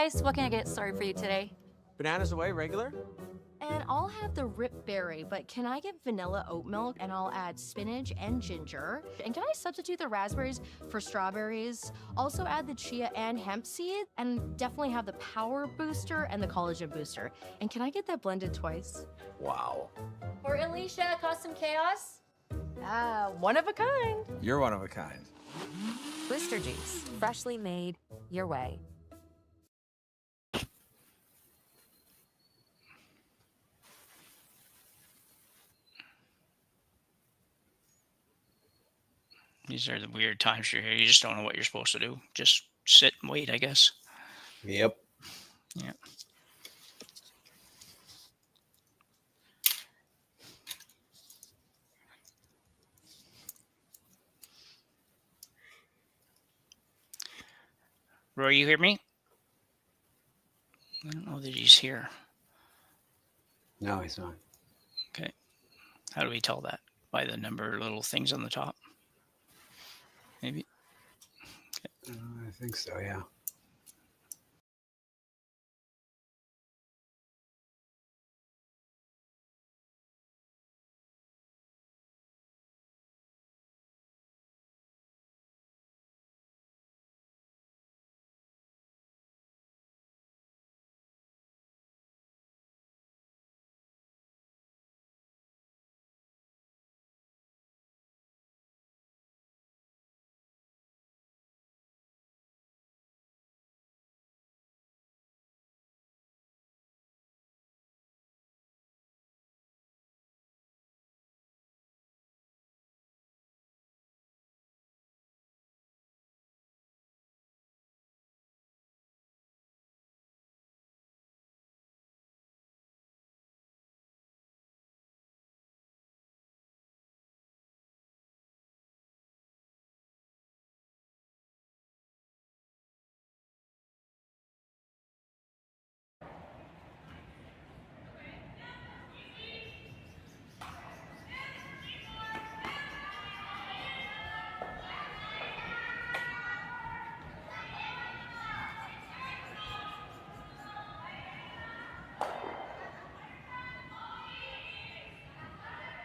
guys, what can I get started for you today? Bananas away, regular? And I'll have the rip berry, but can I get vanilla oat milk and I'll add spinach and ginger? And can I substitute the raspberries for strawberries? Also add the chia and hemp seed, and definitely have the power booster and the collagen booster. And can I get that blended twice? Wow. For Alicia, custom chaos? One of a kind. You're one of a kind. Booster juice, freshly made, your way. These are the weird times you're here. You just don't know what you're supposed to do. Just sit and wait, I guess. Yep. Yeah. Roy, you hear me? I don't know that he's here. No, he's not. Okay. How do we tell that? By the number of little things on the top? Maybe. Okay. I think so, yeah.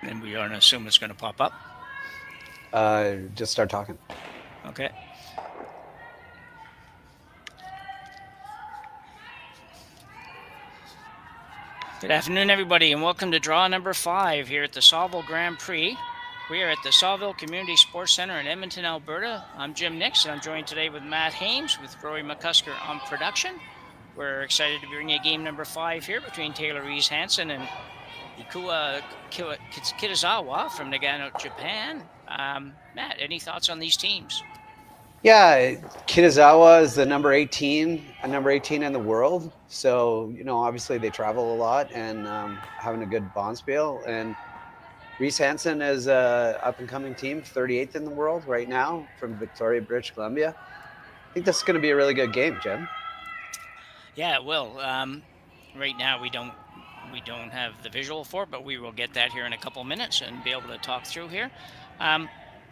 And we are going to assume it's going to pop up. Just start talking. Okay. Good afternoon, everybody, and welcome to draw number 5 here at the Saville Grand Prix. We are at the Saville Community Sports Center in Edmonton, Alberta. I'm Jim Nix, and I'm joined today with Matt Hames with Rory McCusker on production. We're excited to bring you game number 5 here between Taylor Reese Hansen and Ikue Kitazawa from Nagano, Japan. Matt, any thoughts on these teams? Yeah, Kitazawa is the number 18 in the world. So, obviously they travel a lot and having a good bonspiel. And Reese Hansen is a up-and-coming team, 38th in the world right now from Victoria, British Columbia. I think this is going to be a really good game, Jim. Yeah, it will. Right now we don't have the visual for it, but we will get that here in a couple minutes and be able to talk through here.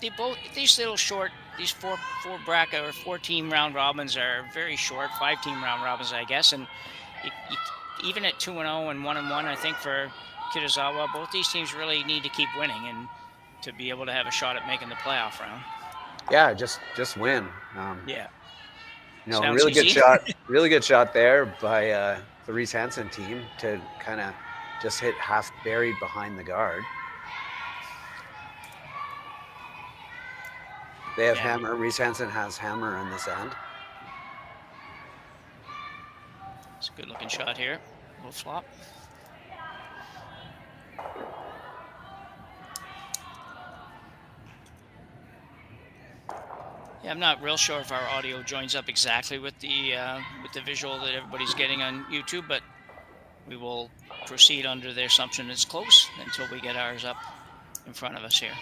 These little short, these four bracket or 4-team round robins are very short, 5-team round robins, I guess. And even at 2-0 and 1-1, I think for Kitazawa, both these teams really need to keep winning and to be able to have a shot at making the playoff round. Yeah, just win. Yeah. Sounds really easy. Really good shot there by the Reese Hansen team to kind of just hit half buried behind the guard. They have hammer. Reese Hansen has hammer on this end. It's a good looking shot here. A little flop. Yeah, I'm not real sure if our audio joins up exactly with the visual that everybody's getting on YouTube, but we will proceed under the assumption it's close until we get ours up in front of us here.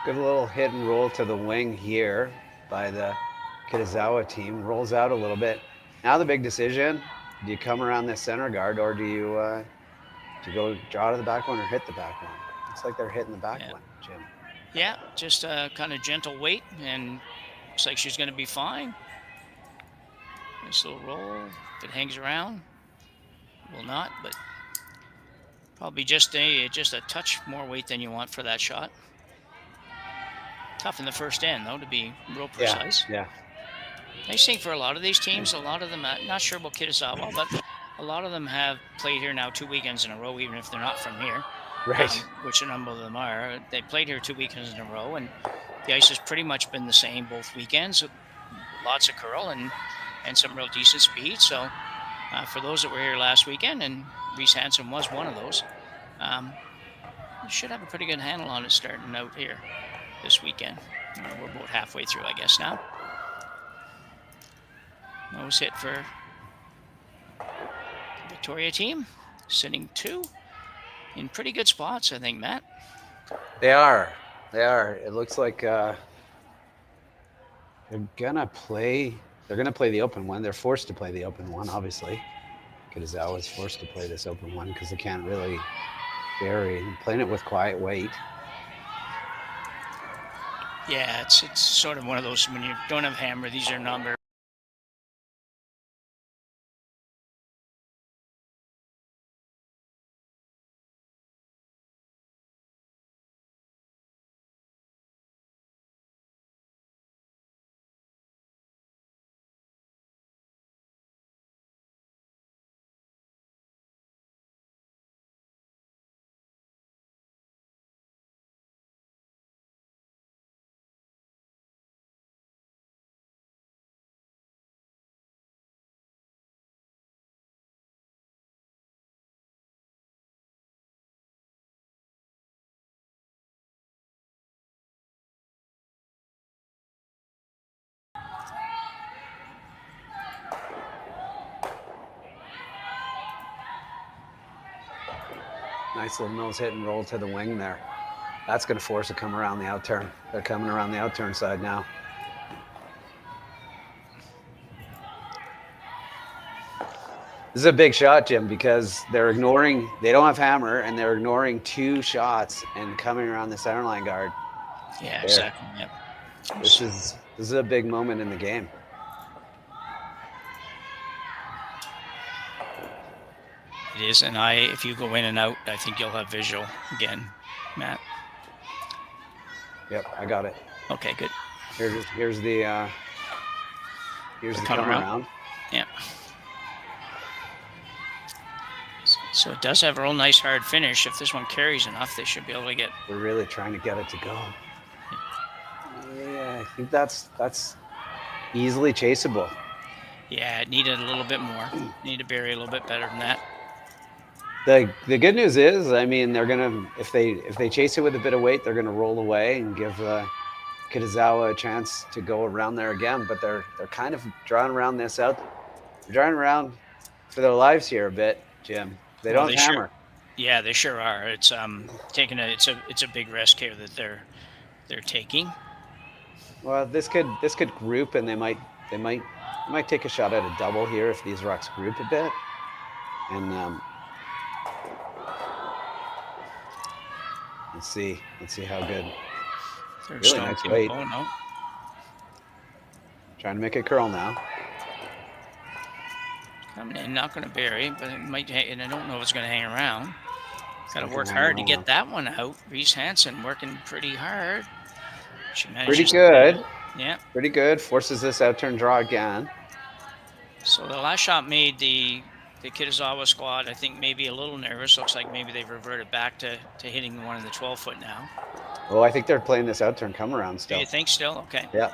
Good little hit and roll to the wing here by the Kitazawa team. Rolls out a little bit. Now the big decision, do you come around the center guard or do you go draw to the back one or hit the back one? Looks like they're hitting the back one, Jim. Yeah, just a kind of gentle weight, and looks like she's going to be fine. Nice little roll. If it hangs around, will not, but probably just a touch more weight than you want for that shot. Tough in the first end, though, to be real Yeah, precise. yeah. Nice thing for a lot of these teams, a lot of them, not sure about Kitazawa, but a lot of them have played here now 2 weekends in a row, even if they're not from here, Right. which a number of them are. They played here 2 weekends in a row, and the ice has pretty much been the same both weekends. Lots of curl and some real decent speed. So for those that were here last weekend, and Reese Hansen was one of those, you should have a pretty good handle on it starting out here this weekend. We're about halfway through, I guess, now. Nose hit for the Victoria team, sitting 2 in pretty good spots, I think, Matt. They are. They are. It looks like they're gonna play. They're gonna play the open one. They're forced to play the open one, obviously. Kitazawa is forced to play this open one because they can't really bury. Playing it with quiet weight. Yeah, it's sort of one of those when you don't have hammer. These are number. Nice little nose hit and roll to the wing there. That's going to force a come around the outturn. They're coming around the outturn side now. This is a big shot, Jim, because they don't have hammer, and they're ignoring 2 shots and coming around the center line guard. Yeah, There. exactly. Yep. This is a big moment in the game. It is, and if you go in and out, I think you'll have visual again, Matt. Yep, I got it. Okay, good. Here's the come around. Yeah. So it does have a real nice hard finish. If this one carries enough, they should be able to get. We're really trying to get it to go. Yeah, I think that's easily chaseable. Yeah, it needed a little bit more. Need to bury a little bit better than that. The good news is, I mean, they're gonna if they chase it with a bit of weight, they're gonna roll away and give Kitazawa a chance to go around there again. But they're kind of drawing around this out. They're drawing around for their lives here a bit, Jim. They don't hammer. Sure, yeah, they sure are. It's it's a big risk here that they're taking. Well, this could group, and they might take a shot at a double here if these rucks group a bit. And let's see how good. Really nice weight. Oh, no. Trying to make it curl now. Coming in, not going to bury, but it might. And I don't know if it's going to hang around. Got to work hang hard to around. get that one out. Reese Hansen working pretty hard. Pretty good. Yeah. Pretty good. Forces this outturn draw again. So the last shot made the Kitazawa squad, I think, maybe a little nervous. Looks like maybe they've reverted back to hitting one in the 12-foot now. Oh, I think they're playing this outturn come around still. Do you think still? Okay. Yeah.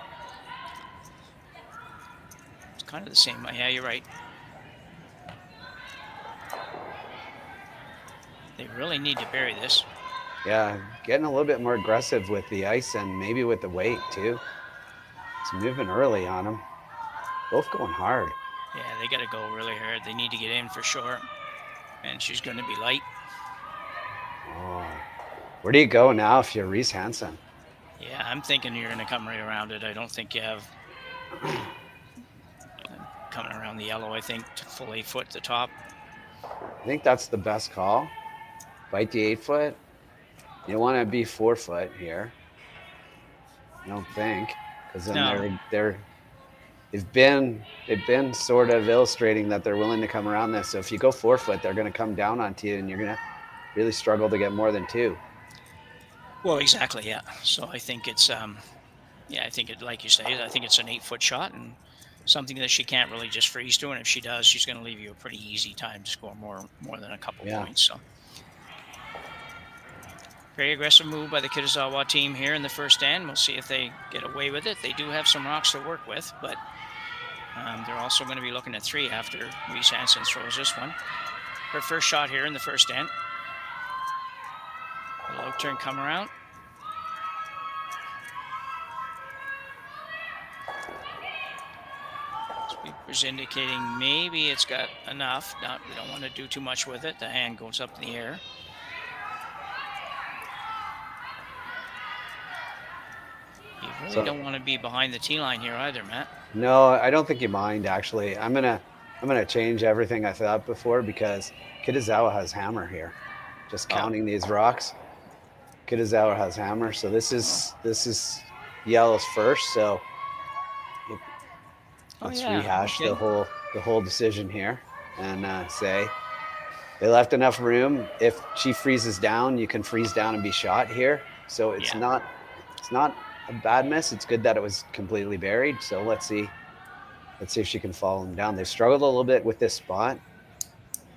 It's kind of the same. Yeah, you're right. They really need to bury this. Yeah, getting a little bit more aggressive with the ice and maybe with the weight too. It's moving early on them. Both going hard. Yeah, they got to go really hard. They need to get in for sure. And she's going to be light. Oh, where do you go now if you're Reese Hansen? Yeah, I'm thinking you're going to come right around it. I don't think you have coming around the yellow, I think, to full 8-foot at the top. I think that's the best call. Bite the 8-foot. You want to be 4-foot here. I don't think, because then No. they've been sort of illustrating that they're willing to come around this. So if you go 4 foot, they're going to come down onto you, and you're going to really struggle to get more than 2. Well, exactly. Yeah. So I think it's yeah, I think it, like you say, I think it's an 8-foot shot and something that she can't really just freeze to. And if she does, she's going to leave you a pretty easy time to score more than a couple Yeah. points. So very aggressive move by the Kitazawa team here in the first end. We'll see if they get away with it. They do have some rocks to work with, but they're also going to be looking at 3 after Reese Hansen throws this one. Her first shot here in the first end. A low turn come around. Sweeper's indicating maybe it's got enough. We don't want to do too much with it. The hand goes up in the air. You really don't want to be behind the tee line here either, Matt. No, I don't think you mind, actually. I'm gonna change everything I thought before, because Kitazawa has hammer here. Just counting these rocks, Kitazawa has hammer. So this is yellow's first. So let's rehash the whole decision here and say they left enough room. If she freezes down, you can freeze down and be shot here. So it's not a bad miss. It's good that it was completely buried. So let's see if she can follow them down. They've struggled a little bit with this spot.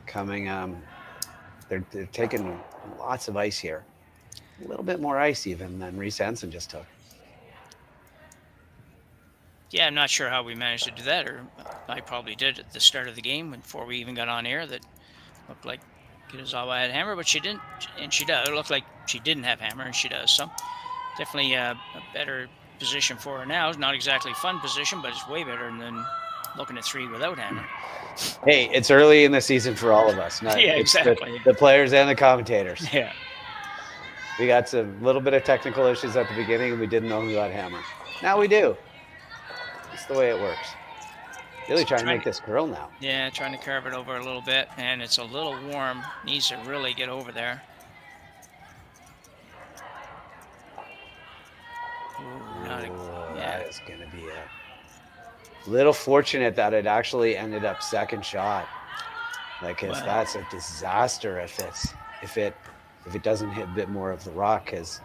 Coming, they're taking lots of ice here. A little bit more ice even than Reese Hansen just took. Yeah, I'm not sure how we managed to do that, or I probably did at the start of the game before we even got on air. That looked like Kitazawa had hammer, but she didn't, and she does. It looked like she didn't have hammer, and she does. So definitely a better position for her now. It's not exactly fun position, but it's way better than looking at 3 without hammer. Hey, it's early in the season for all of us. Yeah, exactly. The players and the commentators. Yeah. We got some little bit of technical issues at the beginning, and we didn't know who got hammer. Now we do. That's the way it works. Really trying to make this curl now. Yeah, trying to carve it over a little bit, and it's a little warm. Needs to really get over there. That is going to be a little fortunate that it actually ended up second shot. Like, that's a disaster if it doesn't hit a bit more of the rock, because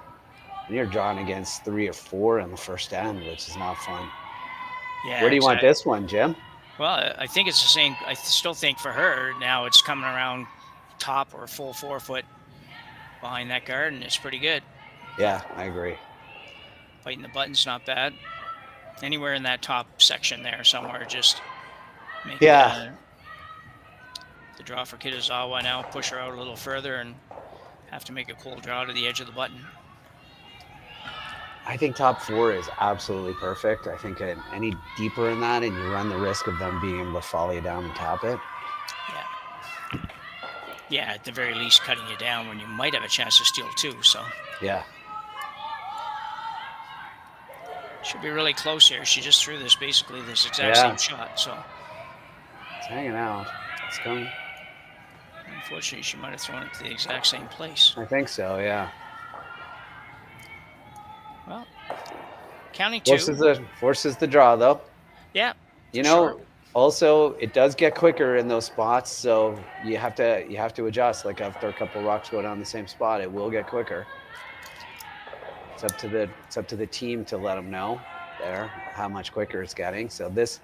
you're drawing against 3 or 4 in the first end, which is not fun. Yeah. Where do you want this one, Jim? Well, I think it's the same. I still think for her now it's coming around top or full 4 foot behind that guard, and it's pretty good. Yeah, I agree. Biting the button's not bad. Anywhere in that top section there somewhere, just make it, the draw for Kitazawa now. Push her out a little further and have to make a cool draw to the edge of the button. I think top 4 is absolutely perfect. I think any deeper in that, and you run the risk of them being able to follow you down and tap it. Yeah. Yeah, at the very least, cutting you down when you might have a chance to steal 2. So yeah. Should be really close here. She just threw this exact same shot. So it's hanging out. It's coming. Unfortunately, she might have thrown it to the exact same place. I think so, yeah. Well, counting 2. Forces the draw, though. Yeah. Also, it does get quicker in those spots, so you have to adjust. Like, after a couple rocks go down the same spot, it will get quicker. It's up to the team to let them know there how much quicker it's getting. So this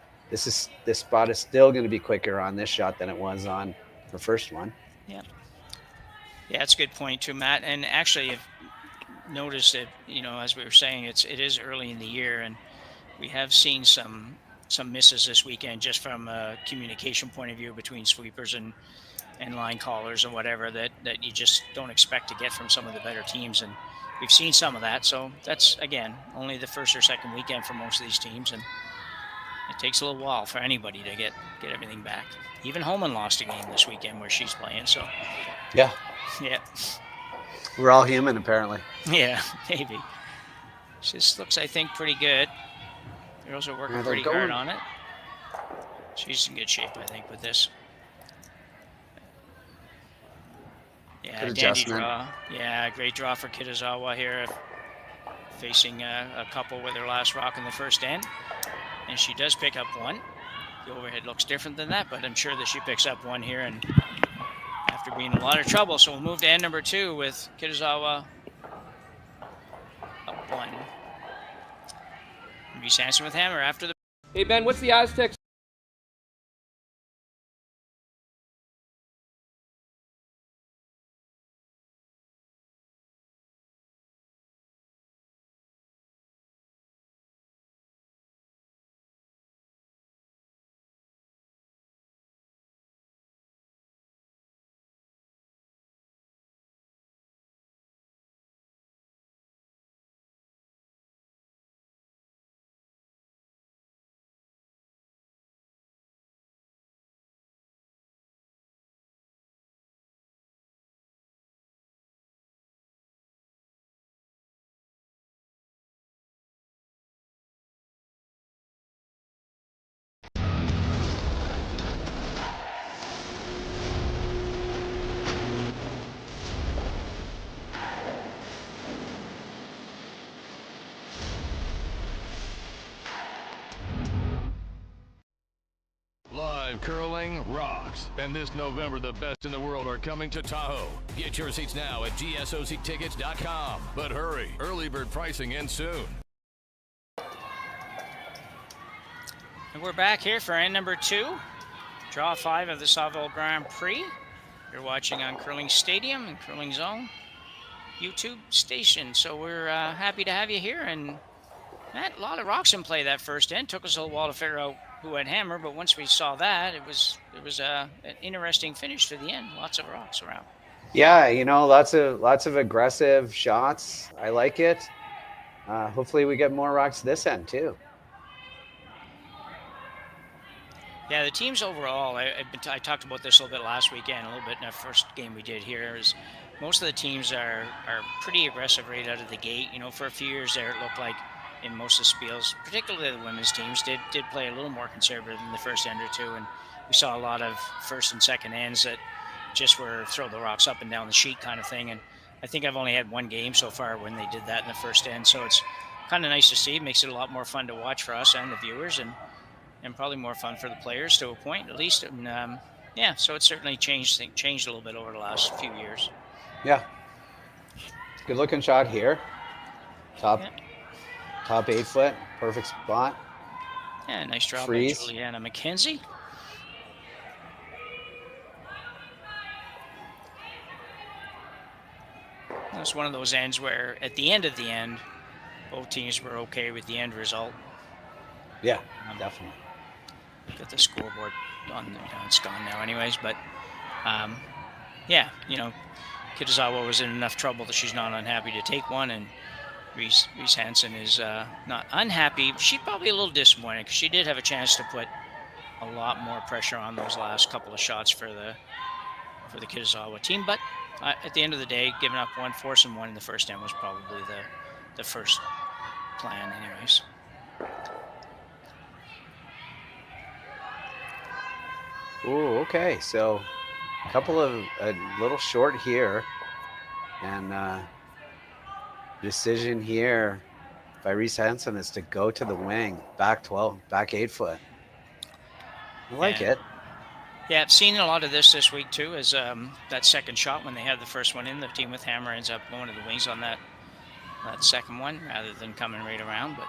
spot is still going to be quicker on this shot than it was on the first one. Yeah. Yeah, it's a good point too, Matt. And actually, if noticed that, as we were saying, it is early in the year, and we have seen some misses this weekend just from a communication point of view between sweepers and line callers and whatever that you just don't expect to get from some of the better teams. And we've seen some of that. So that's, again, only the first or second weekend for most of these teams. And it takes a little while for anybody to get everything back. Even Holman lost a game this weekend where she's playing. So, yeah. We're all human, apparently. Yeah, maybe. This looks, I think, pretty good. Girls are working pretty hard on it. She's in good shape, I think, with this. Yeah, dandy draw. Yeah, great draw for Kitazawa here. facing a couple with her last rock in the first end. And she does pick up one. The overhead looks different than that, but I'm sure that she picks up one here and after being in a lot of trouble. So we'll move to end number 2 with Kitazawa up 1. Reese Hansen with hammer after the... Hey, Ben, what's the Aztecs? Live curling rocks. And this November, the best in the world are coming to Tahoe. Get your seats now at gsoctickets.com. But hurry, early bird pricing ends soon. And we're back here for end number 2. Draw 5 of the Saville Grand Prix. You're watching on Curling Stadium and Curling Zone YouTube station. So we're happy to have you here. And Matt, a lot of rocks in play that first end. Took us a little while to figure out who had hammer, but once we saw that, it was an interesting finish to the end. Lots of rocks around. Yeah, you know, lots of aggressive shots. I like it. Hopefully we get more rocks this end too. Yeah, the teams overall, I talked about this a little bit last weekend, a little bit in the first game we did here, is most of the teams are pretty aggressive right out of the gate. You know, for a few years there, it looked like in most of the spiels, particularly the women's teams, did play a little more conservative than the first end or two, and we saw a lot of first and second ends that just were throw the rocks up and down the sheet kind of thing. And I think I've only had one game so far when they did that in the first end, so it's kind of nice to see. It makes it a lot more fun to watch for us and the viewers, and probably more fun for the players to a point, at least. And yeah, so it's certainly changed a little bit over the last few years. Yeah, good looking shot here. Top 8 foot, perfect spot. Yeah, nice job Freeze. by Juliana McKenzie. That's one of those ends where at the end of the end, both teams were okay with the end result. Yeah, definitely. Got the scoreboard on. It's gone now anyways, but yeah, you know, Kitazawa was in enough trouble that she's not unhappy to take one, and Reese Hansen is not unhappy. She's probably a little disappointed because she did have a chance to put a lot more pressure on those last couple of shots for the Kitazawa team. But at the end of the day, giving up one, forcing one in the first end was probably the first plan anyways. Oh, okay. So a little short here, and decision here by Reese Hansen is to go to the wing, back 8 foot. I like it. Yeah, I've seen a lot of this week too, as that second shot when they had the first one in, the team with hammer ends up going to the wings on that second one rather than coming right around. But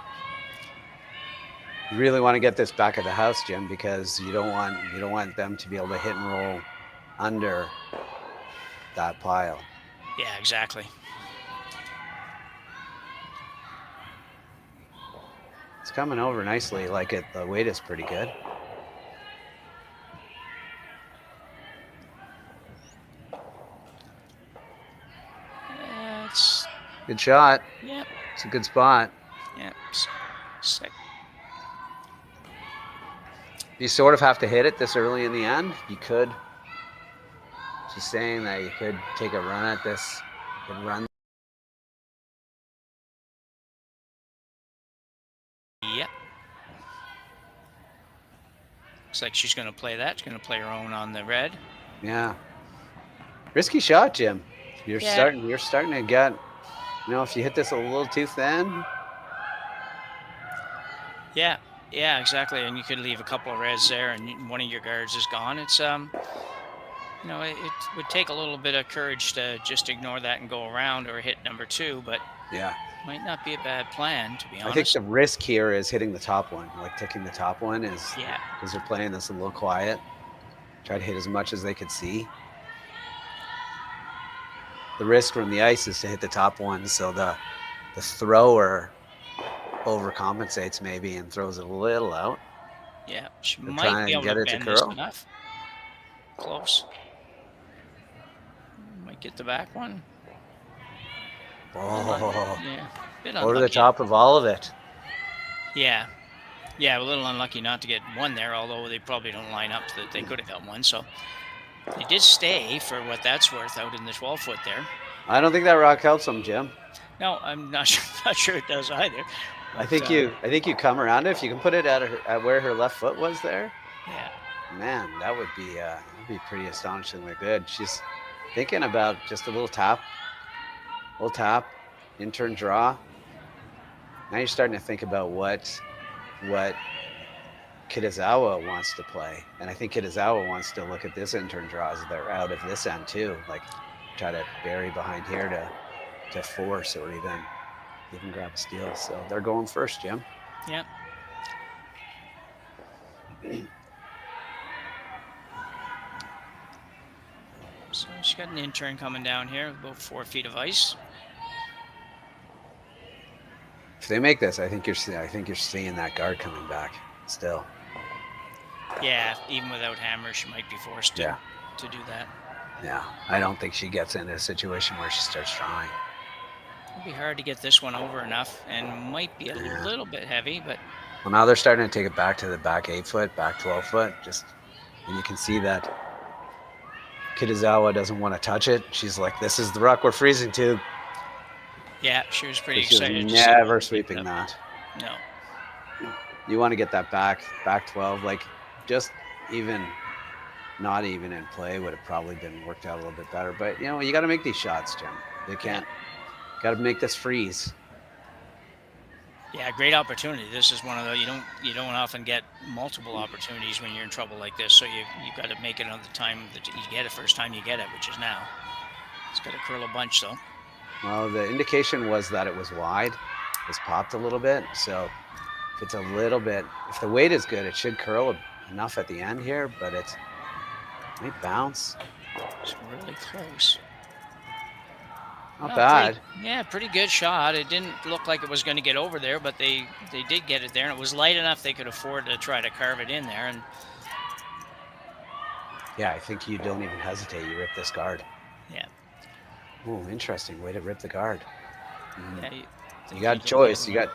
you really want to get this back at the house, Jim, because you don't want them to be able to hit and roll under that pile. Yeah, exactly. It's coming over nicely. Like it. The weight is pretty good. It's Good shot. Yep. It's a good spot. Yep. Sick. You sort of have to hit it this early in the end. You could. Just saying that you could take a run at this. You could run. Yep. Looks like she's going to play that. She's going to play her own on the red. Yeah. Risky shot, Jim. You're starting to get You know, if you hit this a little too thin, Yeah, yeah, exactly. And you could leave a couple of reds there, and one of your guards is gone. It's you know, it would take a little bit of courage to just ignore that and go around or hit number 2, but yeah. might not be a bad plan, to be I think honest. the risk here is hitting the top one. Like ticking the top one is Yeah, because they're playing this a little quiet. Try to hit as much as they could see. The risk from the ice is to hit the top one, so the thrower overcompensates maybe and throws it a little out. yeah. She They're might be trying to able to get it to bend this curl. enough. Close. Might get the back one. Oh, Yeah, bit over the unlucky. top of all of it. Yeah, yeah, a little unlucky not to get one there, although they probably don't line up so that they could have got one. So they did stay for what that's worth out in the 12-foot there. I don't think that rock helps them, Jim. No, I'm not sure, not sure it does either. I but, think you come around it. If you can put it at where her left foot was there, Yeah, man, that would be pretty astonishingly good. She's thinking about just a little tap, in-turn draw. Now you're starting to think about what Kitazawa wants to play, and I think Kitazawa wants to look at this in-turn draw as they're out of this end too, like try to bury behind here to force or even grab a steal. So they're going first, Jim. yeah. So she's got an intern coming down here, about 4 feet of ice. If they make this, I think you're seeing that guard coming back still. Yeah, even without hammer, she might be forced to do that. Yeah, I don't think she gets into a situation where she starts trying. It'll be hard to get this one over enough, and might be a little bit heavy, but Well, now they're starting to take it back to the back 8-foot, back 12-foot. And you can see that Kitazawa doesn't want to touch it. She's like, "This is the rock we're freezing to." yeah, she was pretty She was excited. to see never what sweeping picked up. that. No. You want to get that back 12, like just even, not even in play would have probably been worked out a little bit better. But you got to make these shots, Jim. They can't. Got to make this freeze. Yeah, great opportunity. This is one of those you don't often get multiple opportunities when you're in trouble like this. So you got to make it on the time that you get it, first time you get it, which is now. It's got to curl a bunch though. Well, the indication was that it was wide. It was popped a little bit. So if it's a little bit, if the weight is good, it should curl enough at the end here, but it might bounce. It's really close. Not bad. Pretty good shot. It didn't look like it was going to get over there, but they did get it there, and it was light enough they could afford to try to carve it in there. And Yeah, I think you don't even hesitate. You rip this guard. yeah, Oh, interesting way to rip the guard. yeah You got a choice. You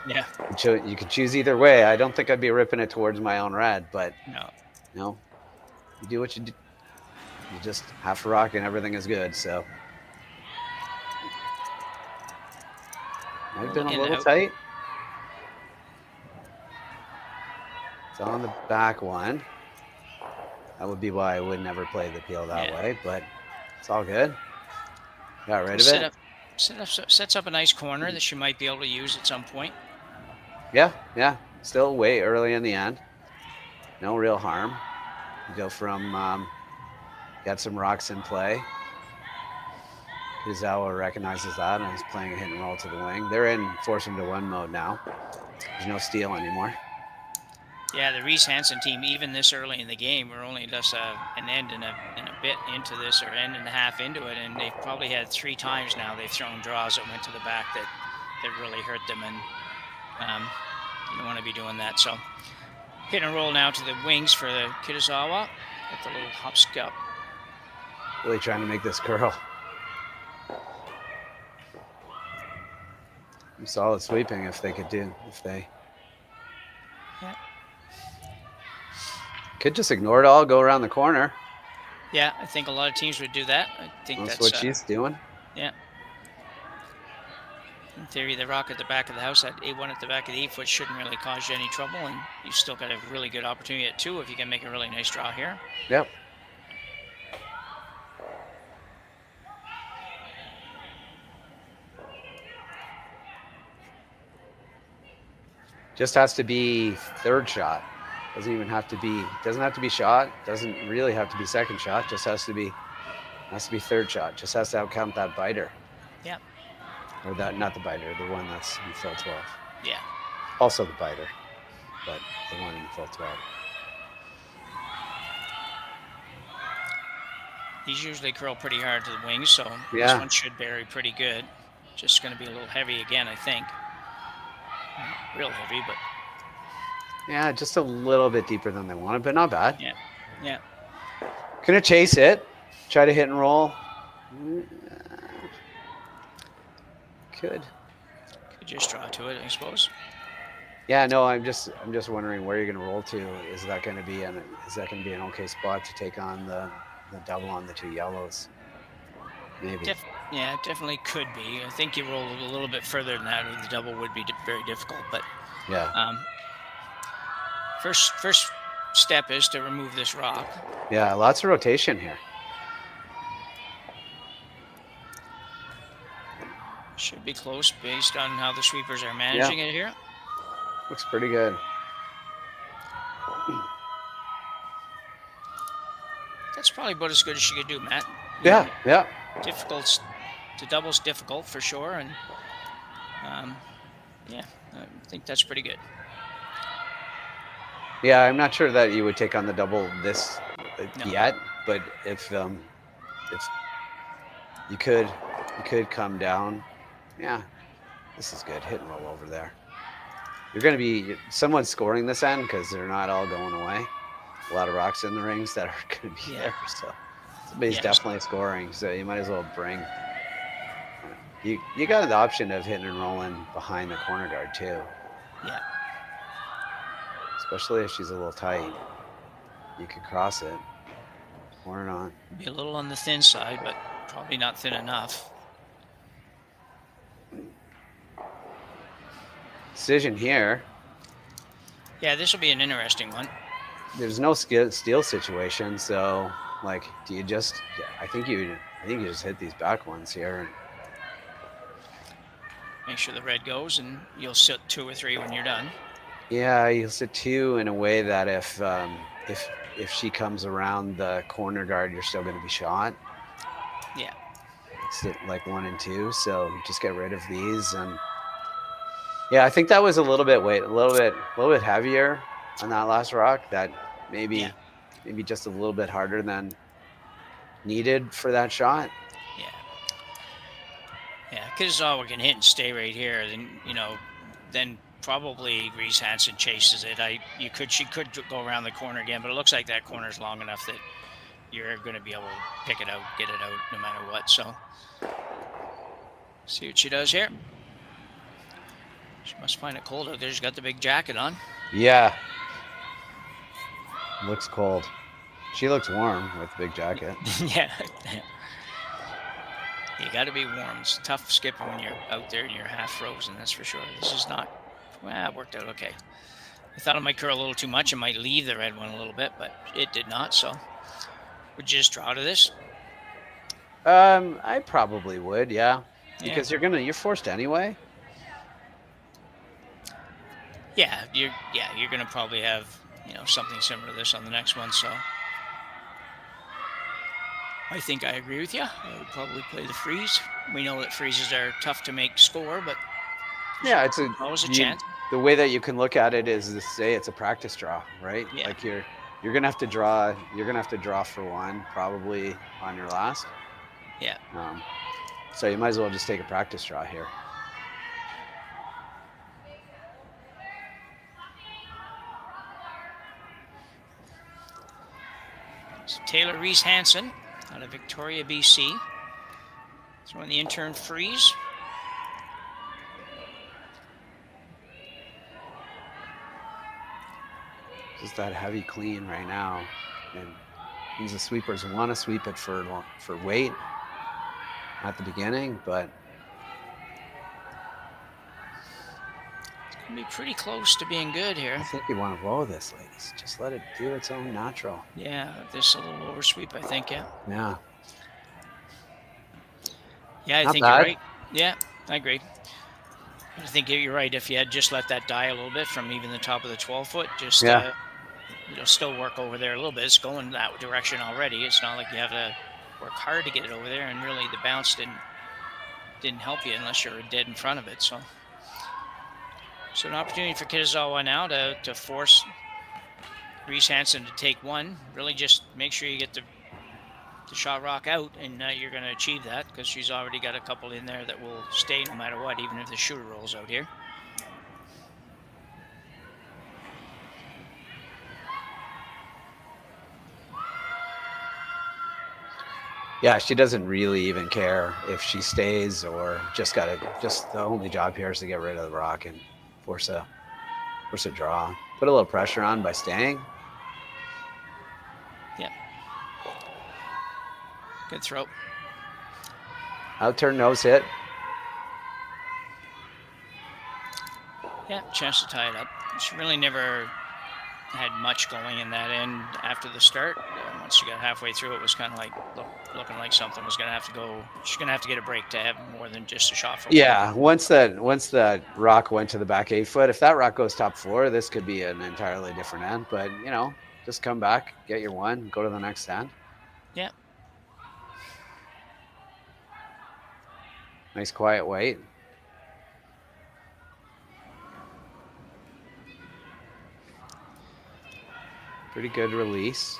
can choose either way. I don't think I'd be ripping it towards my own rad, but no. you do what you do. You just half a rock and everything is good. So might have been a little tight. It's on the back one. That would be why I would never play the peel that way, but it's all good. Got rid of it. Sets up a nice corner that she might be able to use at some point. Yeah. Still way early in the end. No real harm. You go from, got some rocks in play. Kitazawa recognizes that and is playing a hit and roll to the wing. They're in force him to one mode now. There's no steal anymore. Yeah, the Reese Hansen team, even this early in the game, we're only just an end and a bit into this, or end and a half into it, and they've probably had 3 times now they've thrown draws that went to the back that really hurt them, and you don't want to be doing that. So hit and roll now to the wings for the Kitazawa. Get the little hop skip. Really trying to make this curl. Solid sweeping if they could do. Yeah. Could just ignore it all, go around the corner. Yeah, I think a lot of teams would do that. I think That's what she's doing. Yeah. In theory, the rock at the back of the house, that A1 at the back of the 8-foot shouldn't really cause you any trouble, and you still got a really good opportunity at 2 if you can make a really nice draw here. Yep. Just has to be third shot. Doesn't even have to be. Doesn't have to be shot. Doesn't really have to be second shot. Just has to be third shot. Just has to outcount that biter. Yeah. Or that, not the biter, the one that's in full 12. Yeah. Also the biter, but the one in full 12. These usually curl pretty hard to the wings, so Yeah. this one should bury pretty good. Just going to be a little heavy again, I think. Not real heavy, but Yeah, just a little bit deeper than they wanted, but not bad. yeah. Yeah. Gonna chase it. Try to hit and roll. Could. Could just draw to it, I suppose. Yeah, no, I'm just wondering where you're gonna roll to. Is that gonna be an okay spot to take on the double on the two yellows? Maybe. Yeah, it definitely could be. I think you roll a little bit further than that, or the double would be very difficult. But Yeah. first step is to remove this rock. Yeah, lots of rotation here. Should be close based on how the sweepers are managing it here. Looks pretty good. That's probably about as good as she could do, Matt. Yeah, yeah. Difficult. The double's difficult for sure, and yeah, I think that's pretty good. Yeah, I'm not sure that you would take on the double this No. yet, but if you could come down. Yeah, this is good. Hit and roll over there. You're going to be someone's scoring this end because they're not all going away. A lot of rocks in the rings that are going to be there, so somebody's definitely scoring. So you might as well bring. You got the option of hitting and rolling behind the corner guard too. Yeah. Especially if she's a little tight. You could cross it. Or not. Be a little on the thin side, but probably not thin enough. Decision here. Yeah, this will be an interesting one. There's no steal situation, so like, do you just? I think you just hit these back ones here. Make sure the red goes, and you'll sit 2 or 3 when you're done. Yeah, you'll sit 2 in a way that if she comes around the corner guard, you're still going to be shot. Yeah. Sit like 1 and 2, so just get rid of these. And yeah, I think that was a little bit heavier on that last rock. That maybe just a little bit harder than needed for that shot. Yeah. Yeah, Kitazawa can hit and stay right here. Then probably Reese Hansen chases it. She could go around the corner again, but it looks like that corner is long enough that you're going to be able to pick it out, get it out, no matter what. So, see what she does here. She must find it cold out there. She's got the big jacket on. Yeah. Looks cold. She looks warm with the big jacket. Yeah. You got to be warm. It's tough skipping when you're out there and you're half frozen, that's for sure. This is not, well, it worked out okay. I thought it might curl a little too much. It might leave the red one a little bit, but it did not. So, would you just draw to this? I probably would, yeah. Because you're forced anyway. Yeah, you're gonna probably have something similar to this on the next one. So I think I agree with you. I would probably play the freeze. We know that freezes are tough to make score, but yeah, it's always a chance. The way that you can look at it is to say it's a practice draw, right? Yeah. Like you're gonna have to draw. You're gonna have to draw for one probably on your last. Yeah. So you might as well just take a practice draw here. So Taylor Reese Hansen out of Victoria, BC. Throwing the intern freeze. Just that heavy clean right now, and these sweepers want to sweep it for weight at the beginning, but it's gonna be pretty close to being good here. I think you want to roll this, ladies. Just let it do its own natural. Yeah, this is a little over sweep, I think. Yeah. Yeah. Yeah, I Not think bad. you're right. Yeah, I agree. I think you're right. If you had just let that die a little bit from even the top of the 12-foot, just Yeah. still work over there a little bit. It's going that direction already. It's not like you have to work hard to get it over there, and really the bounce didn't help you unless you're dead in front of it. So an opportunity for Kitazawa now to force Reese Hansen to take one. Really just make sure you get the shot rock out, and you're going to achieve that because she's already got a couple in there that will stay no matter what, even if the shooter rolls out here. Yeah, she doesn't really even care if she stays or just the only job here is to get rid of the rock and force a draw. Put a little pressure on by staying. Yeah. Good throw. Out turn, nose hit. Yeah, chance to tie it up. She really never had much going in that end after the start. Once she got halfway through, it was kind of like looking like something was going to have to go. She's going to have to get a break to have more than just a shot for Yeah, once that rock went to the back 8-foot, if that rock goes top 4, this could be an entirely different end. But just come back, get your one, go to the next end. Yeah. Nice quiet wait. Pretty good release.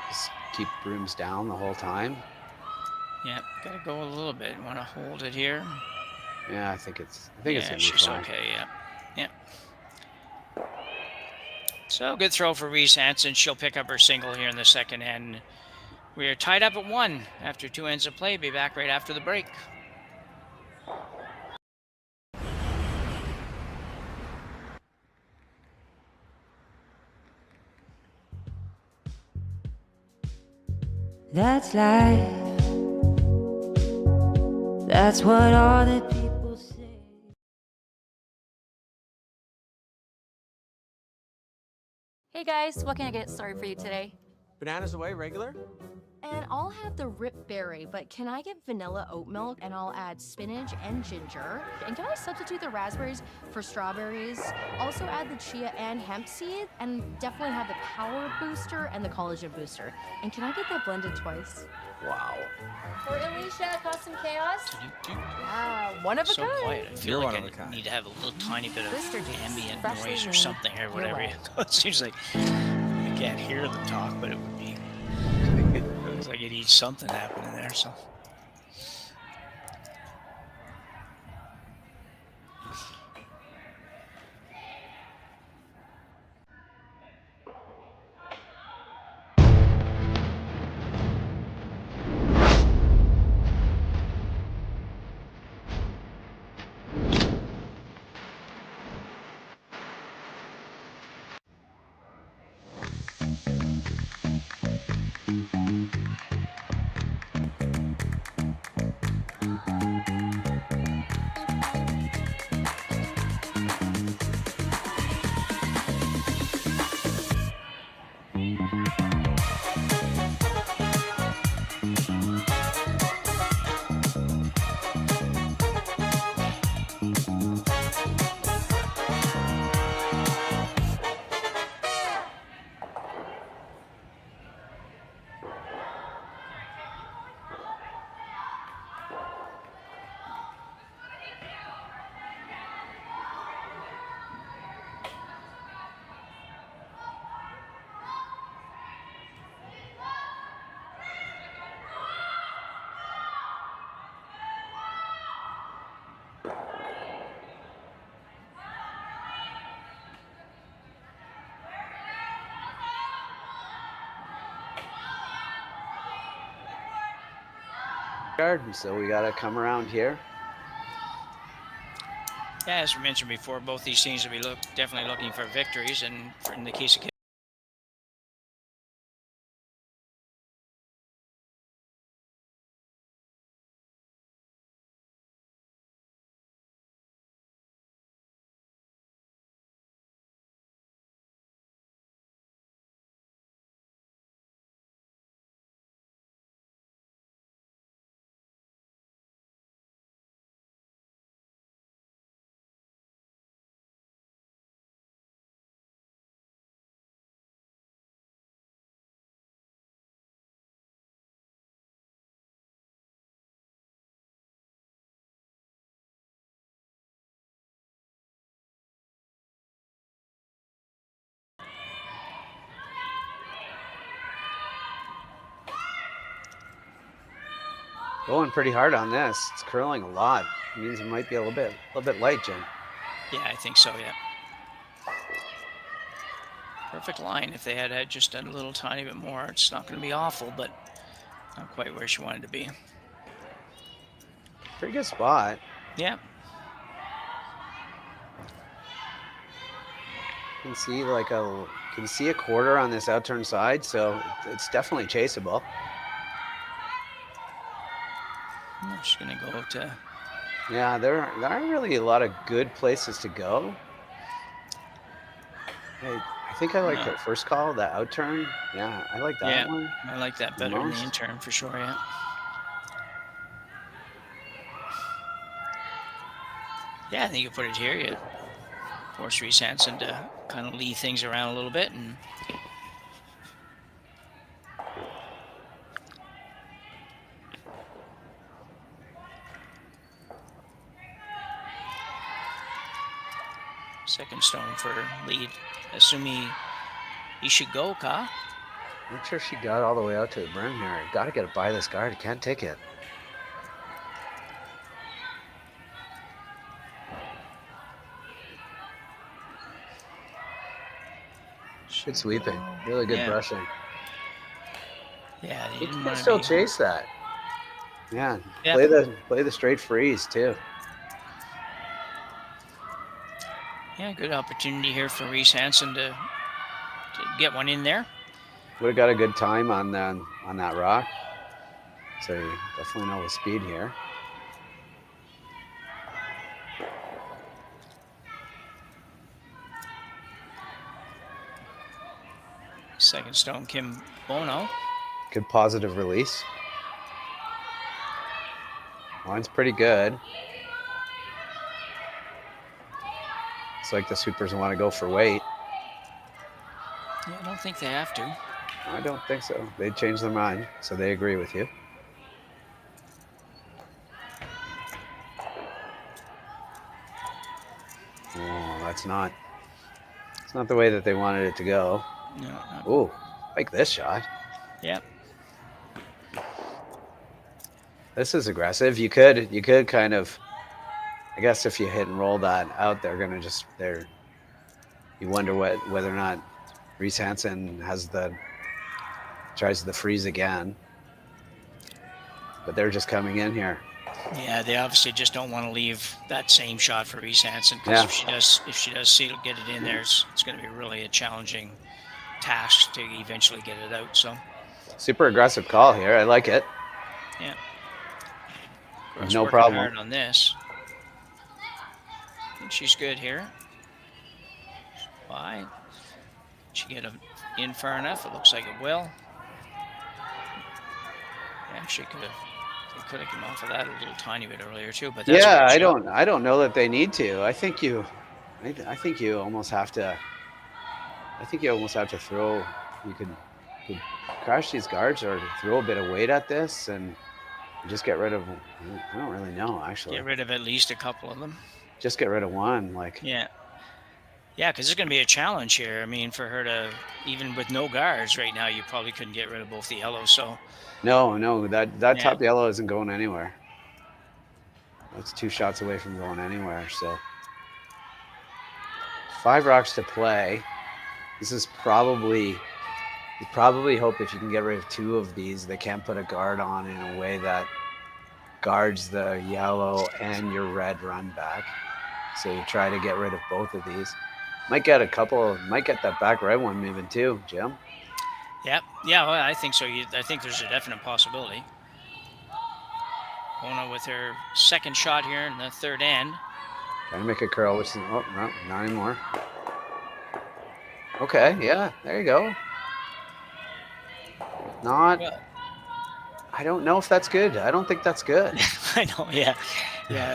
Just keep brooms down the whole time. Yeah, gotta go a little bit. Want to hold it here? Yeah, I think it's gonna be she's fine. Okay. Yeah. So good throw for Reese Hansen. She'll pick up her single here in the second end. We are tied up at 1 after 2 ends of play. Be back right after the break. That's life. That's what all the people say. Hey guys, what can I get started for you today? Bananas away, regular? And I'll have the rip berry, but can I get vanilla oat milk and I'll add spinach and ginger? And can I substitute the raspberries for strawberries? Also add the chia and hemp seed, and definitely have the power booster and the collagen booster. And can I get that blended twice? Wow. For Alicia, Custom Chaos? Wow, one of a So kind. quiet. I feel You're like one of I a kind. need to have a little tiny bit of Blister juice, ambient freshly noise or made something or your whatever. way. It seems like we can't hear them talk, but it would be. It looks like it needs something happening there. So. So we gotta come around here. Yeah, as we mentioned before, both these teams will be definitely looking for victories, and in the case of going pretty hard on this. It's curling a lot. It means it might be a little bit light, Jim. Yeah, I think so, yeah. Perfect line. If they had just a little tiny bit more, it's not going to be awful, but not quite where she wanted to be. Pretty good spot. Yeah. You can see a quarter on this outturn side, so it's definitely chaseable. She's going to go to... Yeah, there aren't really a lot of good places to go. I think I like the first call, the outturn. Yeah, I like that one. I like that better than the in-turn for sure, yeah. Yeah, I think you put it here. You force Reese Hansen to kind of lead things around a little bit. And second stone for lead. Assuming he should go, Ka. Not sure she got all the way out to the brim here. Got to get it by this guard. Can't take it. Good sweeping. Really good brushing. Yeah, you can still chase that. Yeah. Play the straight freeze too. Yeah, good opportunity here for Reese Hansen to get one in there. Would have got a good time on that rock. So you definitely know the speed here. Second stone, Kim Bono. Good positive release. Line's pretty good. It's like the sweepers want to go for weight. Yeah, I don't think they have to. I don't think so. They changed their mind, so they agree with you. Oh, that's not the way that they wanted it to go. No. Ooh, like this shot. Yep. This is aggressive. You could kind of, I guess if you hit and roll that out, you wonder whether or not Reese Hansen tries the freeze again. But they're just coming in here. Yeah, they obviously just don't want to leave that same shot for Reese Hansen, because if she does see get it in there, it's going to be really a challenging task to eventually get it out. So super aggressive call here. I like it. Yeah. No problem. Hard on this. I think she's good here. Why? She get him in far enough? It looks like it will. Yeah, she could have come off of that a little tiny bit earlier too. But that's I don't know that they need to. I think you almost have to. I think you almost have to throw. You could crash these guards or throw a bit of weight at this and just get rid of. I don't really know actually. Get rid of at least a couple of them. Just get rid of one, like. Yeah. Yeah, because it's going to be a challenge here. I mean, for her to, even with no guards right now, you probably couldn't get rid of both the yellows. So. No, that top yellow isn't going anywhere. That's 2 shots away from going anywhere. So 5 rocks to play. This is you probably hope if you can get rid of 2 of these, they can't put a guard on in a way that guards the yellow and your red run back. So you try to get rid of both of these. Might get that back red one moving too, Jim. Yeah, well, I think so. I think there's a definite possibility. Bona with her second shot here in the third end. Trying to make a curl, which is, no, not anymore. Okay, yeah, there you go. I don't know if that's good. I don't think that's good. I know, yeah.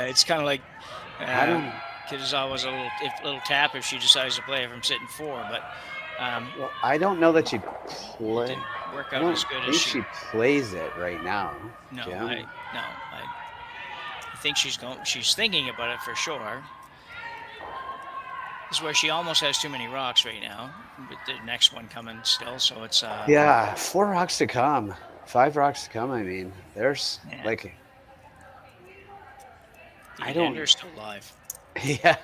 It's kind of like Kitazawa's a little tap if she decides to play from sitting 4, but well, I don't know that she didn't work out as good as she plays it right now. No, Jim. I think she's thinking about it for sure. This is where she almost has too many rocks right now, with the next one coming still. So it's 4 rocks to come, 5 rocks to come. I mean, there's like The I don't. ender's still alive. Yeah.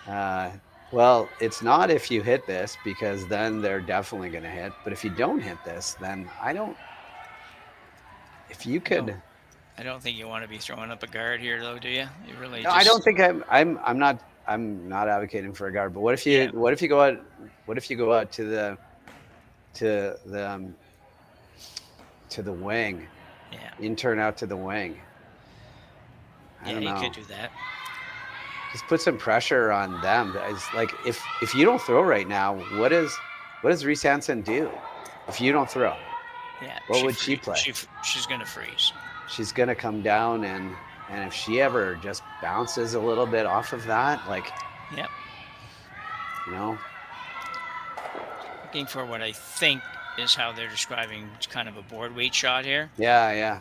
Yeah. Well, it's not if you hit this, because then they're definitely going to hit. But if you don't hit this, then I don't. If you could. I don't think you want to be throwing up a guard here, though, do you? You really No, just. I don't think I'm not advocating for a guard. But what if you? Yeah. What if you go out? What if you go out to the wing? Yeah. You turn out to the wing. I don't know. You could do that. Just put some pressure on them. It's like if you don't throw right now, what does Reese Hansen do? If you don't throw, Yeah. what would she play? She's going to freeze. She's gonna come down, and if she ever just bounces a little bit off of that, like, Yep. you know, Looking for what I think is how they're describing kind of a board weight shot here. yeah.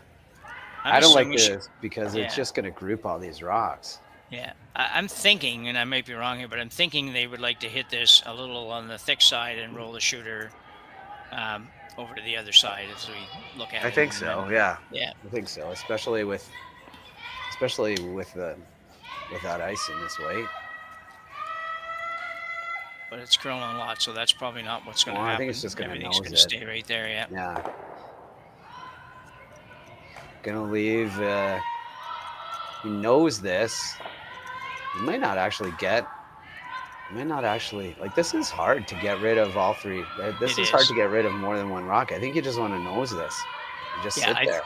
I'm I don't like assuming this because it's yeah. just gonna group all these rocks. Yeah, I'm thinking, and I might be wrong here, but I'm thinking they would like to hit this a little on the thick side and roll the shooter over to the other side as we look at it. I think so. Yeah. Yeah. I think so, especially with that ice in this weight. But it's curling a lot, so that's probably not what's going to Well, I happen. think it's just gonna Everything's nose going it. to stay right there. Yeah. Yeah. Gonna leave. He knows this. He might not actually like. This is hard to get rid of all three. This is hard to get rid of more than one rock. I think you just want to nose this. And just sit there.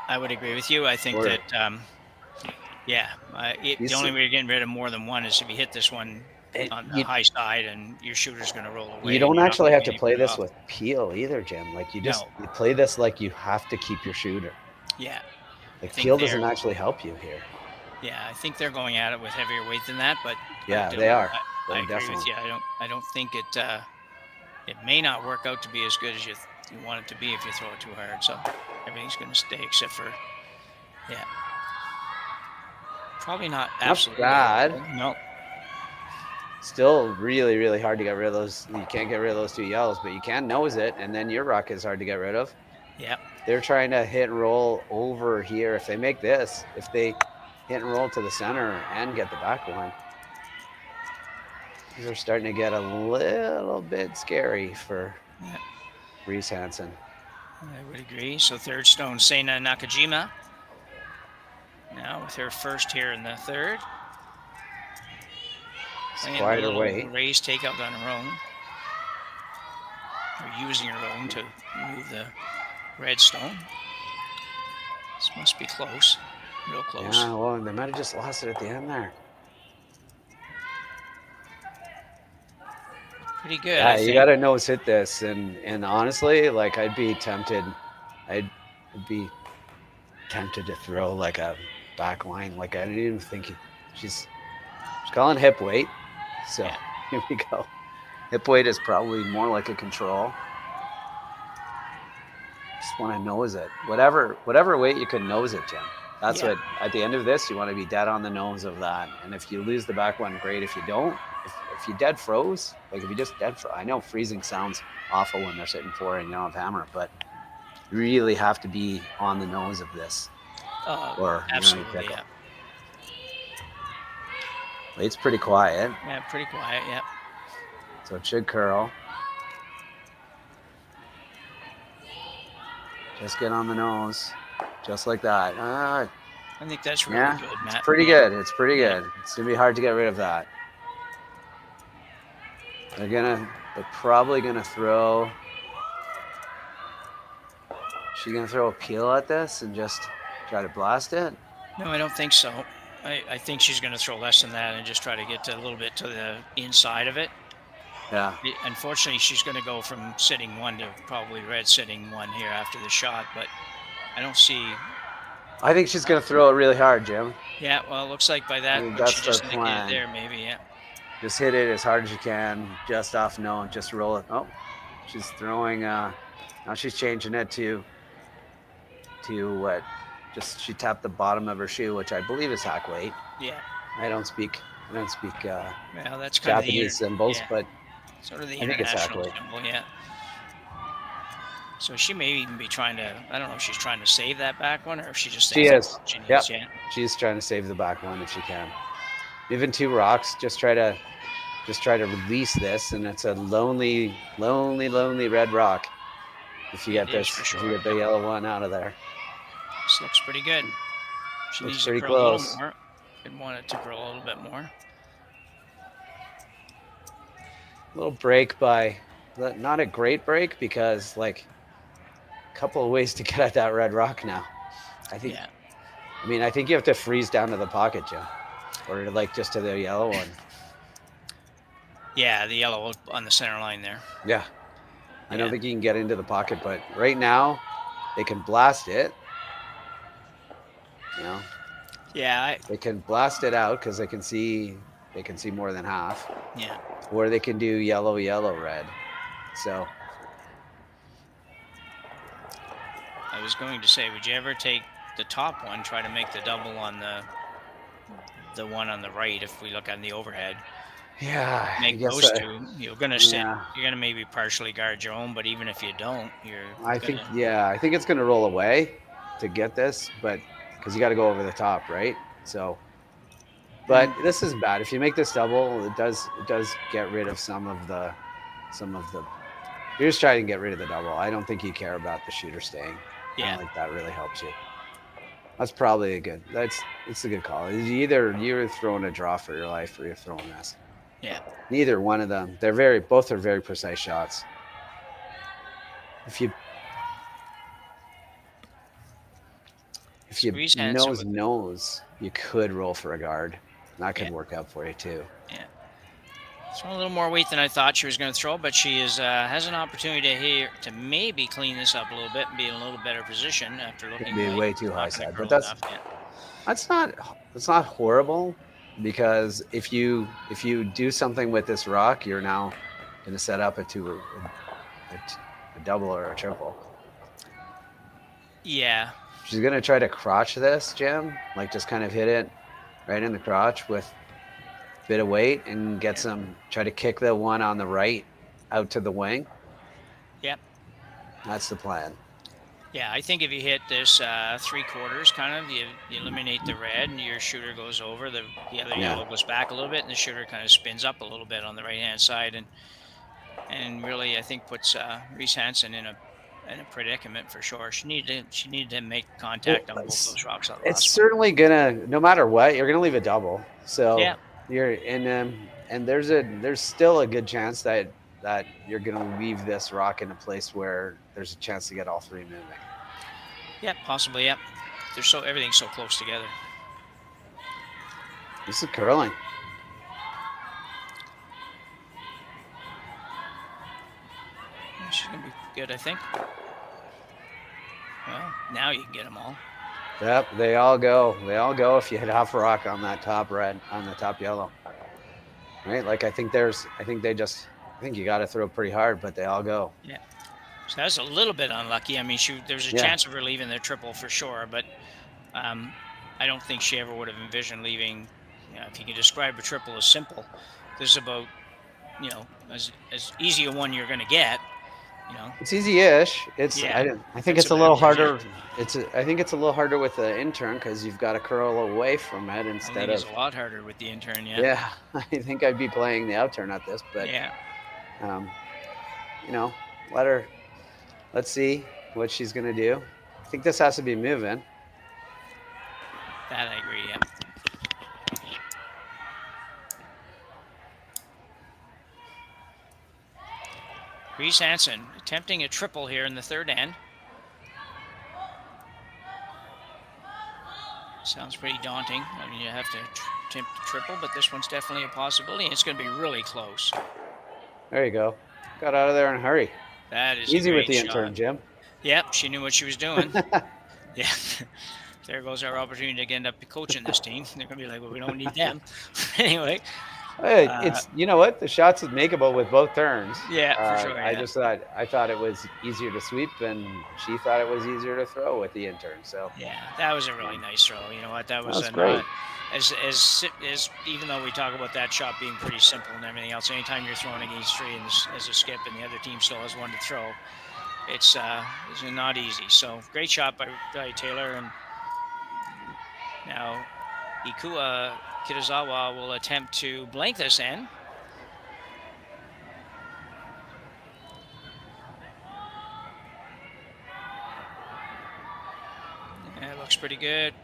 I would agree with you. I think that, the only way you're getting rid of more than one is if you hit this one on the high side and your shooter's going to roll away. You don't actually have to play this with peel either, Jim. Like you play this like you have to keep your shooter. Yeah. Like peel doesn't actually help you here. Yeah, I think they're going at it with heavier weight than that, but yeah, they are. I agree with you. I don't think it may not work out to be as good as you want it to be if you throw it too hard. So everything's going to stay except for probably not absolutely bad. No. Still really, really hard to get rid of those. You can't get rid of those two yellows, but you can nose it, and then your rock is hard to get rid of. Yeah. They're trying to hit and roll over here. If they make this, if they hit and roll to the center and get the back one, these are starting to get a little bit scary for Reese Hansen. I would agree. So third stone, Seina Nakajima. Now with her first here in the third. Quieter weight. Raise takeout on her own. Or using her own to move the red stone. This must be close. Real close. Yeah, well, they might have just lost it at the end there. Pretty good. Yeah, you got to nose hit this, and honestly, like I'd be tempted to throw like a back line. Like I didn't even think she's calling hip weight. So here we go. Hip weight is probably more like a control. Just want to nose it. Whatever weight you can nose it, Jim. That's what, at the end of this, you want to be dead on the nose of that. And if you lose the back one, great. If you don't, if you dead froze, like if you just dead froze, I know freezing sounds awful when they're sitting for and you don't have hammer, but you really have to be on the nose of this. Or absolutely, you know, Weight's pretty quiet. Yeah, pretty quiet, yeah. So it should curl. Just get on the nose. Just like that. I think that's really good, Matt. It's pretty good. It's pretty good. It's going to be hard to get rid of that. They're probably going to throw. She's going to throw a peel at this and just try to blast it? No, I don't think so. I think she's going to throw less than that and just try to get a little bit to the inside of it. Yeah. Unfortunately, she's going to go from sitting one to probably red sitting one here after the shot, but I don't see. I think she's going to throw it really hard, Jim. Yeah, well, it looks like by that, that's she just the indicated plan. there, maybe, yeah. Just hit it as hard as you can, just off no, just roll it. Oh, she's throwing. Now she's changing it to what? Just she tapped the bottom of her shoe, which I believe is hack weight. Yeah. I don't speak Well, that's kind Japanese of symbols, but sort of the I think it's hack international weight. symbol, yeah. So she may even be trying to, I don't know if she's trying to save that back one or if she just She thinks that's is. all she needs. Yep. Yeah. She's trying to save the back one if she can. Even 2 rocks, just try to release this, and it's a lonely red rock. If you get It is this, for if you sure. get the yellow one out of there. This looks pretty good. She Looks needs to pretty curl a little close. more. Could want it to curl a little bit more. Little break by, not a great break because like a couple of ways to get at that red rock now. I think. Yeah. I mean, I think you have to freeze down to the pocket, Jim, or like just to the yellow one. Yeah, the yellow on the center line there. Yeah. I don't Yeah. think you can get into the pocket, but right now they can blast it. You know, Yeah. they can blast it out because they can see more than half, Yeah. or they can do yellow, red. So I was going to say, would you ever take the top one, try to make the double on the one on the right if we look on the overhead? yeah, I Make guess those two. You're gonna sit. yeah. You're gonna maybe partially guard your own, but even if you don't, I think it's going to roll away to get this, but because you got to go over the top, right? So, but this is bad. If you make this double, it does get rid of some of the. You're just trying to get rid of the double. I don't think you care about the shooter staying. I Yeah. don't think that really helps you. That's probably it's a good call. You're throwing a draw for your life, or you're throwing this. Yeah. Neither one of them. Both are very precise shots. If you Reese Hansen nose, you could roll for a guard. That could Yeah. work out for you too. Yeah. Throwing a little more weight than I thought she was going to throw, but she has an opportunity to maybe clean this up a little bit and be in a little better position after looking Be like way too not high gonna side, curl but enough yet. that's not horrible, because if you do something with this rock, you're now going to set up a double or a triple. Yeah. She's going to try to crotch this, Jim, like just kind of hit it right in the crotch with a bit of weight and try to kick the one on the right out to the wing. Yep. That's the plan. Yeah, I think if you hit this 3/4, kind of, you eliminate the red and your shooter goes over. The other yellow goes back a little bit, and the shooter kind of spins up a little bit on the right-hand side, and really, I think puts Reese Hansen in a predicament for sure. She needed to make contact on both those rocks. On the It's last certainly gonna, no matter what, you're gonna leave a double. So Yeah. you're in and there's still a good chance that you're gonna leave this rock in a place where there's a chance to get all three moving. Yeah, possibly. Yeah, everything's so close together. This is curling. She's gonna be good, I think. Well, now you can get them all. Yep, they all go. They all go if you hit half a rock on that top red, on the top yellow. Right? Like I think you got to throw pretty hard, but they all go. Yeah. So that's a little bit unlucky. I mean, there's a chance of her leaving the triple for sure, but I don't think she ever would have envisioned leaving. You know, if you can describe a triple as simple, this is about, as easy a one you're going to get. It's easy-ish. It's Yeah, I think that's it's a about little it. harder. I think it's a little harder with the intern because you've got to curl away from it I instead think of. it's a lot harder with the intern. Yeah. Yeah, I think I'd be playing the outturn at this, but Yeah. let her. Let's see what she's gonna do. I think this has to be moving. That I agree. Yeah. Reese Hansen attempting a triple here in the third end. Sounds pretty daunting. I mean, you have to attempt a triple, but this one's definitely a possibility. And it's going to be really close. There you go. Got out of there in a hurry. That is Easy a with great the intern, shot. Jim. Yep, she knew what she was doing. Yeah. There goes our opportunity to end up coaching this team. They're going to be like, well, we don't need them. Anyway. Hey, it's you know what, the shots is makeable with both turns. Yeah, for sure. Yeah. I thought it was easier to sweep, and she thought it was easier to throw with the intern. So yeah, that was a really nice throw. You know what? That was great. As even though we talk about that shot being pretty simple and everything else, anytime you're throwing against three and as a skip and the other team still has one to throw, it's not easy. So great shot by Taylor, and now Ikue Kitazawa will attempt to blank this in. Yeah, it looks pretty good.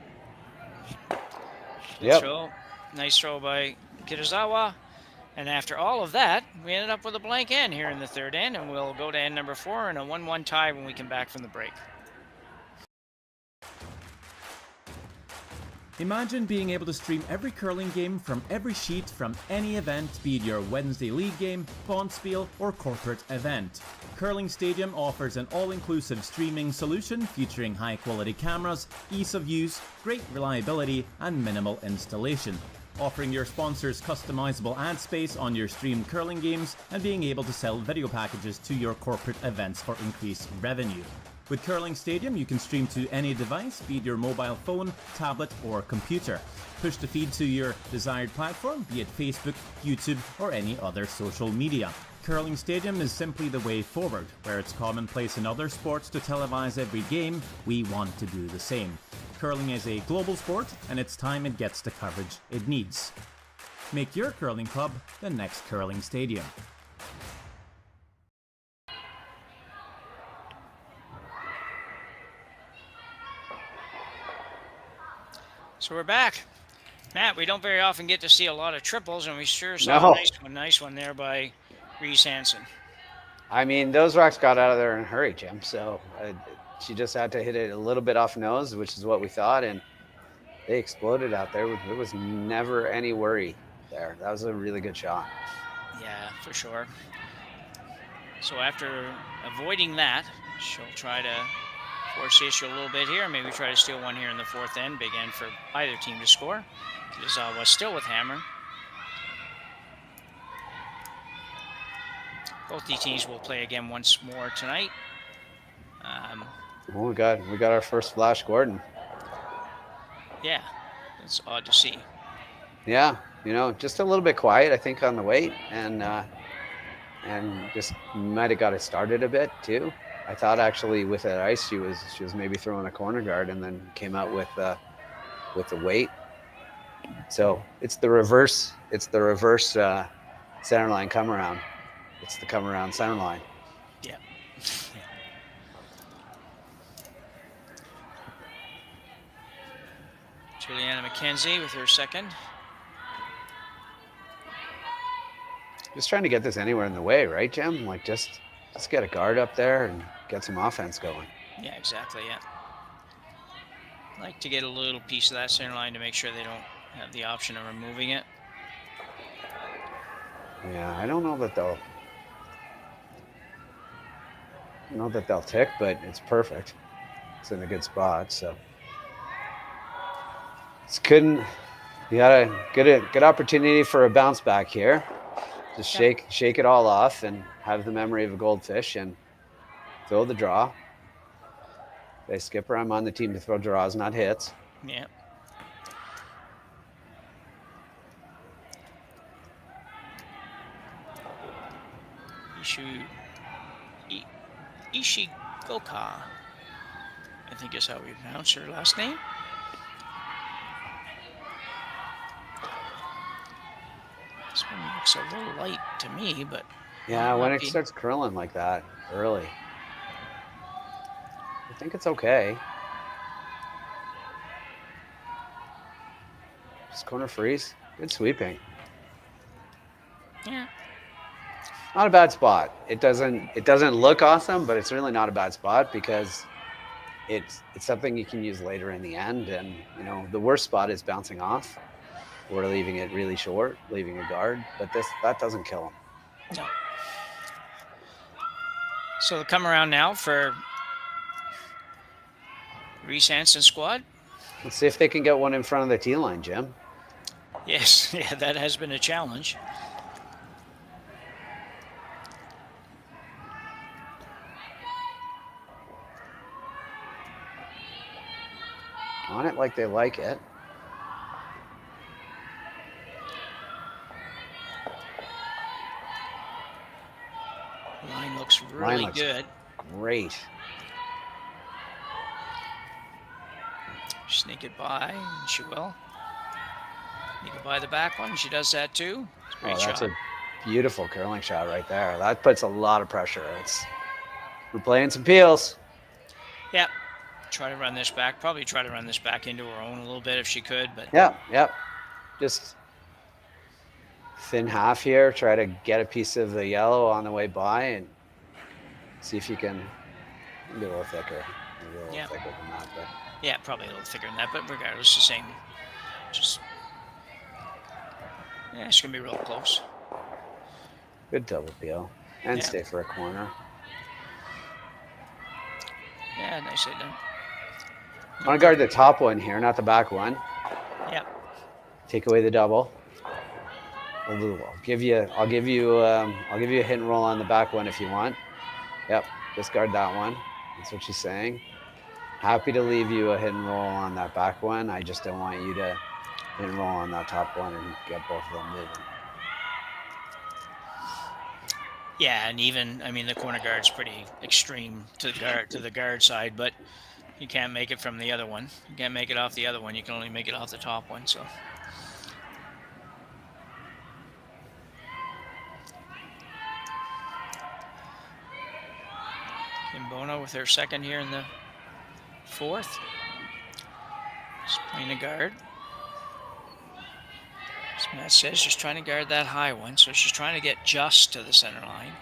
Yep. Throw. Nice throw by Kitazawa. And after all of that, we ended up with a blank end here in the third end, and we'll go to end number 4 and a 1-1 tie when we come back from the break. Imagine being able to stream every curling game from every sheet from any event, be it your Wednesday league game, bonspiel, or corporate event. Curling Stadium offers an all-inclusive streaming solution featuring high-quality cameras, ease of use, great reliability, and minimal installation. Offering your sponsors customizable ad space on your streamed curling games and being able to sell video packages to your corporate events for increased revenue. With Curling Stadium, you can stream to any device, be it your mobile phone, tablet, or computer. Push the feed to your desired platform, be it Facebook, YouTube, or any other social media. Curling Stadium is simply the way forward. Where it's commonplace in other sports to televise every game, we want to do the same. Curling is a global sport, and it's time it gets the coverage it needs. Make your curling club the next Curling Stadium. So we're back. Matt, we don't very often get to see a lot of triples, and we sure saw a nice one there by Reese Hansen. I mean, those rocks got out of there in a hurry, Jim. So she just had to hit it a little bit off nose, which is what we thought, and they exploded out there. There was never any worry there. That was a really good shot. Yeah, for sure. So after avoiding that, she'll try to force the issue a little bit here. Maybe try to steal one here in the fourth end. Big end for either team to score. Kitazawa still with hammer. Both these teams will play again once more tonight. Oh, we got our first Flash Gordon. Yeah, it's odd to see. Yeah, just a little bit quiet, I think, on the weight, and just might have got it started a bit too. I thought actually with that ice she was maybe throwing a corner guard and then came out with the weight. So it's the reverse center line come around. It's the come around center line. Yeah. Juliana McKenzie with her second. Just trying to get this anywhere in the way, right, Jim? Like just get a guard up there and get some offense going. Yeah, exactly, yeah. Like to get a little piece of that center line to make sure they don't have the option of removing it. Yeah, I don't know that they'll tick, but it's perfect. It's in a good spot, so you got a good opportunity for a bounce back here. Just shake it all off and have the memory of a goldfish and throw the draw. Okay, skipper, I'm on the team to throw draws, not hits. Yeah. Ishikoka, I think is how we pronounce her last name. This one looks a little light to me, but yeah, when it starts curling like that early, I think it's okay. Just corner freeze. Good sweeping. Yeah. Not a bad spot. It doesn't look awesome, but it's really not a bad spot because it's something you can use later in the end. And the worst spot is bouncing off or leaving it really short, leaving a guard. But that doesn't kill him. No. So they'll come around now for Reese Hansen squad. Let's see if they can get one in front of the tee line, Jim. Yes, yeah, that has been a challenge. On it like they like it. Line looks really good. great. Sneak it by, and she will. Sneak it by the back one. She does that too. It's a great That's shot. a beautiful curling shot right there. That puts a lot of pressure. We're playing some peels. Yeah. Try to run this back. Probably try to run this back into her own a little bit if she could. But Yeah. Just thin half here. Try to get a piece of the yellow on the way by and see if you can be a little thicker. Maybe a little thicker than that. But yeah, probably a little thicker than that. But regardless, the same. Just it's gonna be real close. good double peel and stay for a corner. Yeah, nicely done. I want to guard the top one here, not the back one. Yeah. Take away the double. I'll give you a hit and roll on the back one if you want. Yep, discard that one. That's what she's saying. Happy to leave you a hit and roll on that back one. I just don't want you to hit and roll on that top one and get both of them moving. Yeah, and even the corner guard's pretty extreme to the guard side, but you can't make it from the other one. You can't make it off the other one. You can only make it off the top one. So. Kimbono with her second here in the fourth. Just playing a guard. As Matt says, she's trying to guard that high one, so she's trying to get just to the center line.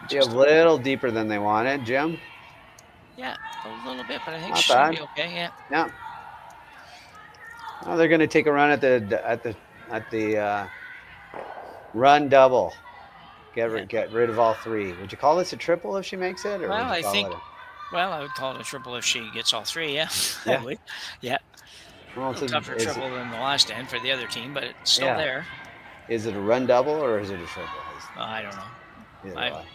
Just a little deeper than they wanted, Jim. Yeah, a little bit, but I think Not she'll bad. be okay. Yeah. Yeah. Well, they're going to take a run at the run double. Get rid of all three. Would you call this a triple if she makes it? Or Well, would you call it I would call it a triple if she gets all three. Yeah. Yeah. I would. Yeah. well, A little tougher triple than the last end for the other team, but it's still there. Is it a run double or is it a triple? I don't know. Either way.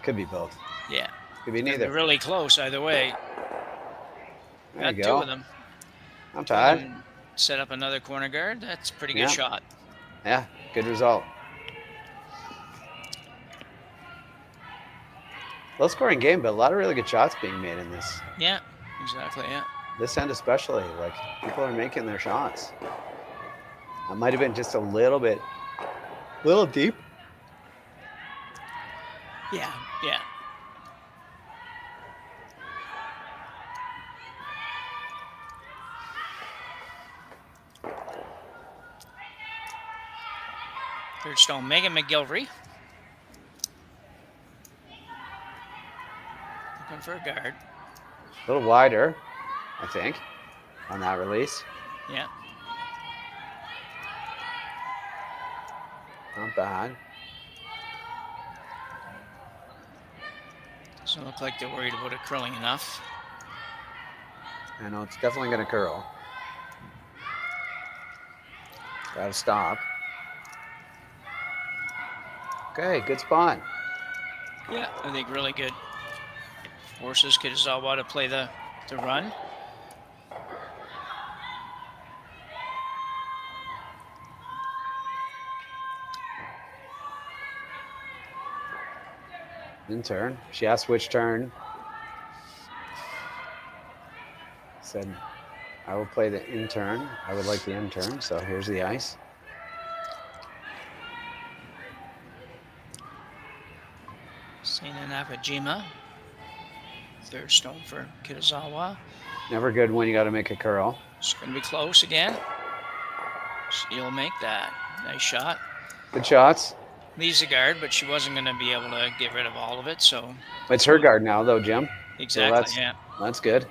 Could be both. Yeah. Could be They're neither. really close either way. There Got you two go. of them. Not bad. And set up another corner guard. That's a pretty good shot. Yeah, good result. Low scoring game, but a lot of really good shots being made in this. Yeah, exactly. Yeah. This end especially, like people are making their shots. That might have been just a little deep. Yeah. Yeah. Third stone, Megan McGilvery. Looking for a guard. A little wider, I think, on that release. Yeah. Not bad. Doesn't look like they're worried about it curling enough. I know it's definitely going to curl. Got to stop. Okay, good spot. Yeah, I think really good. Forces Kitazawa to play the run. In turn. She asked which turn. Said, I will play the in turn. I would like the in turn, so here's the ice. Seina Nakajima. Third stone for Kitazawa. Never good when you got to make a curl. It's going to be close again. She'll make that. Nice shot. Good shots. Leaves the guard, but she wasn't going to be able to get rid of all of it, so. It's her guard now, though, Jim. Exactly, So yeah. That's good.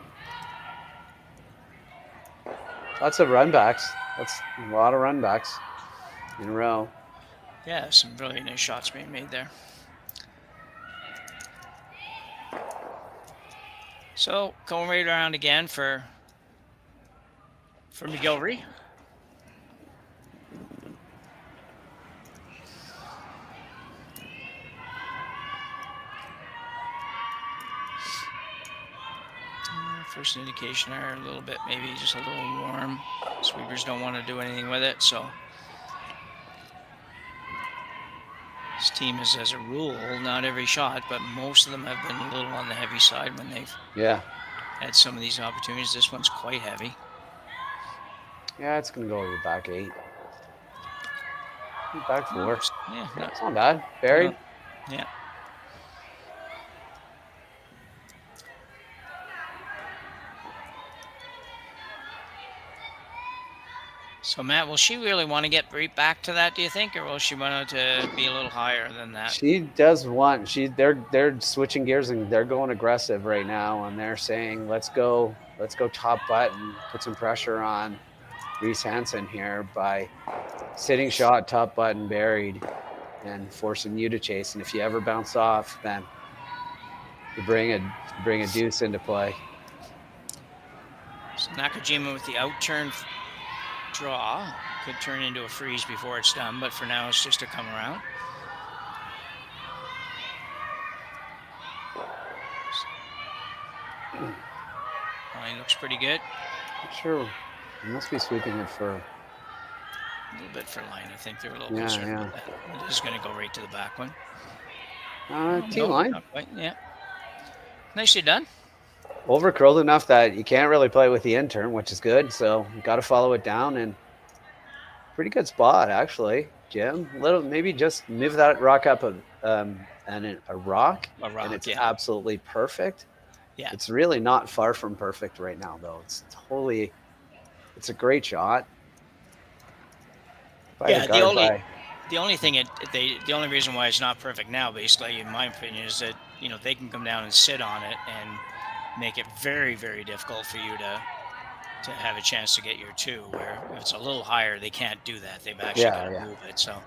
Lots of run backs. That's a lot of run backs in a row. Yeah, some really nice shots being made there. So, going right around again for McGilvery. First indication are a little bit, maybe just a little warm. Sweepers don't want to do anything with it, so This team is, as a rule, not every shot, but most of them have been a little on the heavy side when they've had some of these opportunities. This one's quite heavy. Yeah, it's going to go over back 8. Back 4. Yeah, It's not bad. Buried. Yeah. So, Matt, will she really want to get right back to that, do you think, or will she want to be a little higher than that? She does want. They're switching gears and they're going aggressive right now, and they're saying, let's go top button, put some pressure on Reese Hansen here by sitting shot, top button, buried, and forcing you to chase. And if you ever bounce off, then you bring a deuce into play. So Nakajima with the outturn draw could turn into a freeze before it's done, but for now it's just to come around. Line looks pretty good. Sure, you must be sweeping it for a little bit for line. I think they're a little concerned with that. It is going to go right to the back one. Team line. Not quite, yeah. Nicely done. Over curled enough that you can't really play with the intern, which is good. So you got to follow it down, and pretty good spot actually, Jim. Maybe just move that rock up a rock, and it's absolutely perfect. Yeah, it's really not far from perfect right now, though. It's a great shot. The only reason why it's not perfect now, basically, in my opinion, is that they can come down and sit on it and make it very, very difficult for you to have a chance to get your 2. Where if it's a little higher, they can't do that. They've actually got to move it. So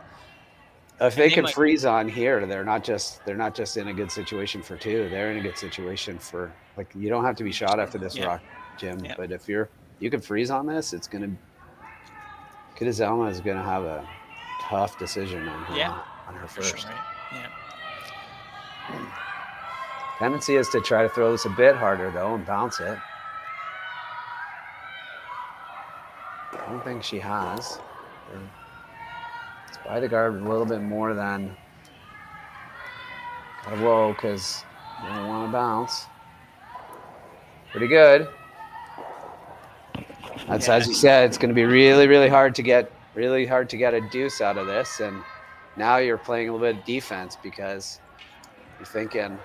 if they can freeze on here, they're not just in a good situation for 2. They're in a good situation for, like, you don't have to be shot after this rock, Jim. Yeah. But if you can freeze on this, it's gonna. Kitazawa is gonna have a tough decision on her first. Sure, right? Yeah. Tendency is to try to throw this a bit harder, though, and bounce it. I don't think she has. It's by the guard a little bit more than. Gotta whoa, because you don't want to bounce. Pretty good. That's as you said. It's going to be really, really hard to get a deuce out of this, and now you're playing a little bit of defense because you're thinking.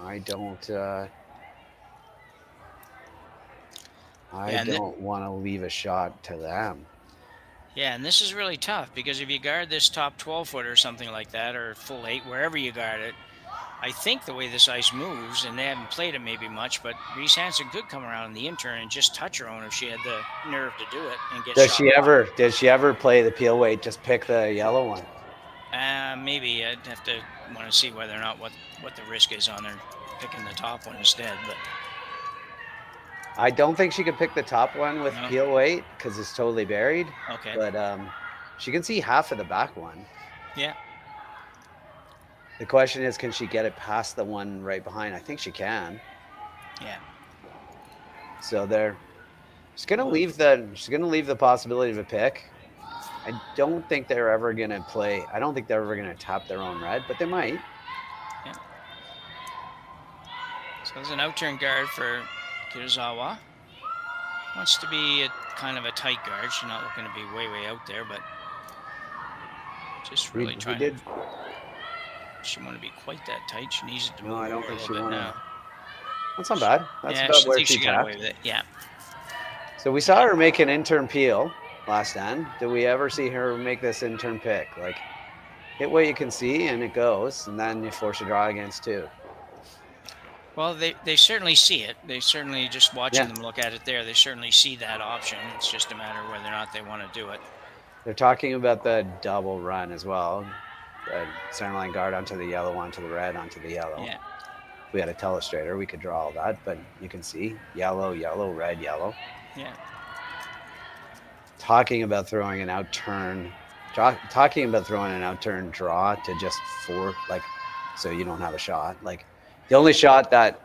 I don't want to leave a shot to them. Yeah, and this is really tough because if you guard this top 12-foot or something like that, or full 8, wherever you guard it, I think the way this ice moves, and they haven't played it maybe much, but Reese Hansen could come around in the intern and just touch her own if she had the nerve to do it and get shot. Did she ever play the peel weight? Just pick the yellow one. Maybe I'd have to want to see whether or not what the risk is on her picking the top one instead. But I don't think she could pick the top one with peel weight because it's totally buried. Okay. But she can see half of the back one. Yeah. The question is, can she get it past the one right behind? I think she can. Yeah. So she's gonna leave the possibility of a pick. I don't think they're ever going to play. I don't think they're ever going to tap their own red, but they might. Yeah. So there's an outturn guard for Kitazawa. Wants to be a kind of a tight guard. She's not looking to be way, way out there, but just really trying to. She want to be quite that tight. She needs it to move a little bit now. That's not bad. That's about where she got away with it. Yeah. So we saw her make an intern peel last end. Did we ever see her make this intern pick? Like, hit what you can see and it goes, and then you force a draw against 2. Well, they certainly see it. They certainly, just watching them look at it there, they certainly see that option. It's just a matter of whether or not they want to do it. They're talking about the double run as well. The center line guard onto the yellow, onto the red, onto the yellow. Yeah. If we had a telestrator, we could draw all that, but you can see yellow, yellow, red, yellow. Yeah. Talking about throwing an outturn draw to just so you don't have a shot. Like, the only shot that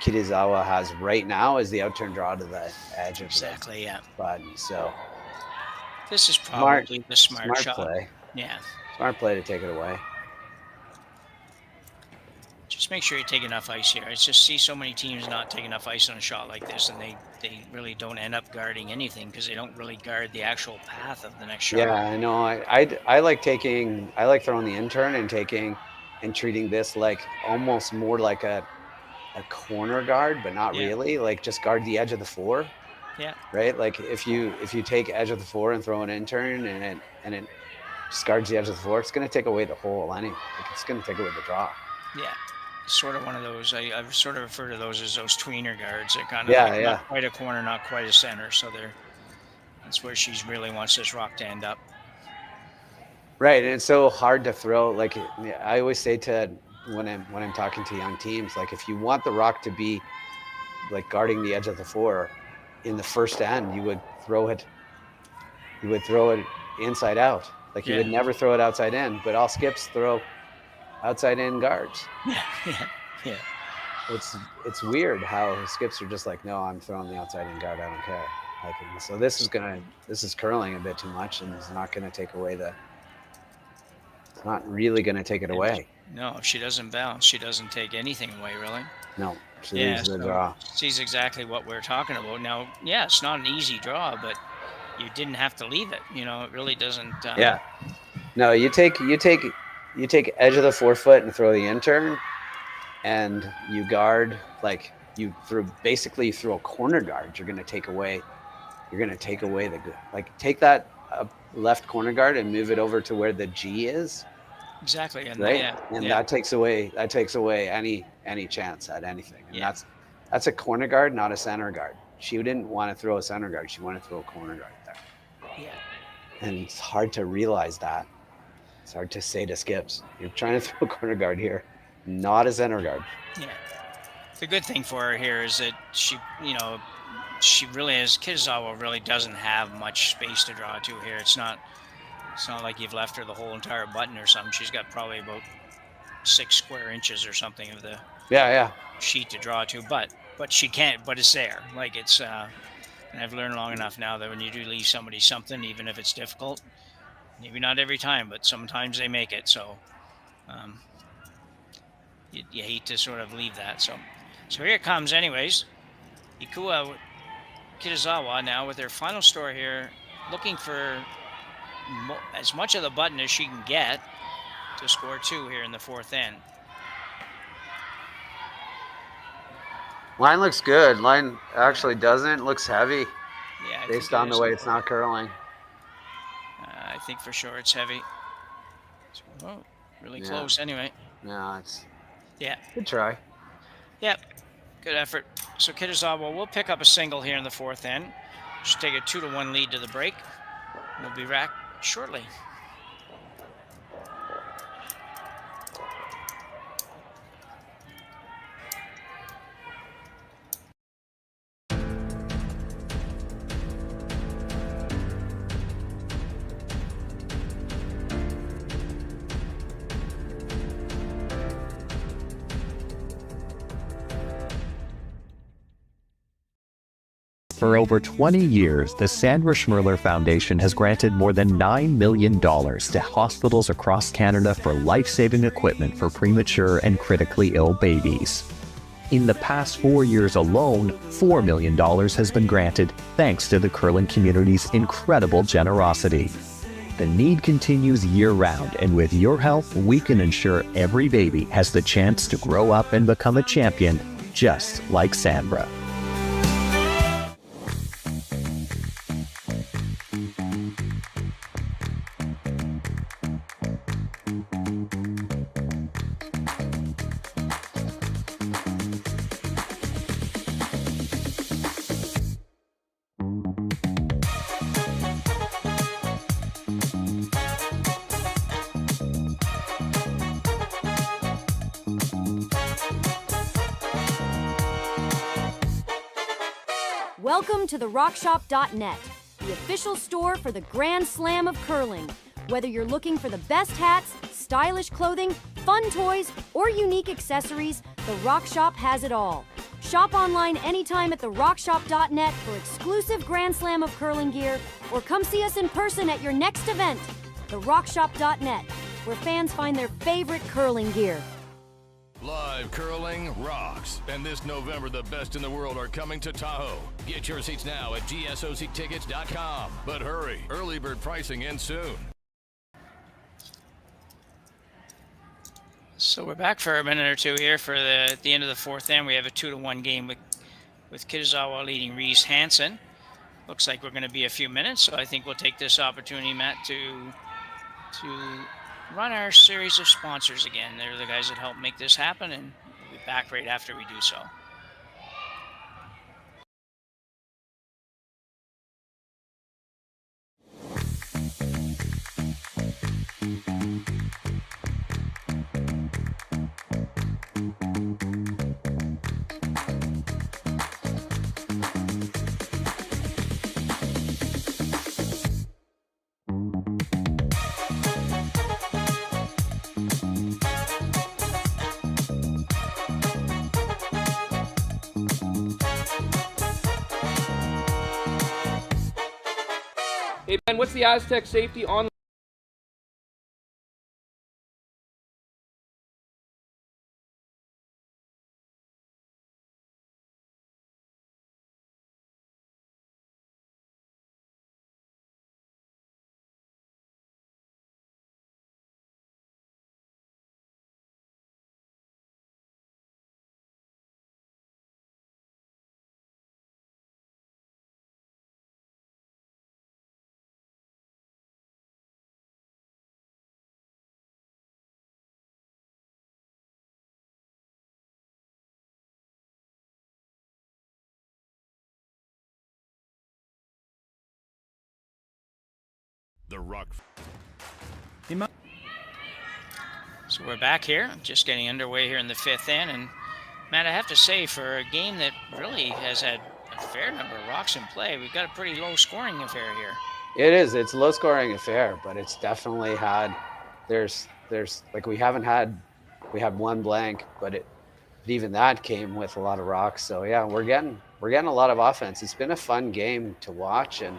Kitazawa has right now is the outturn draw to the edge of the button. So this is probably the smart shot. Play. Yeah, Smart play to take it away. Just make sure you take enough ice here. I just see so many teams not take enough ice on a shot like this, and they really don't end up guarding anything because they don't really guard the actual path of the next shot. Yeah, I know. I like throwing the intern and treating this like almost more like a corner guard, but not really. Like just guard the edge of the floor. Yeah. Right. Like if you take edge of the floor and throw an intern and it just guards the edge of the floor, it's going to take away the hole anyway. Like it's going to take away the draw. Yeah. Sort of one of those. I sort of refer to those as those tweener guards. They're kind of not quite a corner, not quite a center. So that's where she really wants this rock to end up. Right, and it's so hard to throw. Like I always say to when I'm talking to young teams, like if you want the rock to be like guarding the edge of the floor in the first end, you would throw it inside out. Like you would never throw it outside in. But all skips throw outside in guards. Yeah. It's weird how skips are just like, no, I'm throwing the outside in guard. I don't care. Like, so this is curling a bit too much, and it's not going to take away it's not really going to take it away. No, if she doesn't bounce, she doesn't take anything away, really. No, she leaves the draw. She's exactly what we're talking about. Now, it's not an easy draw, but you didn't have to leave it. It really doesn't. No, you take edge of the forefoot and throw the intern, and you guard like you throw a corner guard. You're going to take away the like take that left corner guard and move it over to where the G is. Exactly, and right, that takes away any chance at anything. And that's a corner guard, not a center guard. She didn't want to throw a center guard. She wanted to throw a corner guard there. Yeah, and it's hard to realize that. It's hard to say to skips, you're trying to throw a corner guard here, not a center guard. Yeah. The good thing for her here is that she really is. Kitazawa really doesn't have much space to draw to here. It's not like you've left her the whole entire button or something. She's got probably about 6 square inches or something of the sheet to draw to, but she can't, but it's there. Like it's, and I've learned long enough now that when you do leave somebody something, even if it's difficult, maybe not every time, but sometimes they make it. So you hate to sort of leave that. So here it comes anyways. Ikue Kitazawa now with their final store here, looking for as much of the button as she can get to score 2 here in the 4th end. Line looks good. Line actually doesn't. Looks heavy. Yeah, based on the way it's not curling. I think for sure it's heavy. Oh, really close anyway. No, it's good try. Yep, good effort. So Kitazawa will pick up a single here in the 4th end. Just take a 2-1 lead to the break. We'll be back shortly. For over 20 years, the Sandra Schmirler Foundation has granted more than $9 million to hospitals across Canada for life-saving equipment for premature and critically ill babies. In the past 4 years alone, $4 million has been granted thanks to the curling community's incredible generosity. The need continues year-round, and with your help, we can ensure every baby has the chance to grow up and become a champion, just like Sandra. Welcome to the RockShop.net, the official store for the Grand Slam of curling. Whether you're looking for the best hats, stylish clothing, fun toys, or unique accessories, the Rock Shop has it all. Shop online anytime at the RockShop.net for exclusive Grand Slam of curling gear, or come see us in person at your next event. The RockShop.net, where fans find their favorite curling gear. Live curling rocks. And this November, the best in the world are coming to Tahoe. Get your seats now at gsoctickets.com. But hurry, early bird pricing ends soon. So we're back for a minute or two here for at the end of the fourth end. We have a 2-1 game with Kitazawa leading Reese Hansen. Looks like we're going to be a few minutes, so I think we'll take this opportunity, Matt, to run our series of sponsors again. They're the guys that help make this happen, and we'll be back right after we do so. Hey Ben, what's the Aztec safety on? The Rock. So we're back here, just getting underway here in the fifth end. And Matt, I have to say, for a game that really has had a fair number of rocks in play, we've got a pretty low scoring affair here. It is. It's a low scoring affair, but it's definitely had. There's like we had one blank, but even that came with a lot of rocks. So yeah, we're getting a lot of offense. It's been a fun game to watch and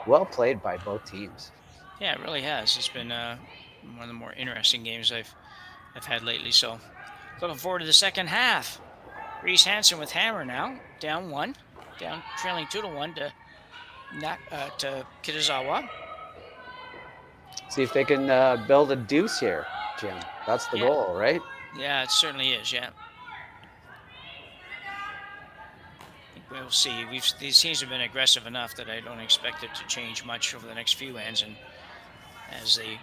well played by both teams. Yeah, it really has. It's been one of the more interesting games I've had lately. So looking forward to the second half. Reese Hansen with hammer now, down trailing 2-1 to Kitazawa. See if they can build a deuce here, Jim. That's the goal, right? Yeah, it certainly is. Yeah. We'll see. These teams have been aggressive enough that I don't expect it to change much over the next few ends, and as they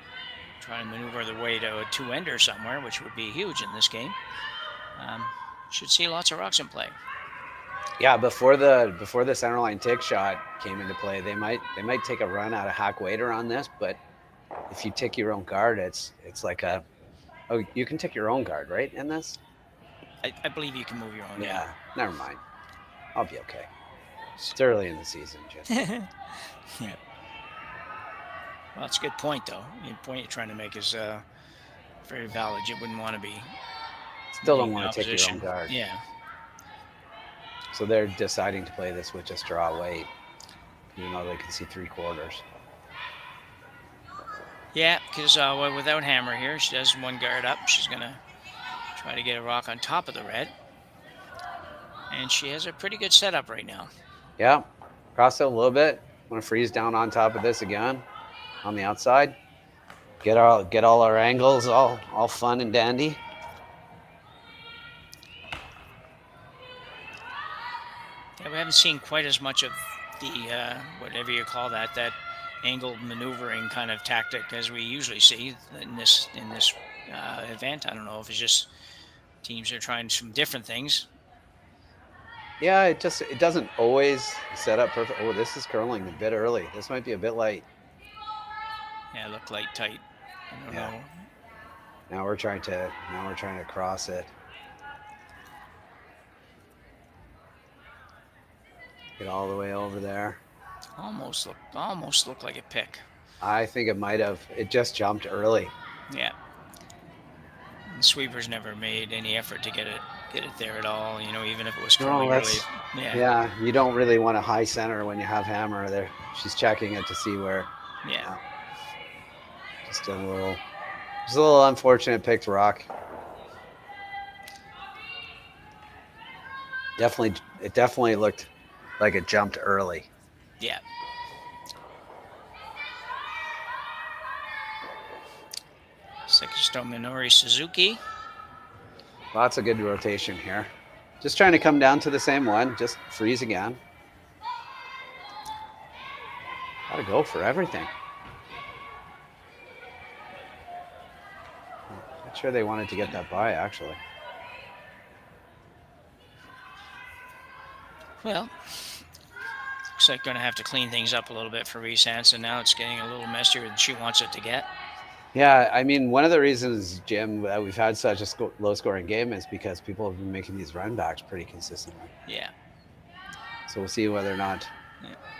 try to maneuver their way to a two-ender somewhere, which would be huge in this game, should see lots of rocks in play. Yeah, before the centerline tick shot came into play, they might take a run out of hack waiter on this, but if you tick your own guard, it's like you can tick your own guard, right, in this? I believe you can move your own. Yeah. Never mind. I'll be okay. It's early in the season, Jim. Yeah. Well, it's a good point, though. The point you're trying to make is very valid. You wouldn't want to be. Still don't want to take your own guard. Yeah. So they're deciding to play this with just draw weight, even though they can see 3/4. Yeah, because without hammer here, she does one guard up. She's going to try to get a rock on top of the red. And she has a pretty good setup right now. Yeah, cross it a little bit. Want to freeze down on top of this again, on the outside. Get all our angles all fun and dandy. Yeah, we haven't seen quite as much of the whatever you call that angled maneuvering kind of tactic as we usually see in this event. I don't know if it's just teams are trying some different things. Yeah, it doesn't always set up perfect. Oh, this is curling a bit early. This might be a bit light. Yeah, look light tight. I don't know. Now we're trying to cross it. Get all the way over there. Almost looked like a pick. I think it might have. It just jumped early. Yeah. The sweepers never made any effort to get it there at all. You know, even if it was curling early. Yeah, you don't really want a high center when you have hammer there. She's checking it to see where. Yeah. Just a little It's a little unfortunate picked rock. It definitely looked like it jumped early. Yeah. Sekisto Minori Suzuki. Lots of good rotation here. Just trying to come down to the same one. Just freeze again. Gotta go for everything. Not sure they wanted to get that by, actually. Well, looks like going to have to clean things up a little bit for Reese Hansen. Now it's getting a little messier than she wants it to get. Yeah, I mean, one of the reasons, Jim, that we've had such a low-scoring game is because people have been making these run backs pretty consistently. Yeah. So we'll see whether or not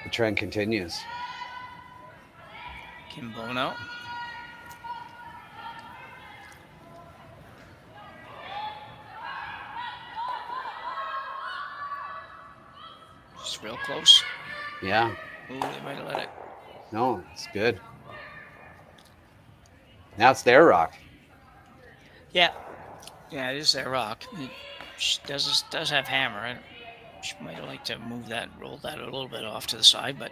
the trend continues. Kim Bono. Just real close. Yeah. Ooh, they might have let it. No, it's good. Now it's their rock. Yeah. Yeah, it is their rock. It does have hammer. She might have liked to move that, roll that a little bit off to the side, but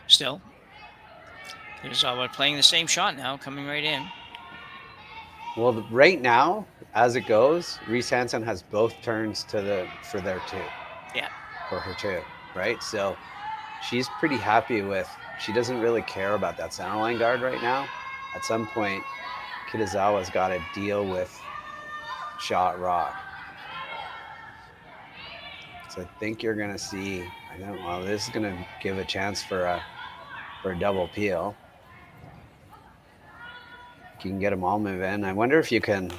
still. Kitazawa playing the same shot now, coming right in. Well, right now, as it goes, Reese Hansen has both turns for their two. Yeah. For her two, right? So she's pretty happy with, she doesn't really care about that center line guard right now. At some point, Kitazawa's got to deal with shot rock. So I think you're going to see, this is going to give a chance for a double peel. You can get them all moving. I wonder if you can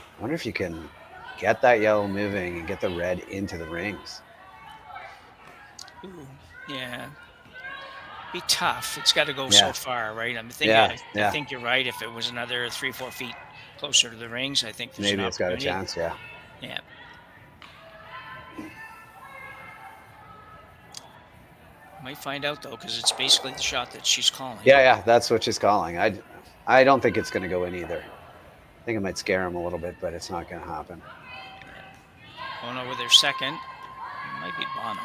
get that yellow moving and get the red into the rings. Ooh, yeah. Be tough. It's got to go so far, right? I think you're right. If it was another 3-4 feet closer to the rings, I think there's maybe it's got a chance. Yeah. Yeah. Might find out though, because it's basically the shot that she's calling. Yeah, that's what she's calling. I don't think it's going to go in either. I think it might scare him a little bit, but it's not going to happen. Bono with her second. It might be Bono.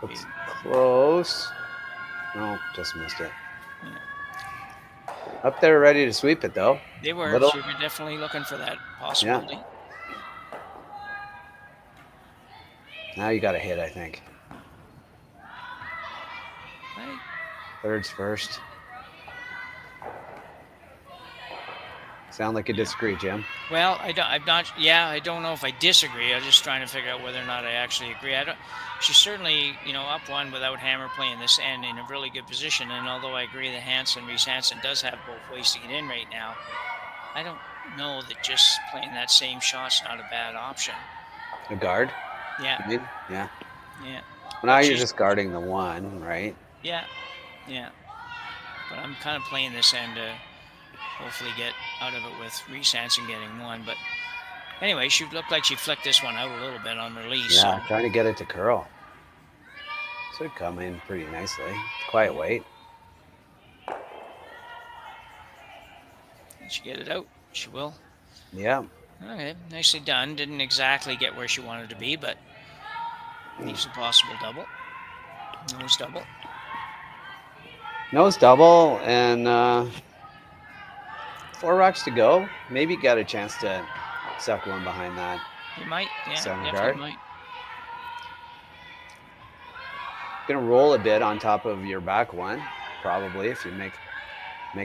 Looks close. No, just missed it. Yeah. Up there ready to sweep it, though. They were. They were definitely looking for that possibility. Yeah. Now you got to hit, I think. Right. Thirds first. Sound like you disagree, Jim. Well, I'm not. Yeah, I don't know if I disagree. I'm just trying to figure out whether or not I actually agree. She's certainly, up one without hammer playing this end in a really good position. And although I agree that Reese Hansen does have both ways to get in right now, I don't know that just playing that same shot's not a bad option. A guard? Yeah. Yeah. Yeah. Well, now you're just guarding the one, right? Yeah. Yeah. But I'm kind of playing this end to hopefully get out of it with Reese Hansen getting one. But anyway, she looked like she flicked this one out a little bit on release. Yeah, so. Trying to get it to curl. Should come in pretty nicely. Quiet weight. Did she get it out? She will. Yeah. Okay, nicely done. Didn't exactly get where she wanted to be, but leaves a possible double. Nose double. Nose double and 4 rocks to go. Maybe got a chance to suck one behind that. You might, yeah, center definitely guard. might. Gonna roll a bit on top of your back one, probably. If you make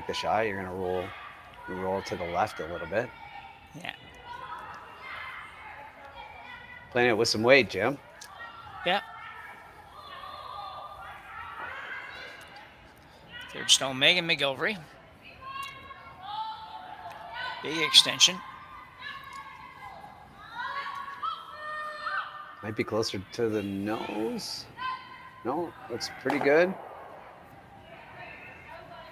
the shot, you're gonna roll to the left a little bit. Yeah. Playing it with some weight, Jim. Yeah. Third stone, Megan McGilvery. Big extension. Might be closer to the nose. No, looks pretty good.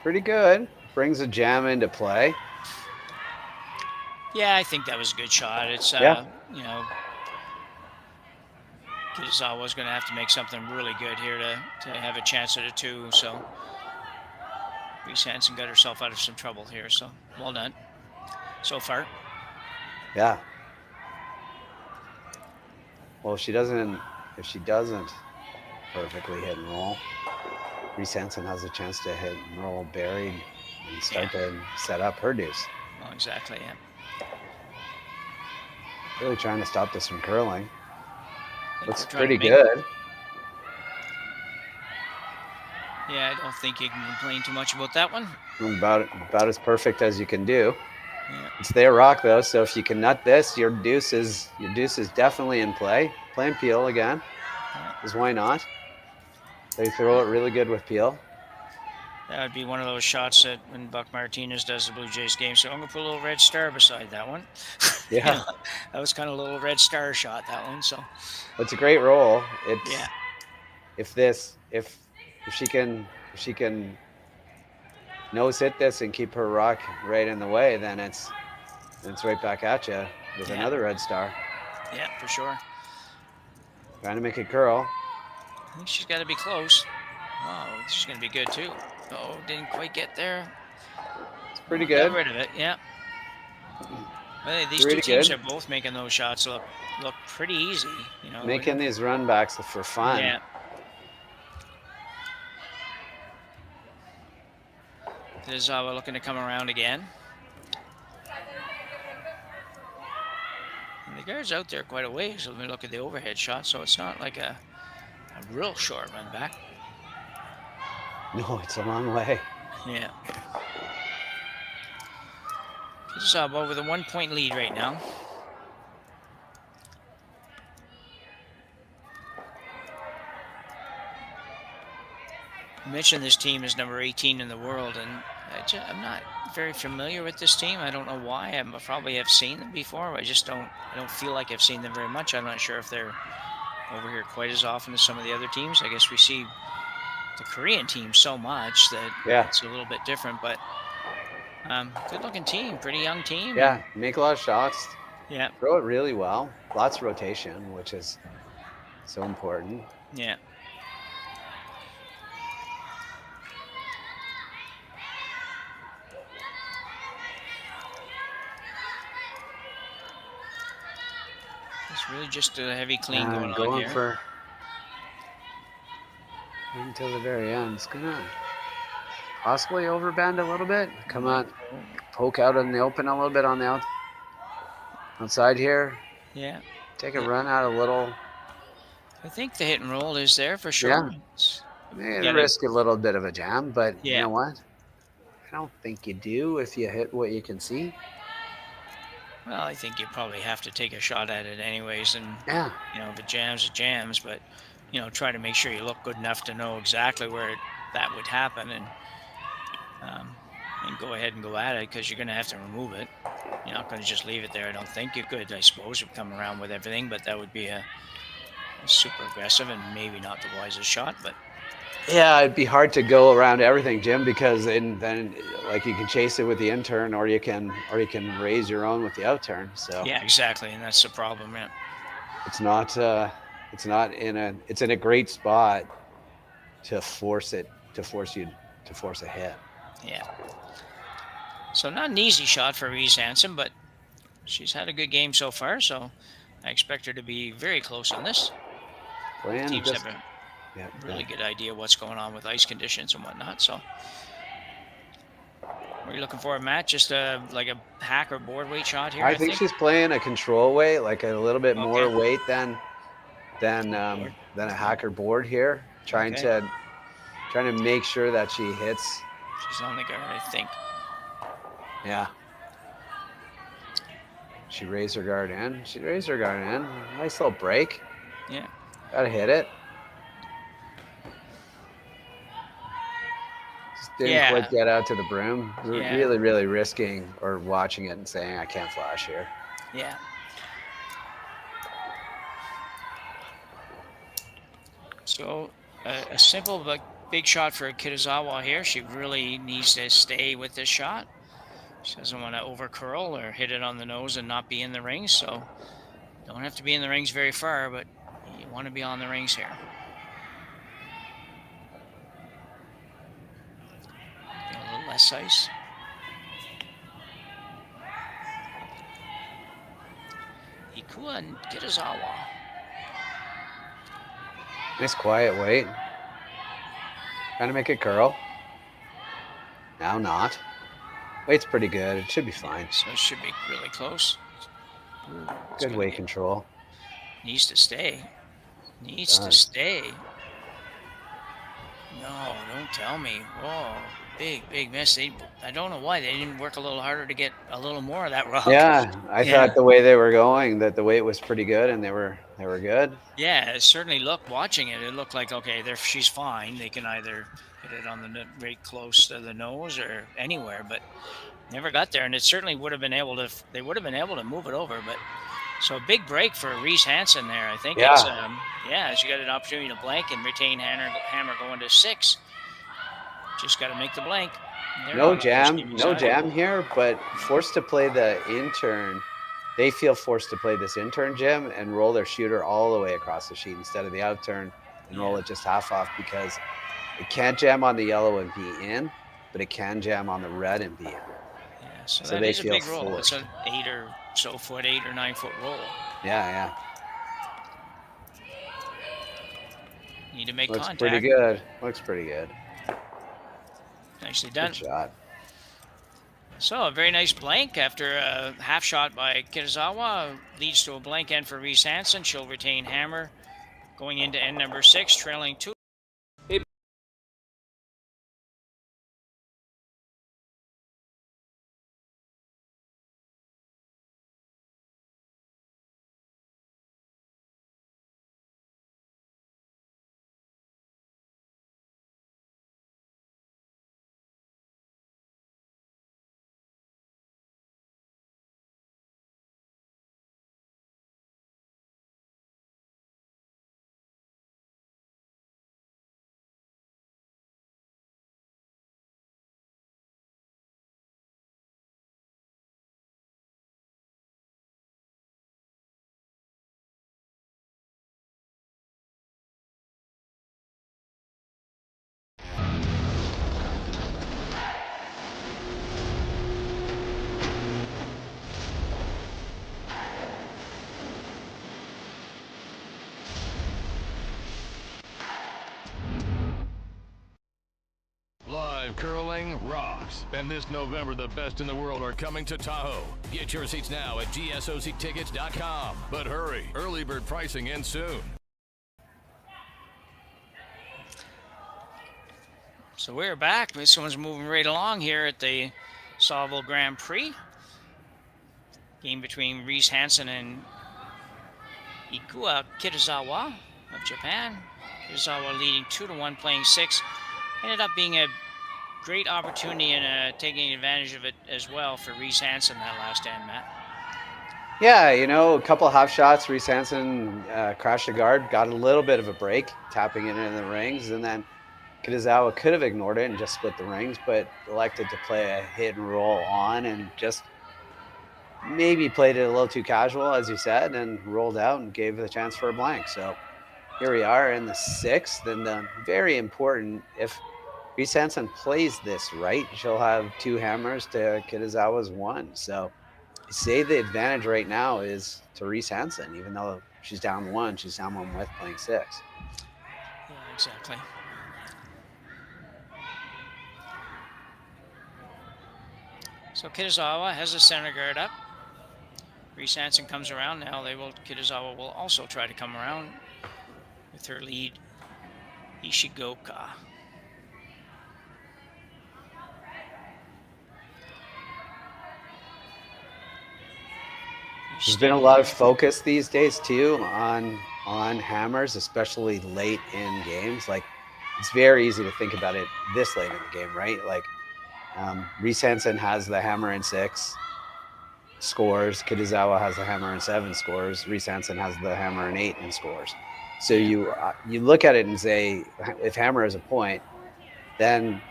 Pretty good. Brings a jam into play. Yeah, I think that was a good shot. It's, Kitazawa's going to have to make something really good here to have a chance at a 2. So Reese Hansen got herself out of some trouble here, so well done so far. Yeah. Well, if she doesn't perfectly hit and roll, Reese Hansen has a chance to hit and roll buried and start to set up her deuce. Well, exactly, yeah. Really trying to stop this from curling. Looks they're trying pretty to make- good. Yeah, I don't think you can complain too much about that one. About as perfect as you can do. Yeah. It's their rock though, so if you can nut this, your deuce is definitely in play. Playing Peel again, because why not? They throw it really good with Peel. That would be one of those shots that when Buck Martinez does the Blue Jays game. So I'm going to put a little red star beside that one. Yeah. That was kind of a little red star shot, that one. So It's a great roll. It's yeah. If she can nose hit this and keep her rock right in the way, then it's right back at you with another red star. Yeah, for sure. Trying to make it curl. I think she's got to be close. Wow, she's going to be good too. Oh, didn't quite get there. It's pretty good. Got rid of it, yeah. Well, these Pretty two teams good. are both making those shots look pretty easy. You know, Making these run backs for fun. Yeah. Kitazawa looking to come around again. And the guard's out there quite a ways when we look at the overhead shot, so it's not like a real short run back. No, it's a long way. Yeah. Kitazawa with a 1-point lead right now. You mentioned this team is number 18 in the world, and I'm not very familiar with this team. I don't know why. I probably have seen them before. I don't feel like I've seen them very much. I'm not sure if they're over here quite as often as some of the other teams. I guess we see the Korean team so much that it's a little bit different, but good looking team, pretty young team. Yeah, make a lot of shots. Yeah. Throw it really well. Lots of rotation, which is so important. Yeah. It's really just a heavy clean going on here. For until the very end. It's gonna possibly overbend a little bit. Come on, poke out in the open a little bit on the outside here. Yeah. Take a run out a little. I think the hit and roll is there for sure. Yeah. Risk a little bit of a jam, but Yeah. you know what? I don't think you do if you hit what you can see. Well, I think you probably have to take a shot at it anyways, and you know, if it jams, but you know, try to make sure you look good enough to know exactly where that would happen, and go ahead and go at it, because you're going to have to remove it. You're not going to just leave it there. I don't think you could. I suppose you'd come around with everything, but that would be a super aggressive and maybe not the wisest shot. But yeah, it'd be hard to go around everything, Jim, because then like you can chase it with the in-turn, or you can raise your own with the out-turn. So yeah, exactly, and that's the problem. Yeah, it's in a great spot to force a hit. Yeah. So not an easy shot for Reese Hansen, but she's had a good game so far, so I expect her to be very close on this. Teams have a really good idea what's going on with ice conditions and whatnot. So, are you looking for a match? Just like a hack or board weight shot here? I think she's playing a control weight, like a little bit more weight than a hacker board here. Trying to make sure that she hits. She's on the guard, I think. Yeah. She raised her guard in. Nice little break. Yeah. Gotta hit it. Just didn't quite get out to the brim. Really, really risking or watching it and saying, I can't flash here. Yeah. So a simple but big shot for Kitazawa here. She really needs to stay with this shot. She doesn't want to over curl or hit it on the nose and not be in the rings. So don't have to be in the rings very far, but you want to be on the rings here. A precise. Ikue Kitazawa. Nice quiet weight. Trying to make it curl. Now not. Weight's pretty good. It should be fine. So it should be really close. Ooh, Good weight control. Needs to stay. Needs to stay. No, don't tell me. Whoa, big miss. I don't know why they didn't work a little harder to get a little more of that rock. Yeah, I thought the way they were going, that the weight was pretty good, and they were good. Yeah, it certainly looked. Watching it, it looked like okay, she's fine. They can either hit it on the right close to the nose or anywhere, but never got there. And it certainly would have been able to. They would have been able to move it over, but. So a big break for Reese Hansen there. I think it's she got an opportunity to blank and retain hammer going to 6. Just got to make the blank. No jam here, but forced to play the intern. They feel forced to play this intern jam and roll their shooter all the way across the sheet instead of the outturn and roll it just half off because it can't jam on the yellow and be in, but it can jam on the red and be in. Yeah, so that is a big roll. It's an 8 or 9 foot roll. Yeah. Need to make Looks contact. pretty good. Looks pretty good. Nicely done. Good shot. So a very nice blank after a half shot by Kitazawa leads to a blank end for Reese Hansen. She'll retain hammer going into end number 6, trailing 2. Live curling rocks. And this November, the best in the world are coming to Tahoe. Get your seats now at GSOCtickets.com. But hurry, early bird pricing ends soon. So we're back. This one's moving right along here at the Saville Grand Prix. Game between Reese Hansen and Ikue Kitazawa of Japan. Kitazawa leading 2-1, playing 6. Ended up being a great opportunity and taking advantage of it as well for Reese Hansen that last end, Matt. Yeah, a couple half shots. Reese Hansen crashed the guard, got a little bit of a break, tapping it in the rings, and then Kitazawa could have ignored it and just split the rings, but elected to play a hit and roll on and just maybe played it a little too casual, as you said, and rolled out and gave the chance for a blank. So here we are in the 6th, and very important, if Reese Hansen plays this right, she'll have 2 hammers to Kitazawa's 1. So you say the advantage right now is to Reese Hansen, even though she's down 1, she's down 1 with playing 6. Yeah, exactly. So Kitazawa has the center guard up. Reese Hansen comes around. Now Kitazawa will also try to come around with her lead, Ishigoka. There's been a lot of focus these days too on hammers, especially late in games. Like, it's very easy to think about it this late in the game, right? Like, Reese Hansen has the hammer in 6, scores. Kitazawa has the hammer in 7, scores. Reese Hansen has the hammer in 8 and scores. So you look at it and say, if hammer is a point, then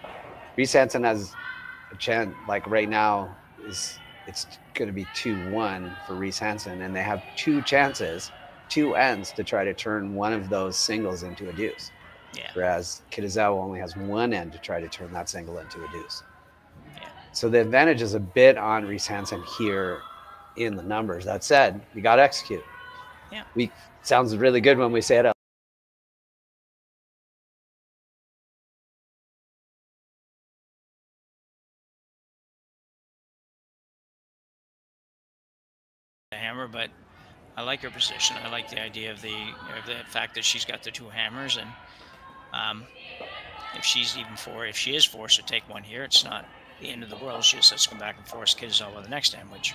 Reese Hansen has a chance. Like right now, it's going to be 2-1 for Reese Hansen, and they have 2 chances, 2 ends to try to turn one of those singles into a deuce. Yeah. Whereas Kitazawa only has 1 end to try to turn that single into a deuce. So the advantage is a bit on Reese Hansen here in the numbers. That said, you got to execute. Yeah. Sounds really good when we say it out. Hammer, but I like her position. I like the idea of the fact that she's got the 2 hammers, and if she is forced to take one here, it's not the end of the world. She just has to come back and force Kitazawa the next time, which.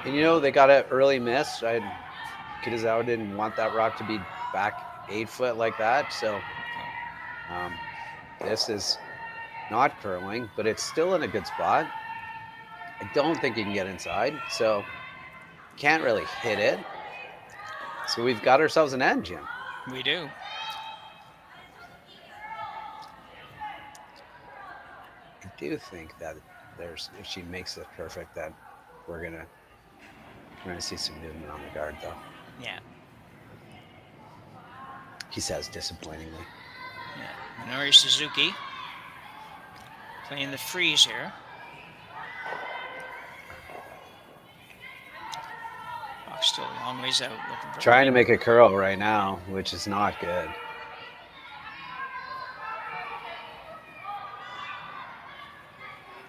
And they got an early miss. Kitazawa didn't want that rock to be back 8 foot like that, so this is not curling, but it's still in a good spot. I don't think you can get inside, so can't really hit it. So we've got ourselves an end, Jim. We do. I do think that if she makes it perfect, that we're gonna see some movement on the guard, though. Yeah. He says disappointingly. Yeah. Minori Suzuki playing the freeze here. Still a long ways out. Looking for Trying to make a curl right now, which is not good.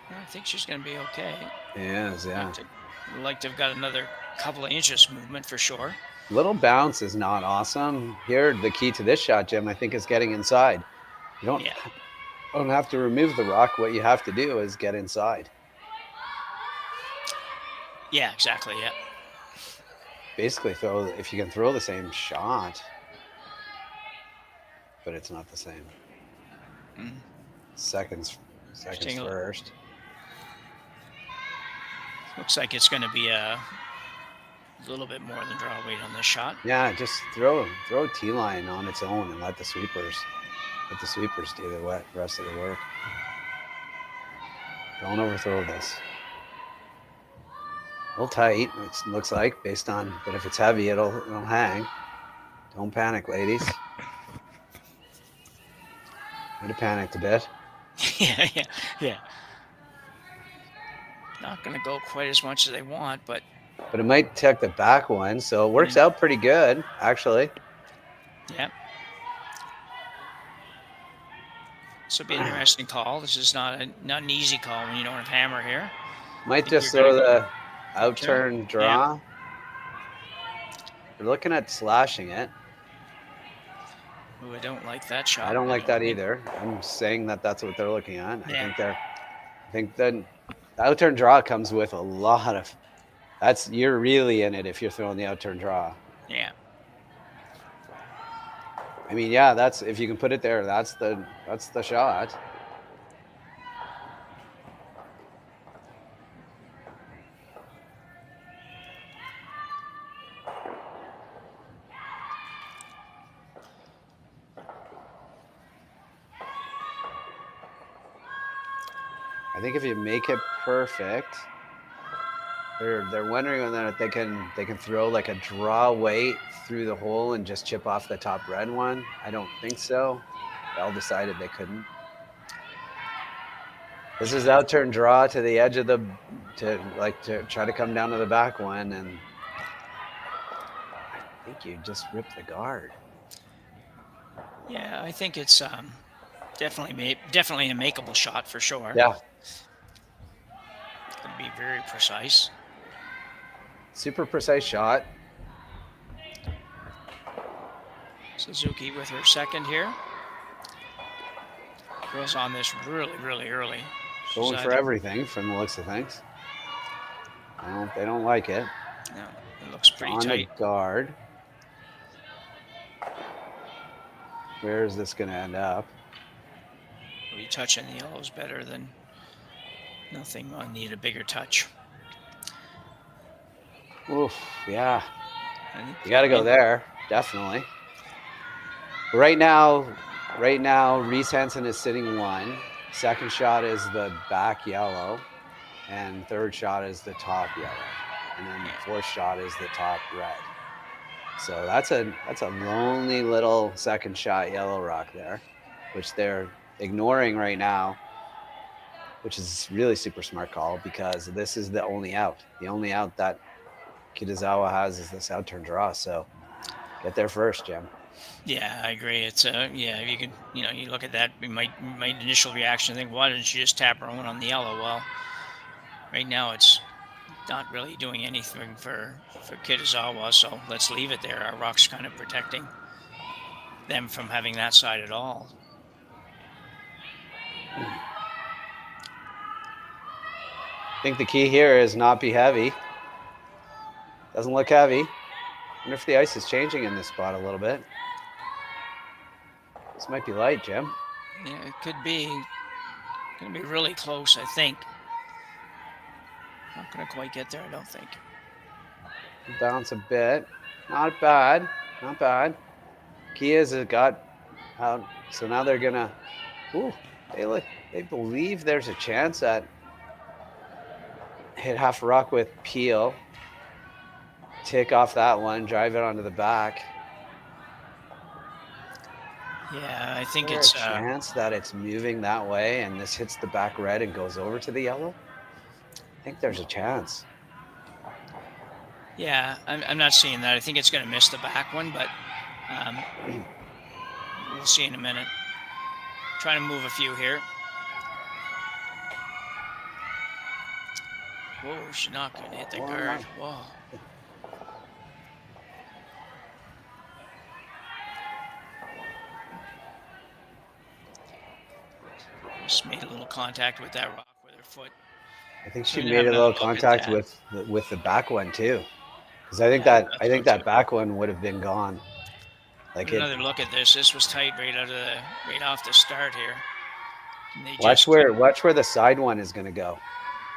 I think she's going to be okay. Yes, yeah. I'd like to have got another couple of inches movement for sure. Little bounce is not awesome. Here, the key to this shot, Jim, I think, is getting inside. You don't have to remove the rock. What you have to do is get inside. Yeah, exactly. Yeah. Basically, if you can throw the same shot, but it's not the same. Seconds first. Looks like it's going to be a little bit more than draw weight on this shot. Yeah, just throw a T-line on its own and let the sweepers do the rest of the work. Don't overthrow this. A little tight, it looks like, but if it's heavy, it'll hang. Don't panic, ladies. Might have panicked a bit. Yeah. Not going to go quite as much as they want, but it might take the back one, so it works out pretty good, actually. Yeah. This will be an interesting call. This is not an easy call when you don't have hammer here. Might just throw the outturn draw. Yeah. We're looking at slashing it. Ooh, I don't like that shot. I don't like that either. I'm saying that's what they're looking at. Yeah. I think the outturn draw comes with a lot of. You're really in it if you're throwing the outturn draw. Yeah. I mean, yeah, that's if you can put it there, that's the shot. I think if you make it perfect, they're wondering whether they can throw like a draw weight through the hole and just chip off the top red one. I don't think so. They all decided they couldn't. This is outturn draw to the edge of to try to come down to the back one, and I think you just ripped the guard. Yeah, I think it's definitely a makeable shot for sure. Yeah. It's going to be very precise. Super precise shot. Suzuki with her second here. Girls on this really, really early. Going for everything from the looks of things. They don't like it. No, it looks pretty on tight. The guard. Where is this going to end up? We touching the yellows better than nothing. I need a bigger touch. Oof, yeah. You got to go there, definitely. Right now, Reese Hansen is sitting 1. Second shot is the back yellow, and third shot is the top yellow, and then the fourth shot is the top red. So that's a lonely little second shot yellow rock there, which they're ignoring right now. which is really super smart call because this is the only out. The only out that Kitazawa has is this out turn draw. So get there first, Jim. Yeah, I agree. It's yeah, you could, you look at that, my initial reaction, think, why didn't she just tap her own on the yellow? Well, right now it's not really doing anything for Kitazawa, so let's leave it there. Our rock's kind of protecting them from having that side at all. I think the key here is not be heavy. Doesn't look heavy. Wonder if the ice is changing in this spot a little bit. This might be light, Jim. Yeah, it could be. Gonna be really close, I think. Not gonna quite get there, I don't think. Bounce a bit. Not bad. Not bad. Kia's got out. So now they're gonna. Ooh, they believe there's a chance at hit half rock with Peel. Take off that one, drive it onto the back. Yeah, I think Is it's there a chance that it's moving that way and this hits the back red and goes over to the yellow? I think there's a chance. Yeah, I'm not seeing that. I think it's going to miss the back one, but we'll see in a minute. Trying to move a few here. Whoa, she's not going to hit the guard. Whoa. Just made a little contact with that rock with her foot. I think she made a little contact with the back one too, because I think that back one would have been gone. Like another look at this. This was tight right off the start here. Watch where the side one is going to go.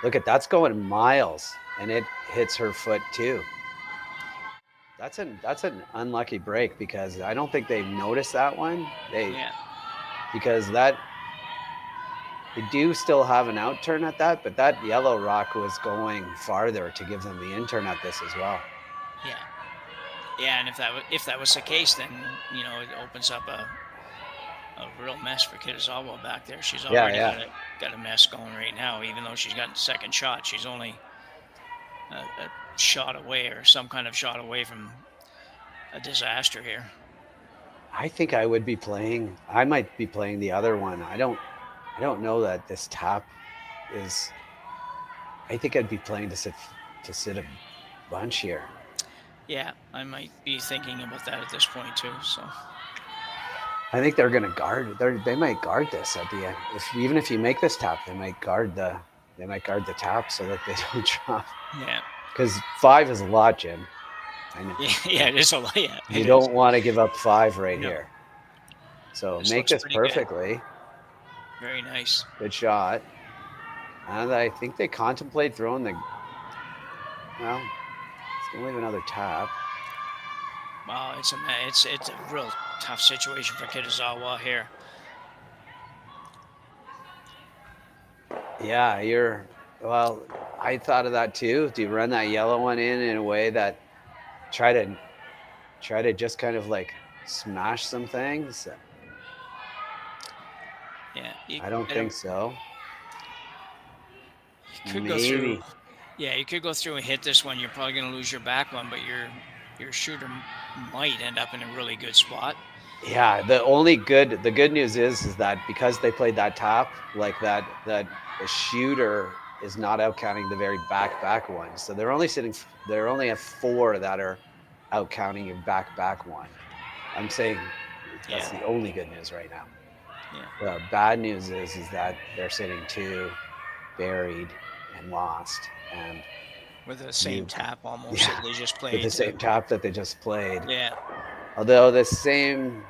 Look at that's going miles, and it hits her foot too. That's an unlucky break because I don't think they noticed that one. Because they do still have an out turn at that, but that yellow rock was going farther to give them the in turn at this as well. Yeah. Yeah, and if that was the case, then it opens up a real mess for Kitazawa back there. She's already got a mess going right now, even though she's got second shot. She's only a shot away or some kind of shot away from a disaster here. I think I might be playing the other one. I don't know that this tap is. I think I'd be playing to sit a bunch here. Yeah, I might be thinking about that at this point too. So I think they're going to guard. They might guard this at the end. Even if you make this tap, they might guard the tap so that they don't drop. Yeah. Because 5 is a lot, Jim. I know. Yeah, it is a lot. Yeah. You don't want to give up 5 here. So make this perfectly. Good. Very nice. Good shot. And I think they contemplate throwing it's going to leave another tap. Wow, it's a real tough situation for Kitazawa here. Yeah, I thought of that too. Do you run that yellow one in a way that try to just kind of like smash some things? Yeah, I don't think so. You could go through. Yeah, you could go through and hit this one. You're probably going to lose your back one, but your shooter might end up in a really good spot. Yeah, the good news is that because they played that tap like that the shooter is not out counting the very back one. So they're only at 4 that are out counting your back one. I'm saying that's the only good news right now. Yeah. The bad news is that they're sitting 2 buried and lost, and with the same tap almost that they just played. With the same tap that they just played. Yeah. Although the same,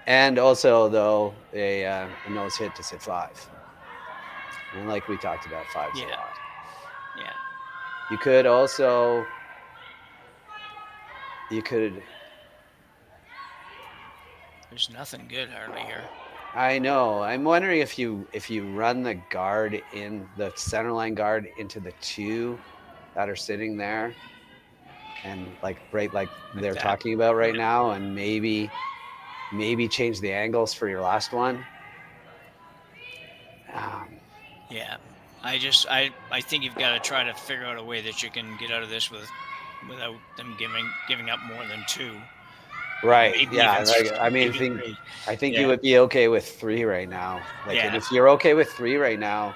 and also though a nose hit to sit 5, and like we talked about, 5's a lot. Yeah. You could also. There's nothing good hardly here. I know. I'm wondering if you run the guard in the center line guard into the 2 that are sitting there, and like they're talking about right now, and maybe change the angles for your last one. Yeah. I think you've got to try to figure out a way that you can get out of this without them giving up more than 2. Right. Maybe Yeah. even Like, I mean, even 3. I think you Yeah. would be okay with 3 right now. Like, and Yeah. if you're okay with 3 right now,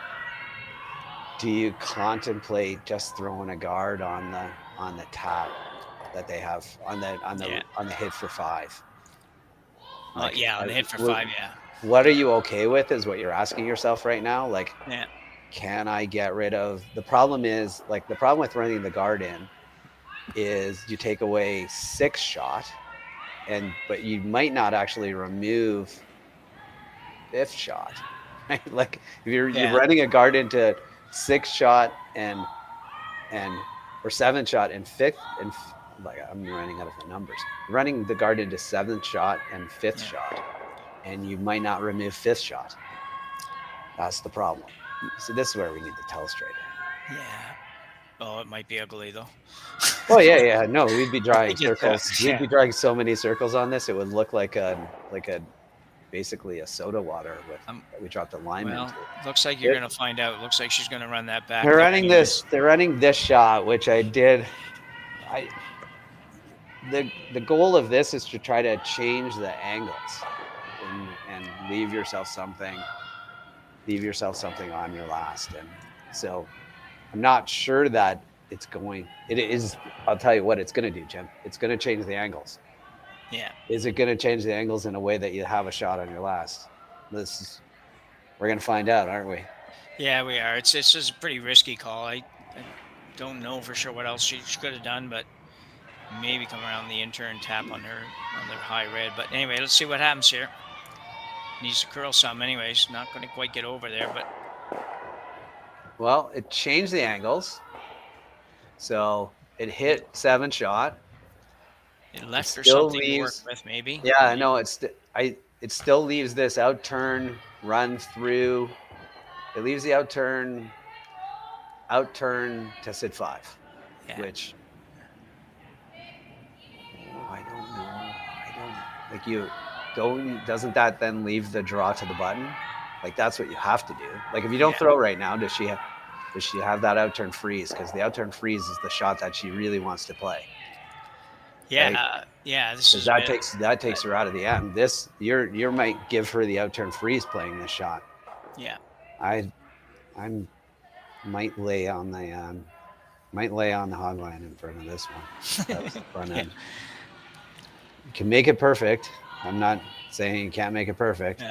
do you contemplate just throwing a guard on the tap that they have on the hit for 5? Like, yeah, on the hit for 5, yeah. what are you okay with is what you're asking yourself right now. Like, Yeah. can I get rid of the problem is like the problem with running the guard in is you take away 6 shot but you might not actually remove 5th shot, right? Like if you're running a guard into 6 shot and or 7th shot and 5th and like I'm running out of the numbers. Running the guard into 7th shot and 5th shot, and you might not remove 5th shot. That's the problem. So this is where we need the telestrator. Yeah. Oh, it might be ugly though. Oh yeah. No, we'd be drawing circles. We'd be drawing so many circles on this. It would look like a basically a soda water with that we dropped a lime into. Looks like you're gonna find out. Looks like she's gonna run that back. They're running this. They're running this shot, which I did. The goal of this is to try to change the angles and leave yourself something on your last. And so I'm not sure that it is. I'll tell you what it's going to do, Jim. It's going to change the angles. Yeah. Is it going to change the angles in a way that you have a shot on your last? We're going to find out, aren't we? Yeah, we are. It's just a pretty risky call. I don't know for sure what else she could have done, but maybe come around the intern tap on their high red. But anyway, let's see what happens here. Needs to curl some anyways. Not going to quite get over there, but. Well, it changed the angles. So it hit 7 shot. It left her something to work with, maybe. Yeah, no, it still leaves this outturn run through. It leaves the outturn to sit 5, which I don't know. Doesn't that then leave the draw to the button? Like that's what you have to do. Like if you don't throw right now, does she have that outturn freeze? Because the outturn freeze is the shot that she really wants to play. Yeah, right? That takes her out of the end. This you might give her the outturn freeze playing this shot. Yeah, I might lay on the hog line in front of this one. That was the front end. You can make it perfect. I'm not saying you can't make it perfect,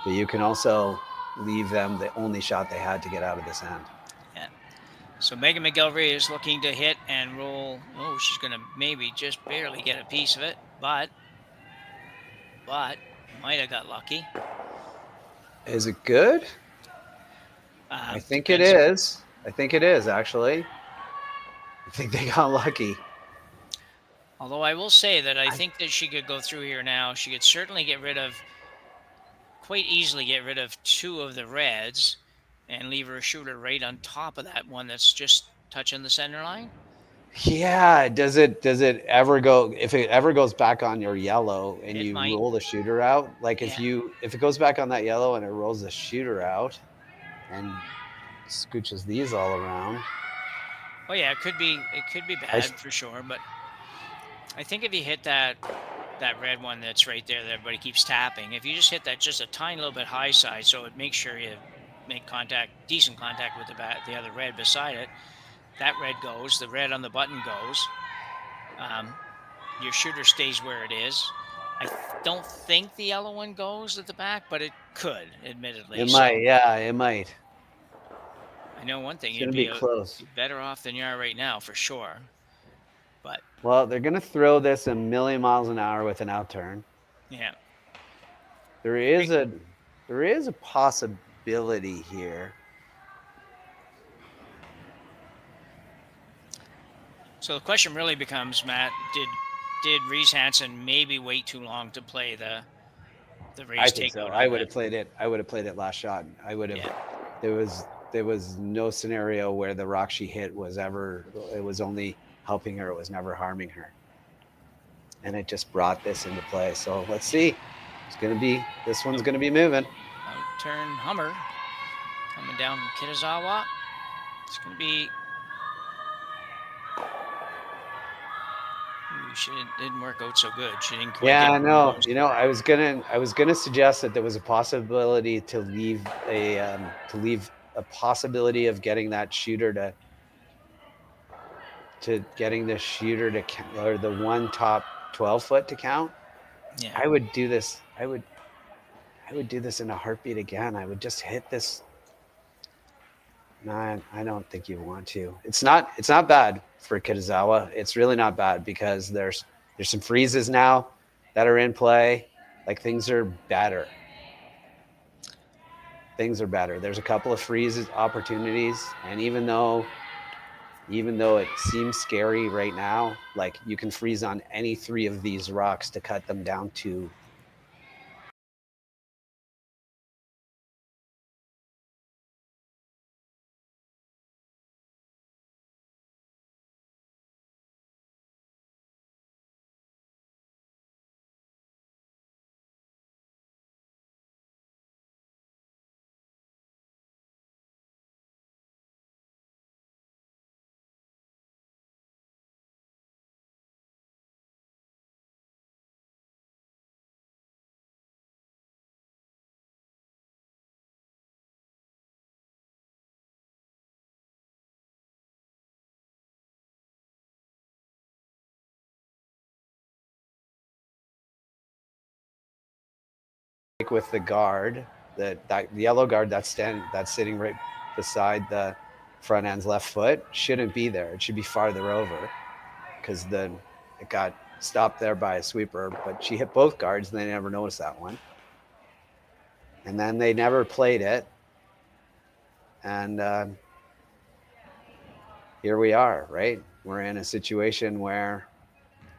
but you can also leave them the only shot they had to get out of this end. Yeah. So Megan McGilvery is looking to hit and roll. Oh, she's going to maybe just barely get a piece of it, but might have got lucky. Is it good? I think it is. I think it is, actually. I think they got lucky. Although I will say that I think that she could go through here now. She could certainly quite easily get rid of 2 of the reds and leave her shooter right on top of that one that's just touching the center line. Yeah. Does it ever go, if it ever goes back on your yellow and you roll the shooter out, like if it goes back on that yellow and it rolls the shooter out and scooches these all around. Oh yeah, it could be bad for sure, but I think if you hit that red one that's right there that everybody keeps tapping, if you just hit that just a tiny little bit high side, so it makes sure you make decent contact with the other red beside it, that red goes, the red on the button goes, your shooter stays where it is. I don't think the yellow one goes at the back, but it could, admittedly. It might, yeah, it might. I know one thing, you'd be close. Better off than you are right now, for sure. But well, they're going to throw this a million miles an hour with an outturn. Yeah. There is a possibility here. So the question really becomes, Matt, did Reese Hansen maybe wait too long to play the race? I think so. I would have played it last shot. I would have. Yeah. There was no scenario where the rock she hit was only helping her. It was never harming her. And it just brought this into play. So let's see. This one's going to be moving. Turn Hummer. Coming down from Kitazawa. It's going to be... It didn't work out so good. She didn't quite Yeah, get no. You know, I was gonna suggest that there was a possibility to leave a possibility of getting that shooter to getting the shooter to count, or the one top 12 foot to count. Yeah. I would do this. I would do this in a heartbeat again. I would just hit this. No, I don't think you want to. It's not bad for Kitazawa. It's really not bad because there's some freezes now that are in play. Like things are better. There's a couple of freeze opportunities, and even though it seems scary right now, like you can freeze on any 3 of these rocks to cut them down to with the guard, that yellow guard that's sitting right beside the front end's left foot shouldn't be there. It should be farther over because it got stopped there by a sweeper, but she hit both guards and they never noticed that one. And then they never played it. And here we are, right? We're in a situation where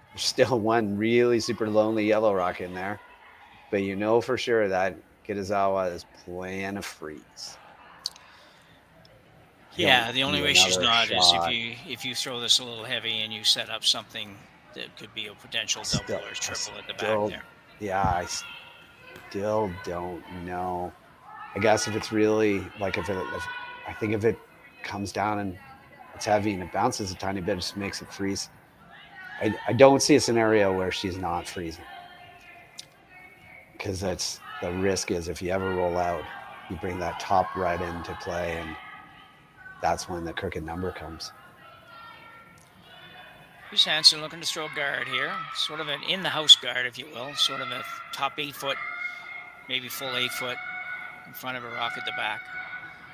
there's still one really super lonely yellow rock in there. But you know for sure that Kitazawa is playing a freeze. Yeah, the only way she's not is if you throw this a little heavy and you set up something that could be a potential double or triple at the back there. Yeah, I still don't know. I guess if it's really like if it comes down and it's heavy and it bounces a tiny bit, it just makes it freeze. I don't see a scenario where she's not freezing. Because that's the risk is if you ever roll out, you bring that top right into play, and that's when the crooked number comes. Reese Hansen looking to throw a guard here, sort of an in-the-house guard, if you will, sort of a top 8 foot, maybe full 8 foot in front of a rock at the back.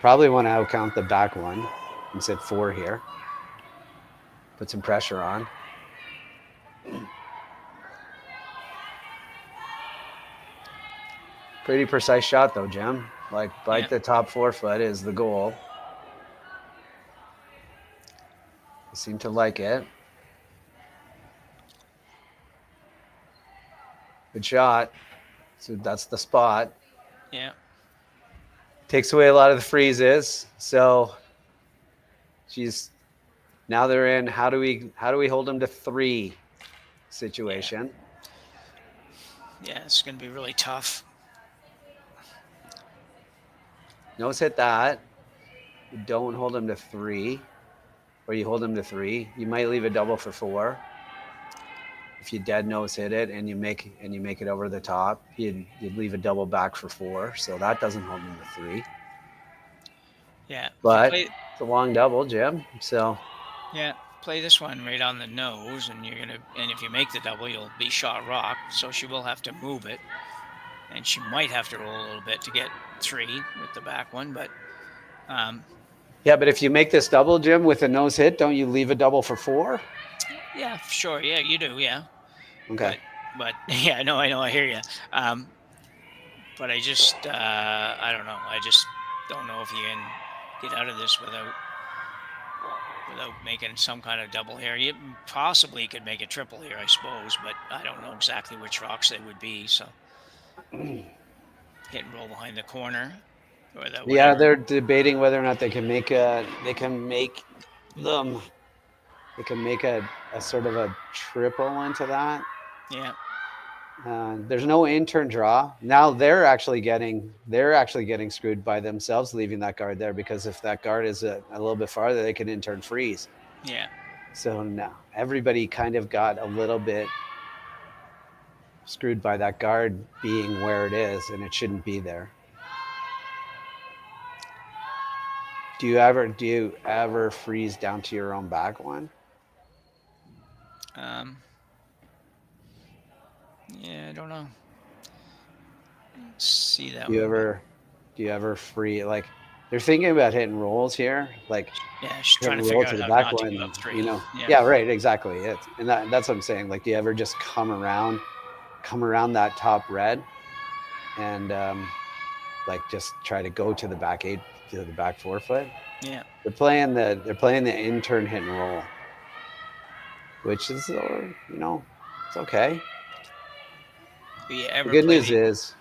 Probably want to outcount the back one and sit 4 here. Put some pressure on. Pretty precise shot though, Jim. Like bite the top 4 foot is the goal. They seem to like it. Good shot. So that's the spot. Yeah. Takes away a lot of the freezes. So now they're in how do we hold them to 3 situation. Yeah, it's going to be really tough. Nose hit that. You don't hold them to 3, or you hold them to 3. You might leave a double for 4. If you dead nose hit it and you make it over the top, you'd leave a double back for 4. So that doesn't hold them to 3. Yeah, but it's a long double, Jim. So yeah, play this one right on the nose, and if you make the double, you'll be shot rock. So she will have to move it. And she might have to roll a little bit to get 3 with the back one, but yeah, but if you make this double, Jim, with a nose hit, don't you leave a double for 4? Yeah, sure. Yeah, you do. Yeah. Okay. But yeah, I know, I hear you. But I just, I don't know. I just don't know if you can get out of this without making some kind of double here. You possibly could make a triple here, I suppose, but I don't know exactly which rocks they would be. So. Hit and roll behind the corner. Yeah, they're debating whether or not they can make a sort of a triple into that. Yeah. There's no intern draw. Now they're actually getting screwed by themselves leaving that guard there, because if that guard is a little bit farther, they can intern freeze. Yeah. So now everybody kind of got a little bit screwed by that guard being where it is, and it shouldn't be there. Do you ever freeze down to your own back one? Yeah, I don't know. Let's see that. Do you ever free, like, they're thinking about hitting rolls here, like, yeah, she's trying to figure out how not to give up 3. You know, yeah, right, exactly. And that's what I'm saying. Like, do you ever just come around that top red, and like just try to go to the back 8 to the back 4 foot? Yeah, they're playing the intern hit and roll, which is, you know, it's okay. The good news is,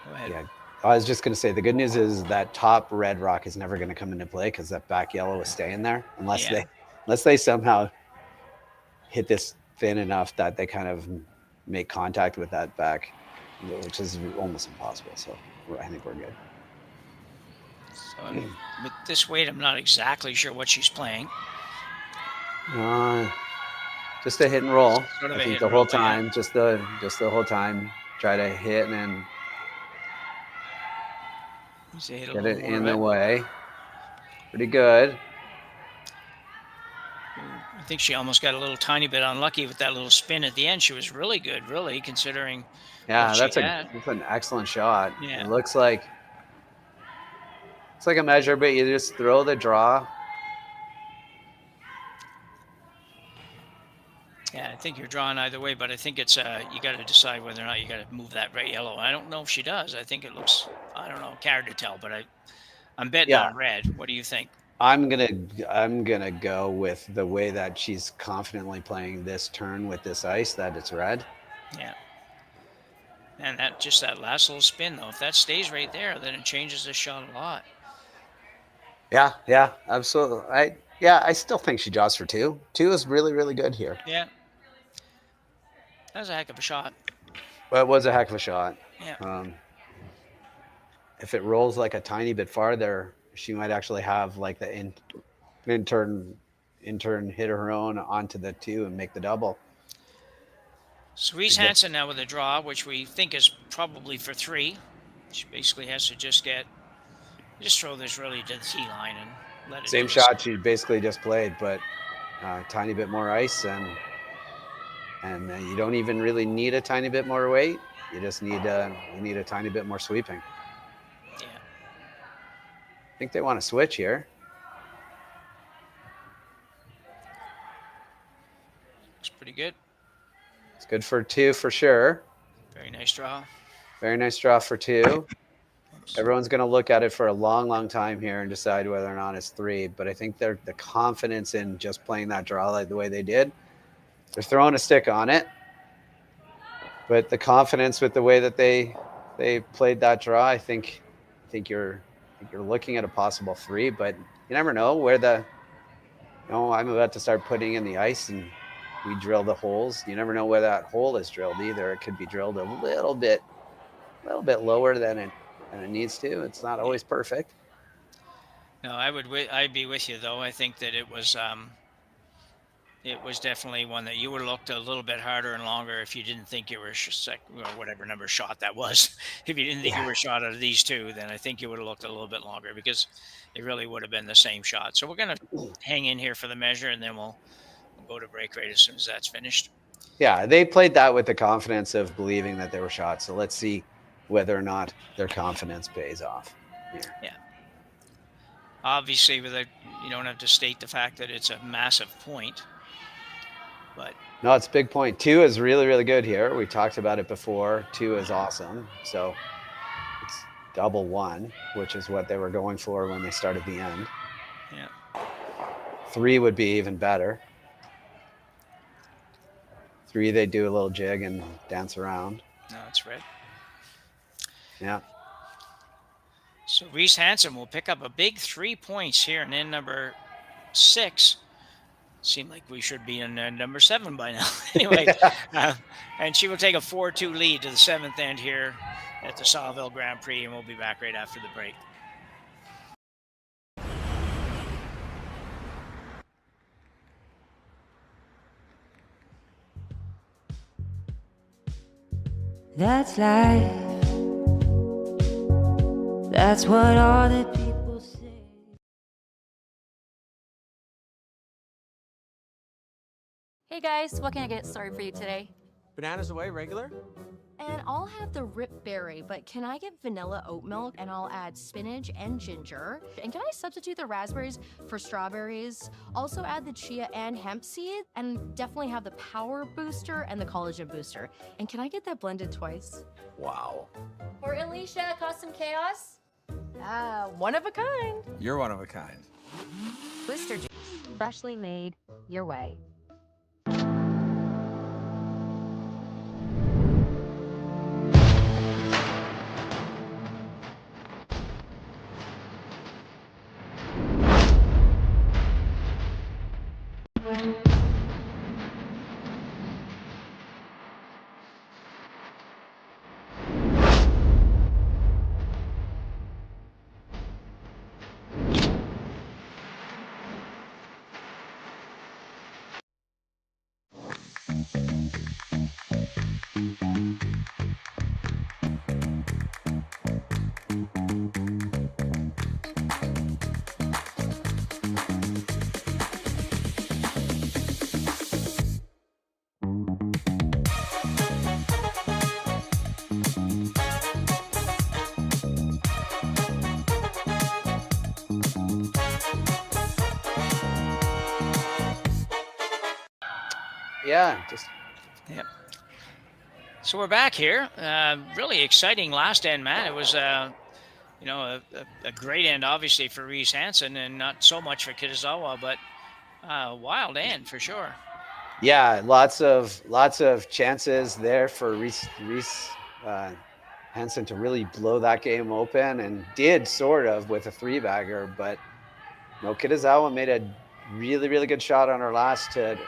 go ahead. Yeah, I was just going to say, the good news is that top red rock is never going to come into play, because that back yellow is staying there unless they somehow hit this thin enough that they kind of make contact with that back, which is almost impossible. So I think we're good. So with this weight, I'm not exactly sure what she's playing. Just a hit and roll. Sort of I think the whole time, just the whole time, try to hit and then get it in the way. Pretty good. I think she almost got a little tiny bit unlucky with that little spin at the end. She was really good, really, considering. Yeah, that's an excellent shot. Yeah. It looks like a measure, but you just throw the draw. Yeah, I think you're drawing either way, but I think it's you got to decide whether or not you got to move that red yellow. I don't know if she does. I think it looks, I don't know, hard to tell, but I'm betting on red. What do you think? I'm gonna go with the way that she's confidently playing this turn with this ice, that it's red. Yeah. And that last little spin, though, if that stays right there, then it changes the shot a lot. Yeah, absolutely. I still think she draws for 2. 2 is really, really good here. Yeah. That was a heck of a shot. Well, it was a heck of a shot. Yeah. If it rolls like a tiny bit farther, she might actually have like the intern hit her own onto the 2 and make the double. So Reese Hansen now with a draw, which we think is probably for 3. She basically has to just throw this really to the T line and let it. Same shot she basically just played, but a tiny bit more ice, and you don't even really need a tiny bit more weight. You just need a tiny bit more sweeping. Yeah. I think they want to switch here. Looks pretty good. It's good for 2 for sure. Very nice draw. Very nice draw for 2. Everyone's going to look at it for a long, long time here and decide whether or not it's 3. But I think the confidence in just playing that draw like the way they did, they're throwing a stick on it. But the confidence with the way that they played that draw, I think you're looking at a possible 3. But you never know where I'm about to start putting in the ice and we drill the holes. You never know where that hole is drilled either. It could be drilled a little bit lower than it needs to. It's not always perfect. No, I'd be with you though. I think that it was definitely one that you would have looked a little bit harder and longer if you didn't think you were or whatever number shot that was. If you didn't think you were shot out of these 2, then I think you would have looked a little bit longer, because it really would have been the same shot. So we're gonna hang in here for the measure, and then we'll go to break right as soon as that's finished. Yeah, they played that with the confidence of believing that they were shot. So let's see whether or not their confidence pays off here. Yeah. Obviously, you don't have to state the fact that it's a massive point, but no, it's a big point. 2 is really, really good here. We talked about it before. 2 is awesome. So it's double 1, which is what they were going for when they started the end. Yeah. 3 would be even better. 3, they do a little jig and dance around. No, it's red. Yeah. So Reese Hansen will pick up a big 3 points here in end number 6. seem like we should be in number 7 by now. Anyway, and she will take a 4-2 lead to the 7th end here at the Saville Grand Prix, and we'll be back right after the break. That's life. That's what all the people say. Hey guys, what can I get started for you today? Bananas away, regular? And I'll have the rip berry, but can I get vanilla oat milk and I'll add spinach and ginger? And can I substitute the raspberries for strawberries? Also add the chia and hemp seed, and definitely have the power booster and the collagen booster. And can I get that blended twice? Wow. For Alicia, Custom Chaos? One of a kind. You're one of a kind. Booster juice, freshly made your way. Yeah, just Yep. So we're back here. Really exciting last end, man. It was, a great end, obviously, for Reese Hansen, and not so much for Kitazawa, but wild end for sure. yeah, lots of chances there for Reese Hansen to really blow that game open, and did sort of with a 3-bagger, but Kitazawa made a really good shot on her last to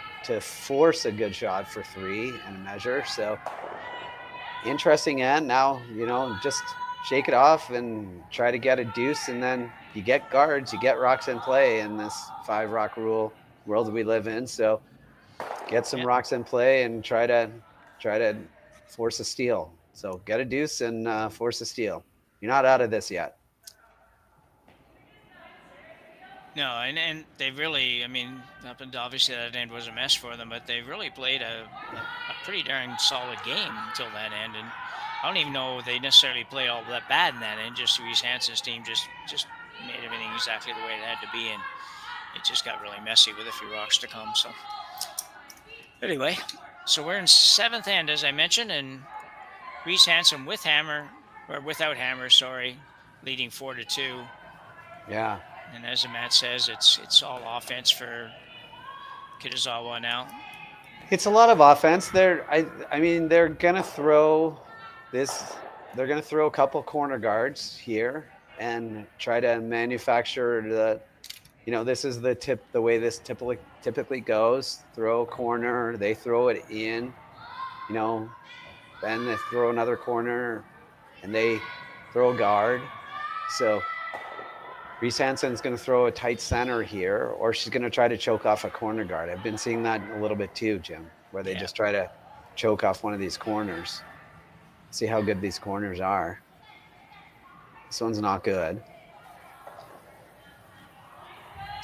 force a good shot for 3 and a measure. So interesting end. Now, just shake it off and try to get a deuce, and then you get guards, you get rocks in play in this 5-rock rule world we live in. So get some rocks in play and try to force a steal. So get a deuce and force a steal. You're not out of this yet. No, and they really, obviously that end was a mess for them, but they really played a pretty darn solid game until that end. And I don't even know they necessarily played all that bad in that end. Just Reese Hansen's team just made everything exactly the way it had to be, and it just got really messy with a few rocks to come. So anyway, so we're in 7th end, as I mentioned, and Reese Hansen without hammer, leading 4-2. Yeah. And as Matt says, it's all offense for Kitazawa now. It's a lot of offense. They're gonna throw this. They're gonna throw a couple corner guards here and try to manufacture the. This is the way this typically goes. Throw a corner, they throw it in. Then they throw another corner, and they throw a guard. So Reese Hansen's going to throw a tight center here, or she's going to try to choke off a corner guard. I've been seeing that a little bit too, Jim, where they just try to choke off one of these corners. See how good these corners are. This one's not good.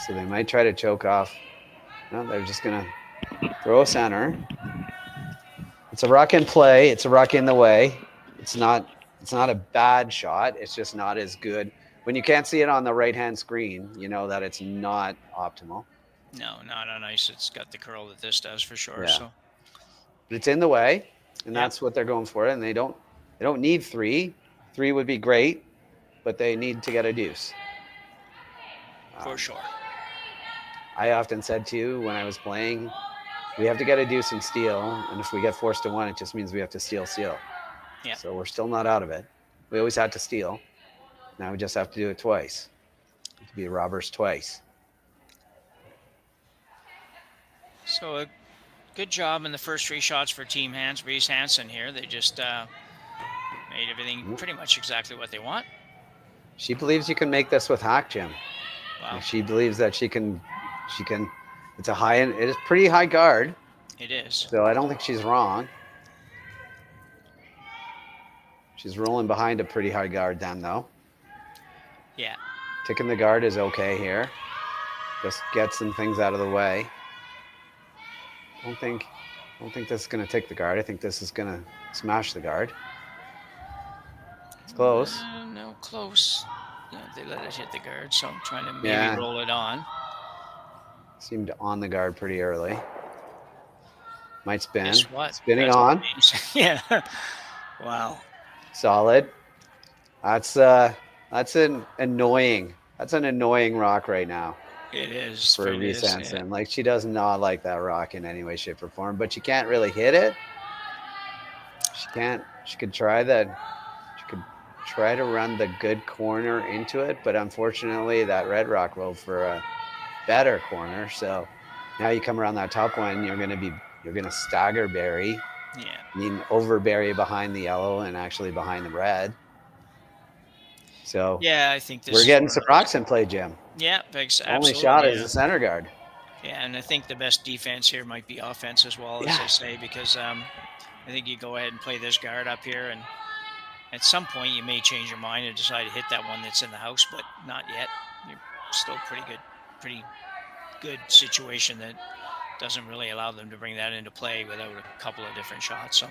So they might try to choke off. No, they're just going to throw a center. It's a rock in play. It's a rock in the way. It's not a bad shot. It's just not as good. When you can't see it on the right-hand screen, you know that it's not optimal. No, not on ice. It's got the curl that this does for sure. Yeah. So, but it's in the way, and that's what they're going for. And they don't need 3. 3 would be great, but they need to get a deuce. For sure. I often said too when I was playing, we have to get a deuce and steal, and if we get forced to 1, it just means we have to steal. Yeah. So we're still not out of it. We always had to steal. Now we just have to do it twice. To be robbers twice. So a good job in the first 3 shots for Team Reese Hansen here. They just made everything pretty much exactly what they want. She believes you can make this with hack, Jim. Wow. She believes that she can. It's a high end. It is pretty high guard. It is. So I don't think she's wrong. She's rolling behind a pretty high guard then, though. Yeah. Ticking the guard is okay here. Just get some things out of the way. I don't think this is going to tick the guard. I think this is going to smash the guard. It's close. No, close. Yeah, they let it hit the guard, so I'm trying to maybe Yeah. roll it on. Seemed on the guard pretty early. Might spin. Guess what? Spinning That's on. Yeah. Wow. Solid. That's an annoying rock right now It is. for it Reese is, Hansen. yeah. Like, she does not like that rock in any way, shape, or form, but she can't really hit it. She could try that. She could try to run the good corner into it, but unfortunately that red rock rolled for a better corner. So now you come around that top one, you're gonna stagger bury. Yeah. I mean, over bury behind the yellow and actually behind the red. So Yeah, I think this we're is getting one of some those- rocks in play, Jim. Yeah, Only absolutely. shot yeah. is the center guard. Yeah, and I think the best defense here might be offense as well, as I say, because I think you go ahead and play this guard up here, and at some point you may change your mind and decide to hit that one that's in the house, but not yet. You're still pretty good situation that doesn't really allow them to bring that into play without a couple of different shots. So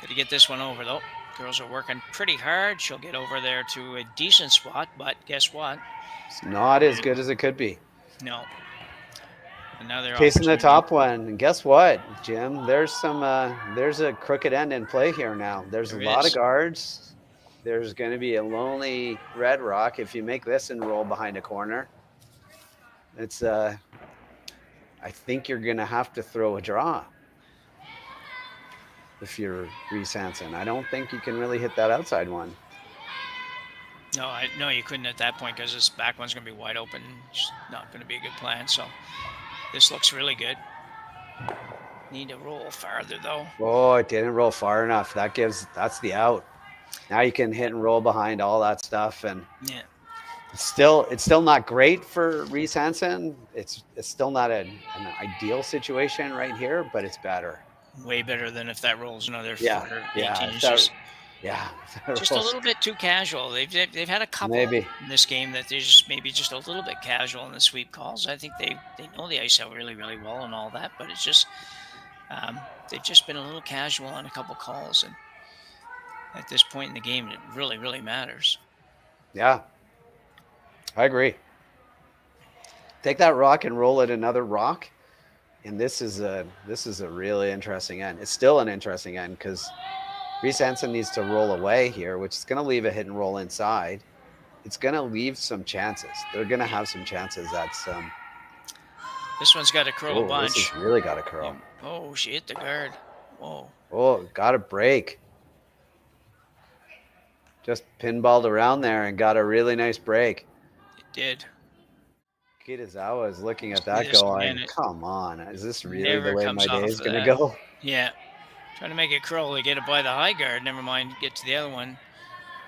got to get this one over though. Girls are working pretty hard. She'll get over there to a decent spot, but guess what? It's not as good as it could be. No. Another Chasing the opportunity. top one. And guess what, Jim? There's a crooked end in play here now. There's There a lot is. of guards. There's going to be a lonely red rock if you make this and roll behind a corner. It's I think you're going to have to throw a draw if you're Reese Hansen. I don't think you can really hit that outside one. No, you couldn't at that point because this back one's going to be wide open. It's not going to be a good plan. So this looks really good. Need to roll farther though. Oh, it didn't roll far enough. That's the out. Now you can hit and roll behind all that stuff, and Yeah. it's still not great for Reese Hansen. It's still not an ideal situation right here, but it's better. Way better than if that rolls another Yeah, 4 or yeah, 18 if inches. Just a rolls- little bit too casual. They've had a couple Maybe. in this game that they're maybe just a little bit casual in the sweep calls. I think they know the ice out really, really well and all that, but it's just they've just been a little casual on a couple calls, and at this point in the game, it really, really matters. Yeah, I agree. Take that rock and roll it another rock, and this is a really interesting end. It's still an interesting end because Reese Hansen needs to roll away here, which is going to leave a hit and roll inside. It's going to leave some chances. They're going to have some chances at some. This one's got to curl a bunch. This has really got to curl. Oh, she hit the guard. Whoa. Oh, got a break. Just pinballed around there and got a really nice break. It did. Kitazawa is looking at that This going, man, it come on, is this really never the way comes my day off is of going to that. go? Yeah. Trying to make it curl to get it by the high guard. Never mind, get to the other one.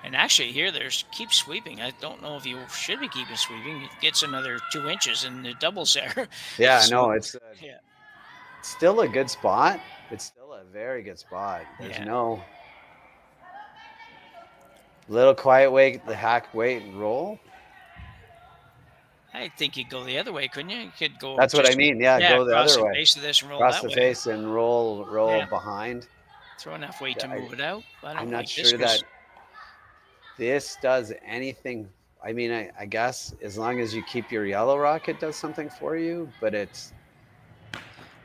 And actually here, there's keep sweeping. I don't know if you should be keeping sweeping. It gets another 2 inches and it doubles there. Yeah, So, no, it's yeah. still a good spot. It's still a very good spot. There's Yeah. no little quiet wait, the hack wait and roll. I think you'd go the other way, couldn't you? You could go. That's what I just- mean. Yeah, go the across other the way. face of this and roll Cross that the way. face and roll Yeah. behind. Throw enough weight to Yeah, move it out. I don't I'm not like this sure 'cause- that this does anything. I mean, I guess as long as you keep your yellow rock, it does something for you, but it's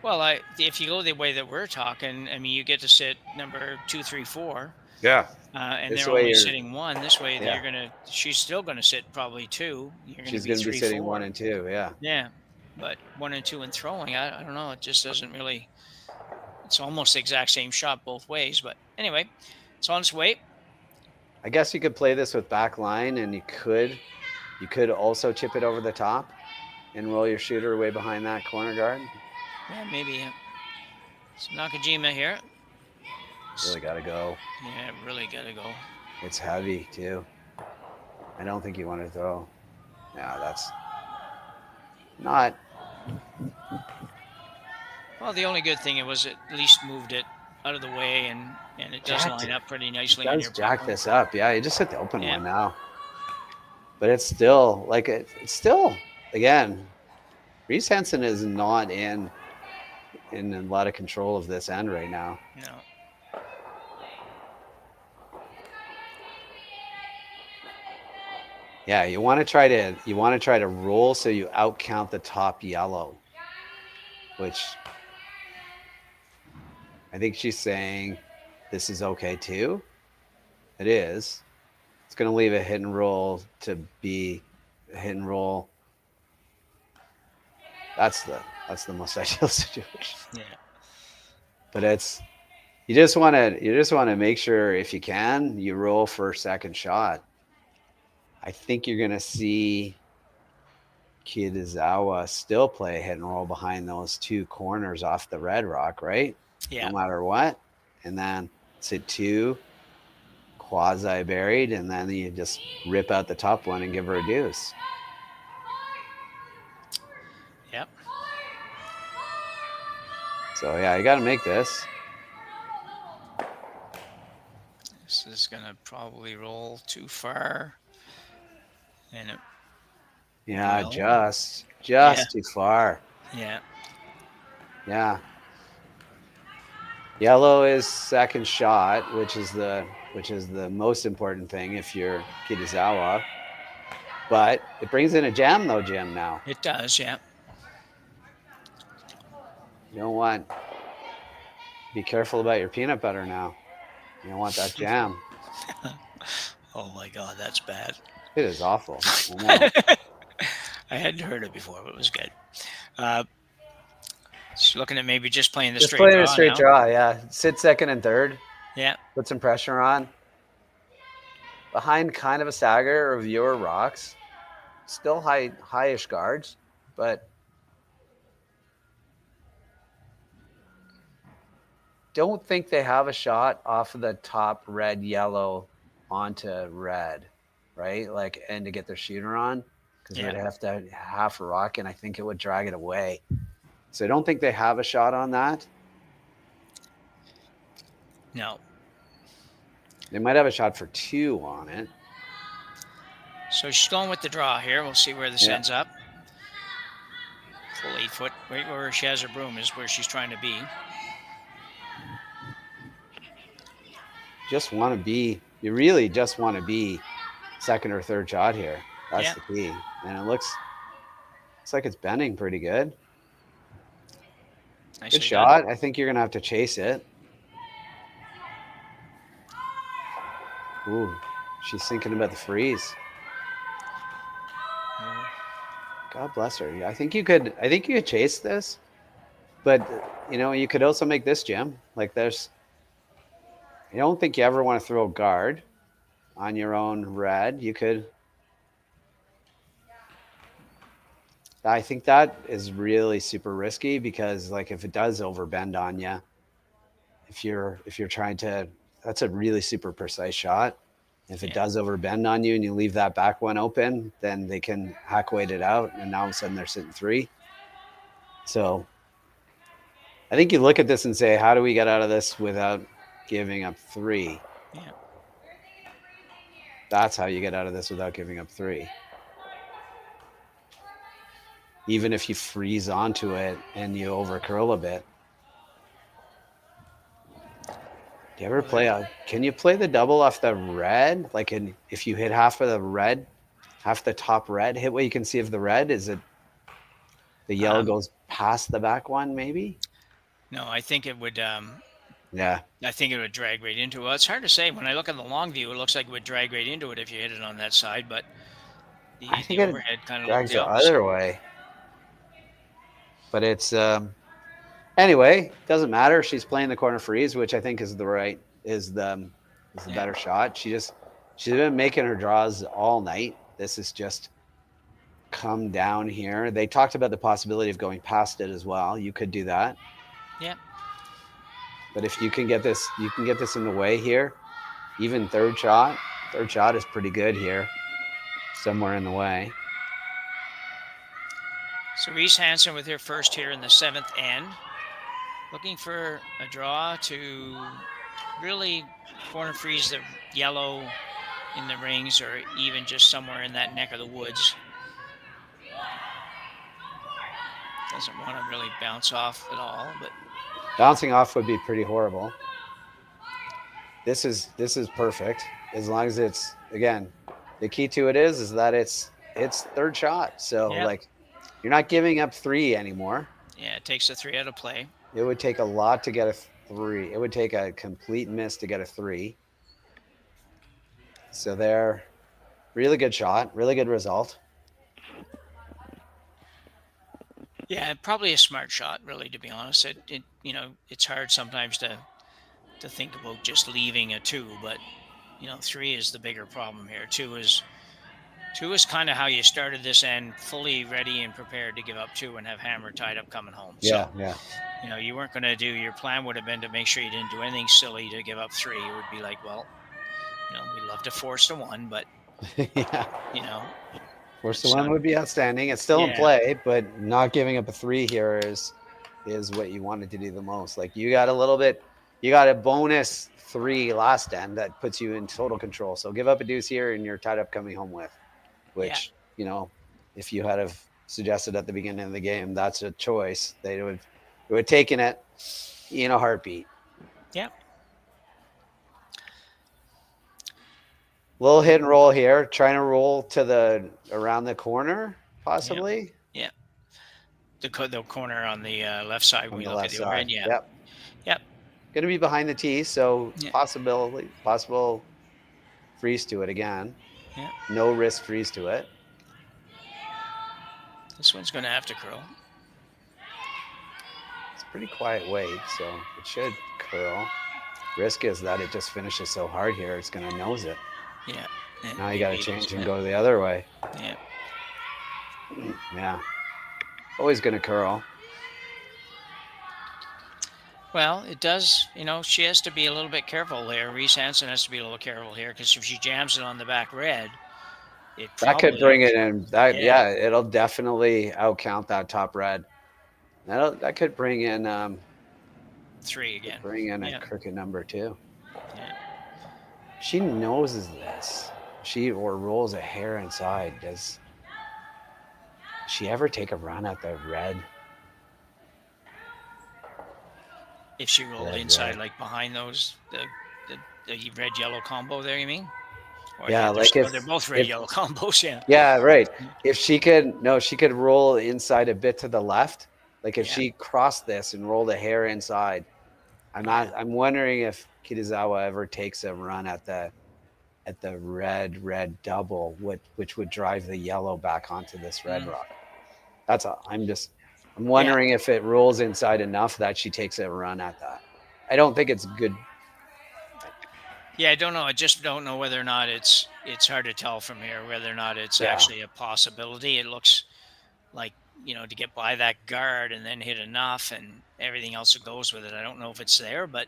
Well, if you go the way that we're talking, I mean, you get to sit number 2, 3, 4. yeah. And This they're way only you're- sitting 1. This way, Yeah. she's still gonna sit probably 2. She's going to be 3, sitting 4. 1 and 2. Yeah. Yeah, but 1 and 2 and throwing, I don't know. It just doesn't really. It's almost the exact same shot both ways. But anyway, it's on its way. I guess you could play this with back line, and you could also chip it over the top and roll your shooter way behind that corner guard. Yeah, maybe. So Nakajima here. Really got to go. Yeah, really got to go. It's heavy, too. I don't think you want to throw. Yeah, that's not. Well, the only good thing it was at least moved it out of the way, and it does line up pretty nicely on your Jack this up. Yeah, you just hit the open Yeah. one now. But it's still, like, it's still, again, Reese Hansen is not in a lot of control of this end right now. No. Yeah, you want to try to roll so you outcount the top yellow, which I think she's saying this is okay too. It is. It's going to leave a hit and roll to be a hit and roll. That's the most ideal situation. Yeah. But you just want to make sure, if you can, you roll for second shot. I think you're going to see Kitazawa still play hit and roll behind those two corners off the red rock, right? Yeah. No matter what. And then sit 2 quasi buried, and then you just rip out the top one and give her a deuce. Yep. So yeah, you got to make this. This is going to probably roll too far. And Yeah, well, just yeah. too far. Yeah. Yeah. Yellow is second shot, which is the most important thing if you're Kitazawa. But it brings in a jam though, Jim, now. It does, yeah. You don't want, be careful about your peanut butter now. You don't want that jam. Oh my God, that's bad. It is awful. I know. I hadn't heard it before, but it was good. Just looking at maybe just playing the straight draw. Just playing a straight draw, yeah. Sit second and third. Yeah. Put some pressure on. Behind kind of a stagger of your rocks. Still high-ish guards, but don't think they have a shot off of the top red, yellow onto red, right? Like, and to get their shooter on, because they'd have to half a rock, and I think it would drag it away. So I don't think they have a shot on that. No. They might have a shot for 2 on it. So she's going with the draw here. We'll see where this ends up. Full 8 foot, right where she has her broom is where she's trying to be. You really just want to be second or third shot here. That's the key. And it looks like it's bending pretty good. Good shot. I think you're going to have to chase it. Ooh, she's thinking about the freeze. God bless her. I think you could chase this, but you could also make this, Jim. Like I don't think you ever want to throw a guard on your own red. You could. I think that is really super risky because, like, if it does overbend on you, if you're trying to, that's a really super precise shot. If it does overbend on you and you leave that back one open, then they can hack weight it out, and now all of a sudden they're sitting 3. So I think you look at this and say, how do we get out of this without giving up 3? Yeah. That's how you get out of this without giving up 3. Even if you freeze onto it and you overcurl a bit. Do you ever can you play the double off the red? Like, if you hit half of the red, half the top red, hit what you can see of the red? Is it the yellow goes past the back one, maybe? No, I think it would. Yeah. I think it would drag right into it. Well, it's hard to say. When I look at the long view, it looks like it would drag right into it if you hit it on that side, but I think the it overhead kind of drags the other way. But it's anyway, doesn't matter. She's playing the corner freeze, which I think is the better shot. She's been making her draws all night. This is just come down here. They talked about the possibility of going past it as well. You could do that. Yeah. But if you can get this, in the way here. Even third shot is pretty good here. Somewhere in the way. So Reese Hansen with her first here in the 7th end. Looking for a draw to really corner freeze the yellow in the rings, or even just somewhere in that neck of the woods. Doesn't want to really bounce off at all, but Bouncing off would be pretty horrible. This is perfect, as long as it's, again, the key to it is that it's third shot. So like, you're not giving up 3 anymore. yeah, it takes a 3 out of play. It would take a lot to get a 3. It would take a complete miss to get a 3. So there, really good shot, really good result. Yeah, probably a smart shot, really, to be honest. It you know, it's hard sometimes to think about just leaving a 2, but you know, 3 is the bigger problem here. 2 is kind of how you started this end, fully ready and prepared to give up 2 and have hammer tied up coming home. Yeah, so, yeah. You know, you weren't going to do, your plan would have been to make sure you didn't do anything silly to give up 3. It would be like, well, you know, we'd love to force the 1, but yeah. You know, Force the 1 would be outstanding. It's still in play, but not giving up a 3 here is what you wanted to do the most. Like, you got a bonus 3 last end that puts you in total control. So give up a deuce here and you're tied up coming home with, which, you know, if you had have suggested at the beginning of the game, that's a choice. They would have taken it in a heartbeat. Yeah. Little hit and roll here, trying to roll to around the corner, possibly. Yeah. The corner on the left side when we look at the overhead. Yeah. Yep. Yep. Going to be behind the tee, so possible freeze to it again. Yeah. No risk freeze to it. This one's going to have to curl. It's a pretty quiet wake, so it should curl. Risk is that it just finishes so hard here, it's going to nose it. Yeah. Now you got to change and go the other way. Yeah. Yeah. Always going to curl. Well, it does, you know, she has to be a little bit careful there. Reese Hansen has to be a little careful here, because if she jams it on the back red, that could bring it in. It'll definitely outcount that top red. That could bring in 3 again. Bring in a crooked number 2. Yeah. She noses this. Or rolls a hair inside. Does she ever take a run at the red? If she rolled inside, like behind those, the red yellow combo there, you mean? Or Yeah, like they're both red yellow combos. Yeah. Yeah, right. If she could roll inside a bit to the left. Like if she crossed this and rolled a hair inside, I'm wondering if Kitazawa ever takes a run at the red double, which would drive the yellow back onto this red rock. That's all. I'm wondering if it rolls inside enough that she takes a run at that. I don't think it's good. Yeah, I don't know. I just don't know whether or not it's hard to tell from here whether or not it's actually a possibility. It looks like, you know, to get by that guard and then hit enough and everything else that goes with it. I don't know if it's there, but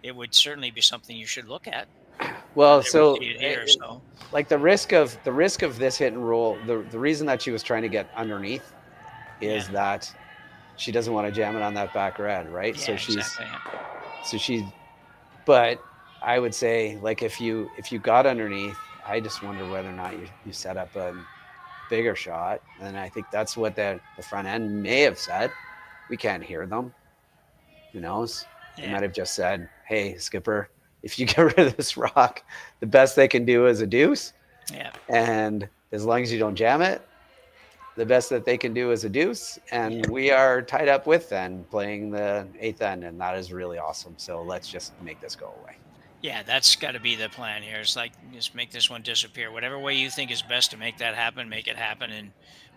it would certainly be something you should look at. Well, like the risk of this hit and roll, the reason that she was trying to get underneath is that she doesn't want to jam it on that back red, right? Yeah, But I would say, like, if you got underneath, I just wonder whether or not you set up a bigger shot. And I think that's what the front end may have said. We can't hear them. Who knows? They might have just said, hey, skipper, if you get rid of this rock, the best they can do is a deuce. Yeah. And as long as you don't jam it, the best that they can do is a deuce. And we are tied up with then playing the 8th end. And that is really awesome. So let's just make this go away. Yeah, that's got to be the plan here. It's like, just make this one disappear. Whatever way you think is best to make that happen, make it happen. And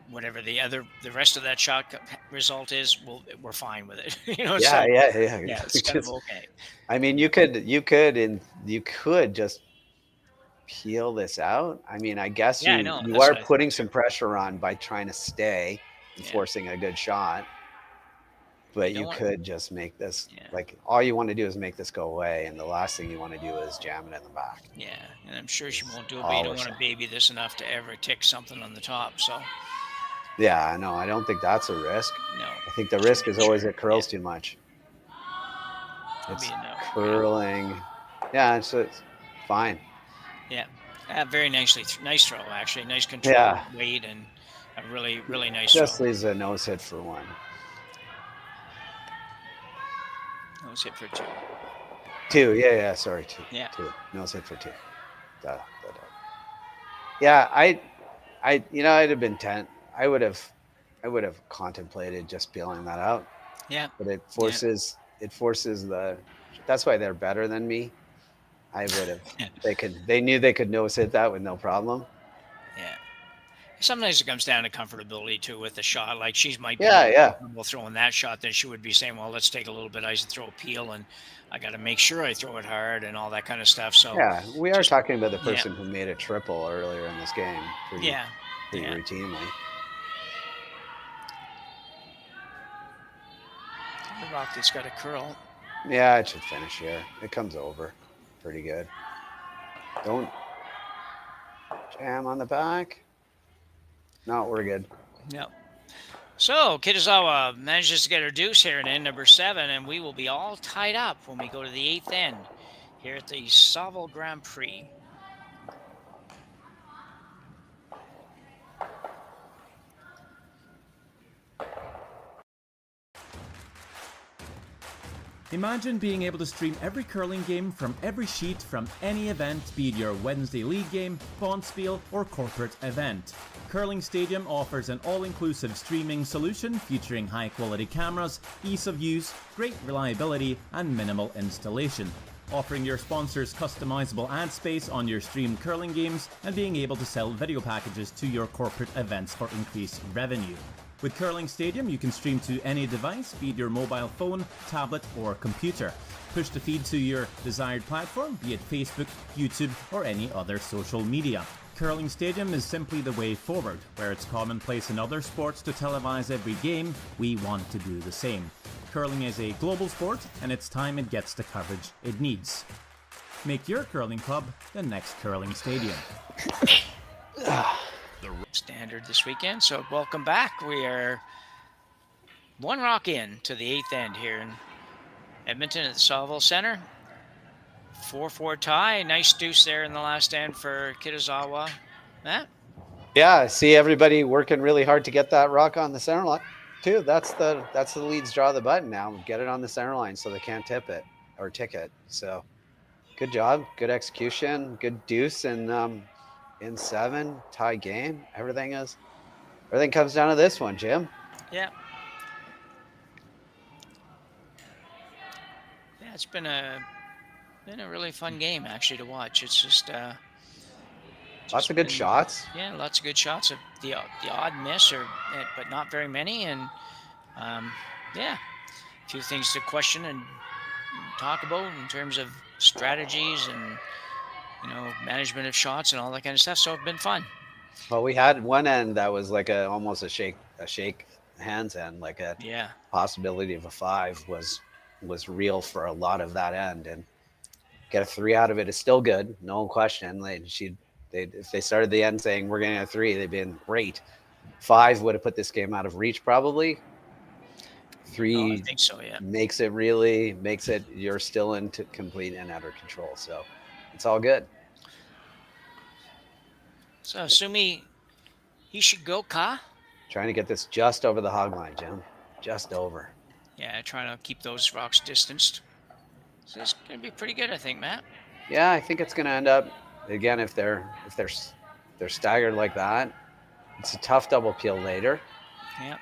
whatever the rest of that shot result is, we're fine with it. You know, yeah, it's kind of okay. I mean, you could just peel this out. I mean, I guess Yeah, I know. you That's are what I putting think some pressure on by trying to stay and forcing a good shot. But you could just make this, like, all you want to do is make this go away. And the last thing you want to do is jam it in the back. Yeah, and I'm sure she won't do it, but you don't want to baby this enough to ever tick something on the top. So yeah, no, I don't think that's a risk. No. I think the risk is always it curls too much. It's curling. Yeah, it's fine. Yeah, very nice throw, actually. Nice control, weight, and a really, really nice just throw. leaves a nose hit for 1. Nose hit for 2. 2, yeah, sorry, 2. Yeah. 2. Nose hit for 2. Yeah, I I'd have been 10. I would have contemplated just peeling that out. Yeah. But it forces the. That's why they're better than me. I would have. They knew they could nose hit that with no problem. Yeah. Sometimes it comes down to comfortability too with the shot. Like she might be comfortable throwing that shot, then she would be saying, "Well, let's take a little bit of ice and throw a peel, and I got to make sure I throw it hard and all that kind of stuff." So yeah, we are talking about the person who made a triple earlier in this game. Pretty routinely. The rock that's got a curl. Yeah, it should finish here. It comes over pretty good. Don't jam on the back. No, we're good. No. So Kitazawa manages to get her deuce here in end number 7, and we will be all tied up when we go to the 8th end here at the Saville Grand Prix. Imagine being able to stream every curling game from every sheet from any event, be it your Wednesday league game, bonspiel, or corporate event. Curling Stadium offers an all-inclusive streaming solution featuring high-quality cameras, ease of use, great reliability, and minimal installation. Offering your sponsors customizable ad space on your streamed curling games and being able to sell video packages to your corporate events for increased revenue. With Curling Stadium, you can stream to any device, be it your mobile phone, tablet, or computer. Push the feed to your desired platform, be it Facebook, YouTube, or any other social media. Curling Stadium is simply the way forward. Where it's commonplace in other sports to televise every game, we want to do the same. Curling is a global sport, and it's time it gets the coverage it needs. Make your curling club the next Curling Stadium. Standard this weekend. So welcome back. We are one rock in to the 8th end here in Edmonton at the Saville Center. 4-4 tie. Nice deuce there in the last end for Kitazawa. Matt? Yeah, see everybody working really hard to get that rock on the center line too. That's the leads draw the button now. Get it on the center line so they can't tip it or tick it. So good job, good execution, good deuce, and in 7, tie game. Everything comes down to this one, Jim. Yeah. Yeah, it's been a really fun game actually to watch. It's just lots of good shots. Yeah, lots of good shots. Of the odd miss, but not very many, and yeah, a few things to question and talk about in terms of strategies and management of shots and all that kind of stuff. So it's been fun. Well, we had one end that was like almost a shake hands end, like a possibility of a 5 was real for a lot of that end, and get a 3 out of it is still good, no question. If they started the end saying we're getting a 3, they'd been great. 5 would have put this game out of reach probably. 3 I think so, yeah. makes it you're still into complete and utter control. So it's all good. So Sumi Hishigoka. Trying to get this just over the hog line, Jim. Just over. Yeah, trying to keep those rocks distanced. So it's going to be pretty good, I think, Matt. Yeah, I think it's going to end up, again, if they're staggered like that, it's a tough double peel later. Yeah.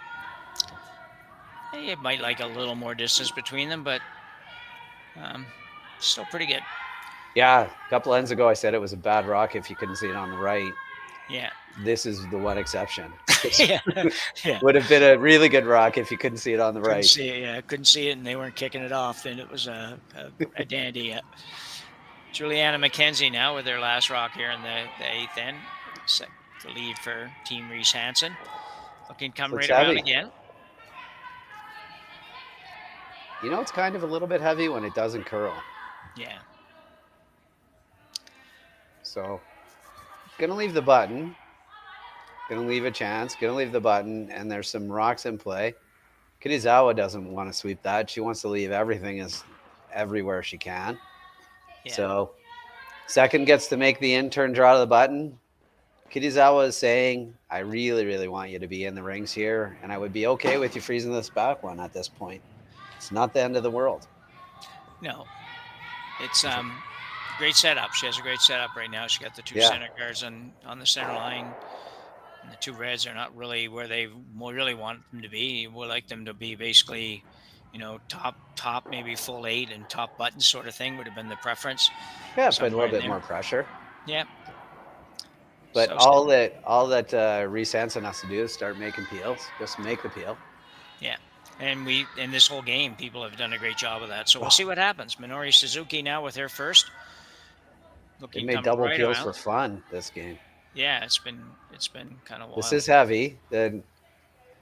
It might like a little more distance between them, but still pretty good. Yeah, a couple ends ago I said it was a bad rock if you couldn't see it on the right. Yeah. This is the one exception. Yeah. Would have been a really good rock if you couldn't see it on the right. Couldn't see it, and they weren't kicking it off. Then it was a dandy. Juliana McKenzie now with their last rock here in the 8th end. Set the lead for Team Reese Hansen. Looking to come Looks right around heavy. again. You know, it's kind of a little bit heavy when it doesn't curl. Yeah. So, gonna leave the button. Gonna leave a chance. Gonna leave the button, and there's some rocks in play. Kitazawa doesn't want to sweep that. She wants to leave everything everywhere she can. Yeah. So, second gets to make the in-turn draw to the button. Kitazawa is saying, I really, really want you to be in the rings here, and I would be okay with you freezing this back one at this point. It's not the end of the world. No. It's great setup. She has a great setup right now. She got the 2 Yeah. center guards on the center line. And the 2 reds are not really where they really want them to be. We like them to be basically, top maybe full 8 and top button sort of thing would have been the preference. Yeah, put a Somewhere little in bit there. more pressure. Yeah. But So all that Reese Hansen has to do is start making peels. Just make the peel. Yeah. And in this whole game, people have done a great job of that. So we'll see what happens. Minori Suzuki now with her first. They made double peels for fun this game. Yeah, it's been kind of wild. This is heavy. The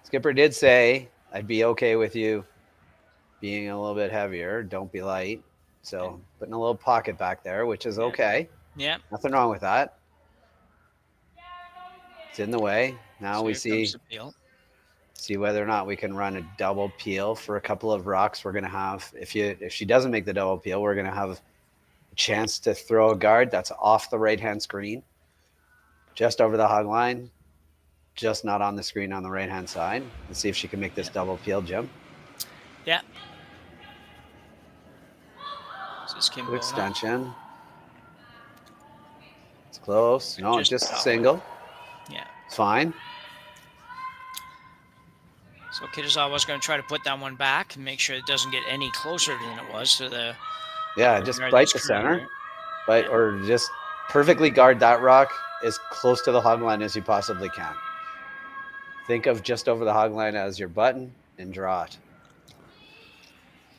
skipper did say, I'd be okay with you being a little bit heavier. Don't be light. So putting a little pocket back there, which is okay. Yeah. Nothing wrong with that. It's in the way. Now So we here comes the peel. see whether or not we can run a double peel for a couple of rocks. We're going to have, if she doesn't make the double peel, we're going to have a chance to throw a guard that's off the right-hand screen, just over the hog line, just not on the screen on the right-hand side. Let's see if she can make this double peel, Jim. Yeah. This is Kim Good Bona. extension. It's close. No, just about. single. Yeah. It's fine. So Kitazawa's going to try to put that one back and make sure it doesn't get any closer than it was to the. Yeah, just guard bite that's the currently center, or just perfectly guard that rock as close to the hog line as you possibly can. Think of just over the hog line as your button and draw it.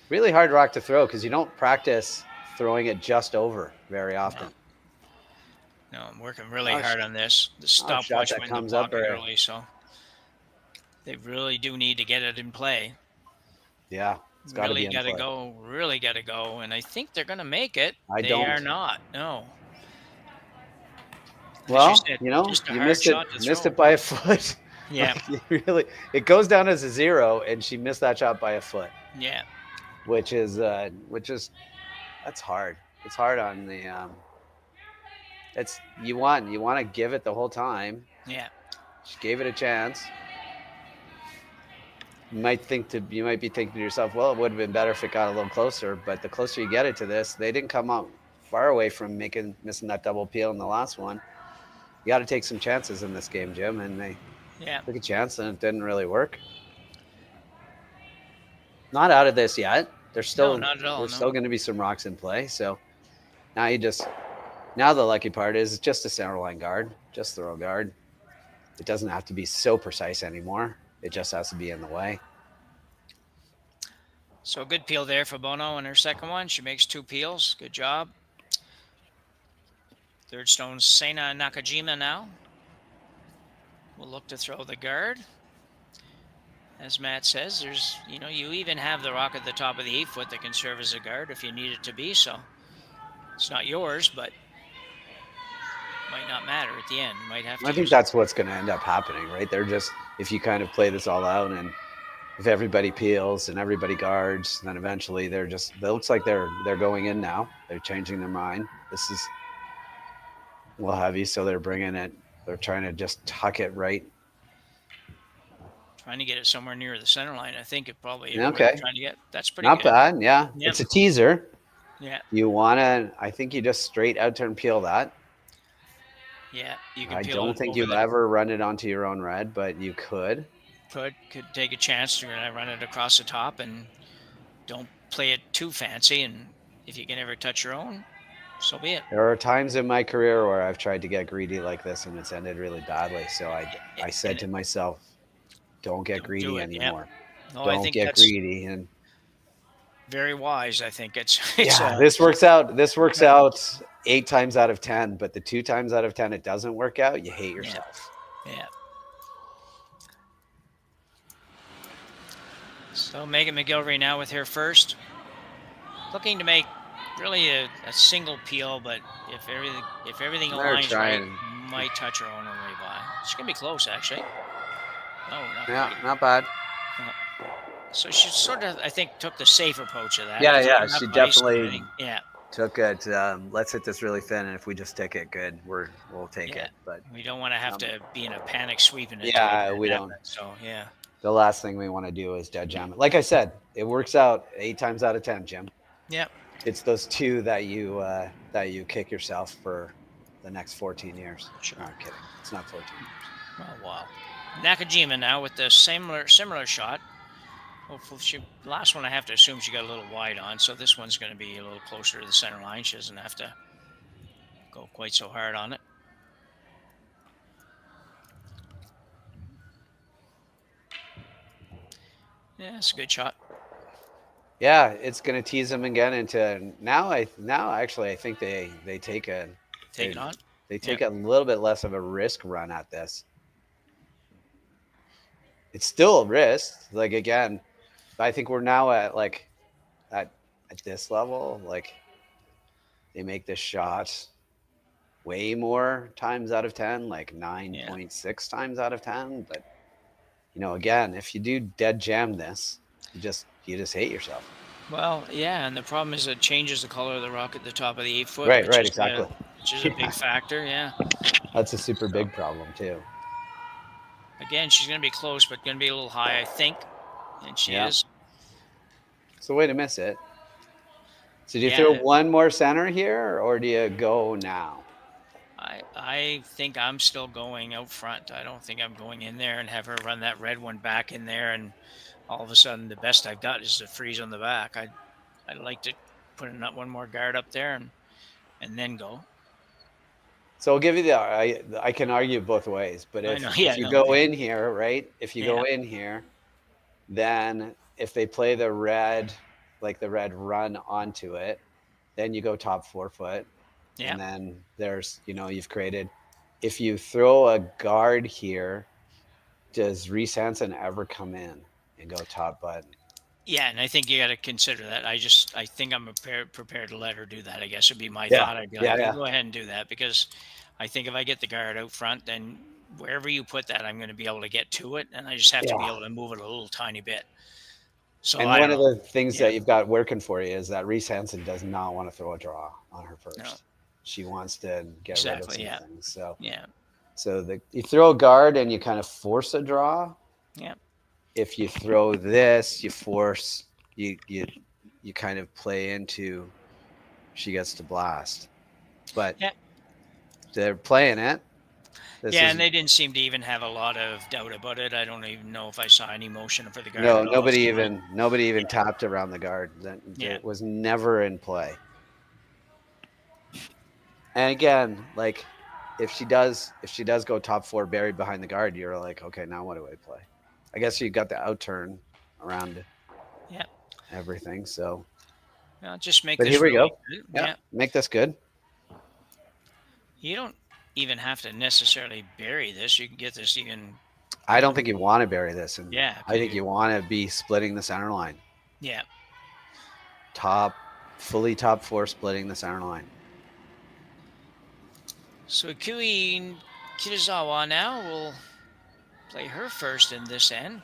Really hard rock to throw because you don't practice throwing it just over very often. No, I'm working really hard on this. The stopwatch went in the pocket early, so they really do need to get it in play. Yeah, it's got to be in play. Really got to go, and I think they're going to make it. They are not. No. Well, said, you missed it by a foot. Yeah. It goes down as a 0, and she missed that shot by a foot. Yeah. Which is that's hard. It's hard on the you want to give it the whole time. Yeah. She gave it a chance. You might be thinking to yourself, well, it would have been better if it got a little closer, but the closer you get it to this, they didn't come up far away from missing that double peel in the last one. You got to take some chances in this game, Jim, and they took a chance and it didn't really work. Not out of this yet. There's still still going to be some rocks in play. So now the lucky part is just a center line guard, just throw a guard. It doesn't have to be so precise anymore. It just has to be in the way. So a good peel there for Bono in her second one. She makes 2 peels. Good job. Third stone's Seina Nakajima now. We'll look to throw the guard. As Matt says, you even have the rock at the top of the 8-foot that can serve as a guard if you need it to be. So it's not yours, but might not matter at the end. You might have to. I think that's what's going to end up happening, right? They're just, if you kind of play this all out and if everybody peels and everybody guards, then eventually it looks like they're going in now. They're changing their mind. This is a little heavy, so they're bringing it. They're trying to just tuck it right. Trying to get it somewhere near the center line. I think it probably. Okay. Trying to get. That's pretty. Not good. bad. Yeah. Yep. It's a teaser. Yeah. I think you just straight out turn peel that. Yeah. You can. I don't think you'll ever run it onto your own red, but you could. Could take a chance to run it across the top and don't play it too fancy. And if you can ever touch your own, so be it. There are times in my career where I've tried to get greedy like this and it's ended really badly. So I said to myself, don't get greedy anymore. No, don't get greedy. And very wise. I think it's Yeah, this works out. This works out 8 times out of 10, but the 2 times out of 10 it doesn't work out, you hate yourself. Yeah. So Megan McGilvery now with her first, looking to make really a single peel, but if everything They're aligns right, trying. might touch her on her way by. It's gonna be close, actually. No, not Yeah, quite. not bad. So she sort of, I think, took the safe approach of that. Yeah, If yeah, you're not she ice definitely anything- yeah. took it. Let's hit this really thin, and if we just stick it good, we'll take Yeah. it. But We don't want to have to be in a panic sweeping it. yeah, we don't. So yeah. The last thing we want to do is dead jam it. Like I said, it works out 8 times out of 10, Jim. Yeah. It's those 2 that you kick yourself for the next 14 years. Sure. No, I'm kidding. It's not 14 years. Oh wow. Nakajima now with the similar shot. Hopefully last one I have to assume she got a little wide on, so this one's going to be a little closer to the center line. She doesn't have to go quite so hard on it. Yeah, it's a good shot. Yeah, it's going to tease them again into now. Actually, I think they take it on. They take a little bit less of a risk run at this. It's still a risk. Like again, I think we're now at at this level. Like they make this shot way more times out of 10, like 9.6 times out of 10. But again, if you do dead jam this, you just hate yourself. Well, yeah, and the problem is it changes the color of the rock at the top of the 8 foot. Right, exactly. Which is a big factor, yeah. That's a super big problem too. Again, she's going to be close, but going to be a little high, I think. And she is. So way to miss it. So do you throw one more center here, or do you go now? I think I'm still going out front. I don't think I'm going in there and have her run that red one back in there, and all of a sudden the best I've got is the freeze on the back. I'd like to put one more guard up there and then go. So I'll give you I can argue both ways, but if you go in here, right? If you go in here, then if they play the red, like the red run onto it, then you go top 4 foot. Yeah. And then there's, you've created, if you throw a guard here, does Reese Hansen ever come in and go top button? Yeah, and I think you got to consider that. I think I'm prepared to let her do that. I guess would be my thought. I'd be like, go ahead and do that, because I think if I get the guard out front, then wherever you put that, I'm going to be able to get to it, and I just have to be able to move it a little tiny bit. So and one of the things that you've got working for you is that Reese Hansen does not want to throw a draw on her first. No. She wants to get rid of some things. So so you throw a guard and you kind of force a draw. Yeah. If you throw this, you force you kind of play into she gets to blast. But they're playing it. And they didn't seem to even have a lot of doubt about it. I don't even know if I saw any motion for the guard. No, nobody even tapped around the guard. It was never in play. And again, like if she does go top 4 buried behind the guard, you're like, okay, now what do I play? I guess you got the out turn around everything. So just make but this here we really go. Good. Yeah, make this good. You don't even have to necessarily bury this. You can get this even. I don't think you want to bury this. And I think you want to be splitting the center line. Yeah. Fully top 4 splitting the center line. So Ikue Kitazawa now will play her first in this end.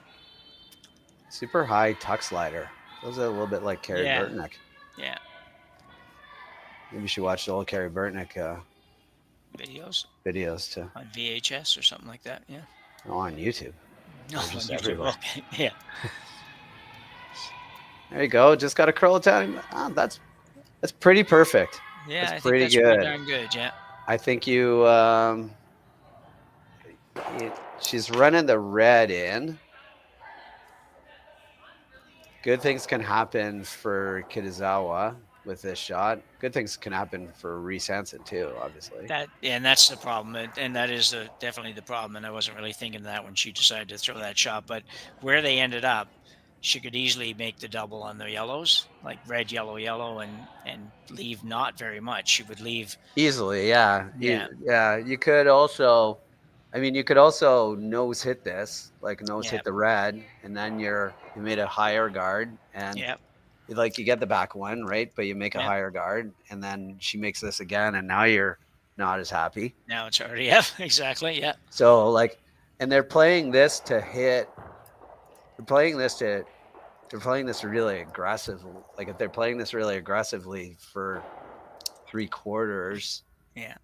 Super high tuck slider. Feels a little bit like Carrie Burtnick. Yeah. Maybe you should watch the old Carrie Burtnick videos too. On VHS or something like that, yeah. Oh, on YouTube. No, on just YouTube. everywhere. Okay. Yeah. There you go. Just got to curl it down. Oh, that's pretty perfect. Yeah, that's pretty darn good. Yeah. I think she's running the red in. Good things can happen for Kitazawa with this shot. Good things can happen for Reese Hansen too, obviously. And that's the problem, and that is definitely the problem. And I wasn't really thinking that when she decided to throw that shot, but where they ended up, she could easily make the double on the yellows, like red, yellow, yellow, and leave not very much. She would leave Easily, yeah. Yeah. Yeah. You could also, I mean, you could also nose hit this, like nose Yeah. hit the red, and then you made a higher guard, and Yeah. like you get the back one, right? But you make a Yeah. higher guard, and then she makes this again, and now you're not as happy. Now it's already, yeah, exactly, yeah. So like, and they're playing this to hit. They're playing this really aggressive. Like if they're playing this really aggressively for 3/4, Yeah.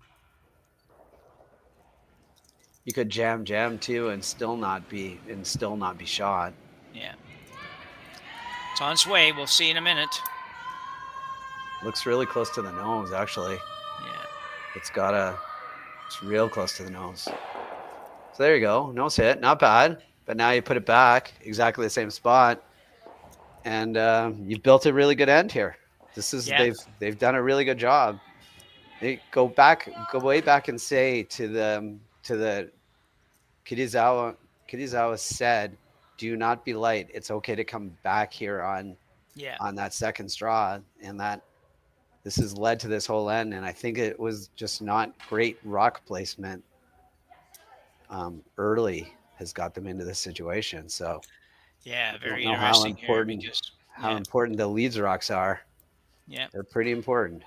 you could jam too and still not be shot. Yeah. It's on its way. We'll see in a minute. Looks really close to the nose, actually. Yeah. It's real close to the nose. So there you go. Nose hit, not bad. But now you put it back, exactly the same spot. And you've built a really good end here. They've done a really good job. They go way back and say to the Kitazawa said, do not be light. It's okay to come back here on that second straw. And that this has led to this whole end. And I think it was just not great rock placement early has got them into this situation. So yeah, very how interesting important the leads rocks are. Yeah. They're pretty important.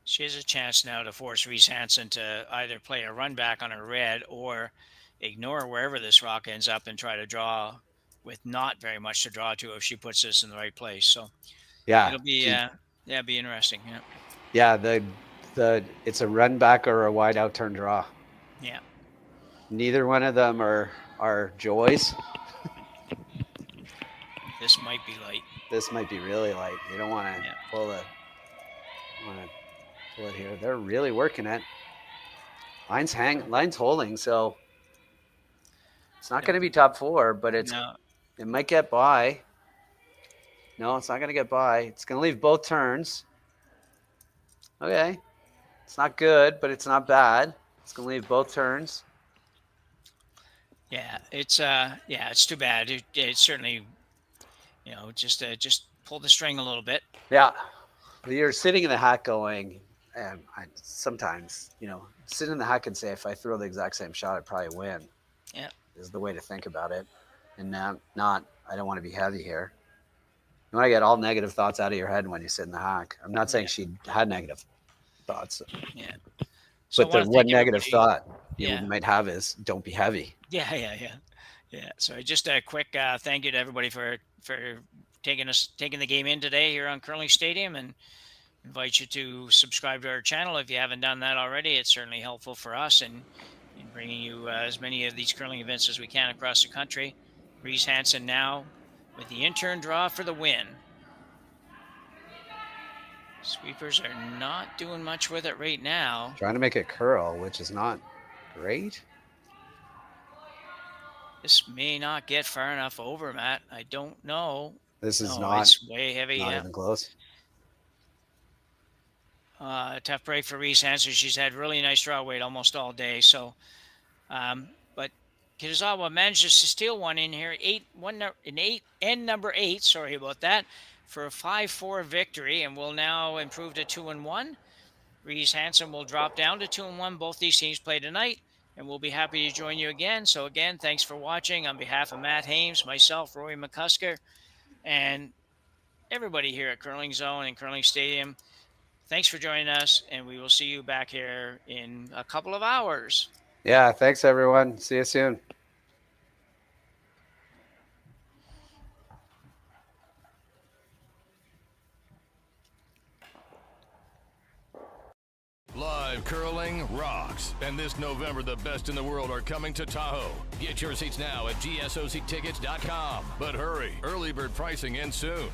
She has a chance now to force Reese Hansen to either play a run back on her red or ignore wherever this rock ends up and try to draw with not very much to draw to if she puts this in the right place. So yeah, it'll be be interesting. Yeah, it's a run back or a wide out turn draw. Yeah. Neither one of them are joys. This might be light. This might be really light. You don't want to pull it here. They're really working it. Line's holding, so it's not going to be top 4, but it might get by. No, it's not going to get by. It's going to leave both turns. Okay. It's not good, but it's not bad. It's going to leave both turns. Yeah, it's too bad. It certainly, just pull the string a little bit. Yeah, you're sitting in the hat going, and sometimes, sit in the hat and say, if I throw the exact same shot, I'd probably win. Yeah, is the way to think about it, and not I don't want to be heavy here. You want to get all negative thoughts out of your head when you sit in the hack. I'm not saying she had negative thoughts. Yeah. But the one negative thought you might have is don't be heavy. Yeah. So just a quick thank you to everybody for taking the game in today here on Curling Stadium, and invite you to subscribe to our channel if you haven't done that already. It's certainly helpful for us in bringing you as many of these curling events as we can across the country. Reese Hansen now with the in-turn draw for the win. Sweepers are not doing much with it right now. Trying to make it curl, which is not great. This may not get far enough over, Matt. I don't know. This is it's way heavy. Not even close. Tough break for Reese Hansen. She's had really nice draw weight almost all day. So, but Kitazawa manages to steal one in here. Number 8. Sorry about that. For a 5-4 victory, and will now improve to 2-1. Reese Hansen will drop down to 2-1. Both these teams play tonight, and we'll be happy to join you again. So again, thanks for watching. On behalf of Matt Hames, myself, Roy McCusker, and everybody here at Curling Zone and Curling Stadium, thanks for joining us, and we will see you back here in a couple of hours. Yeah, thanks everyone. See you soon. Live curling rocks. And this November, the best in the world are coming to Tahoe. Get your seats now at GSOCtickets.com. But hurry, early bird pricing ends soon.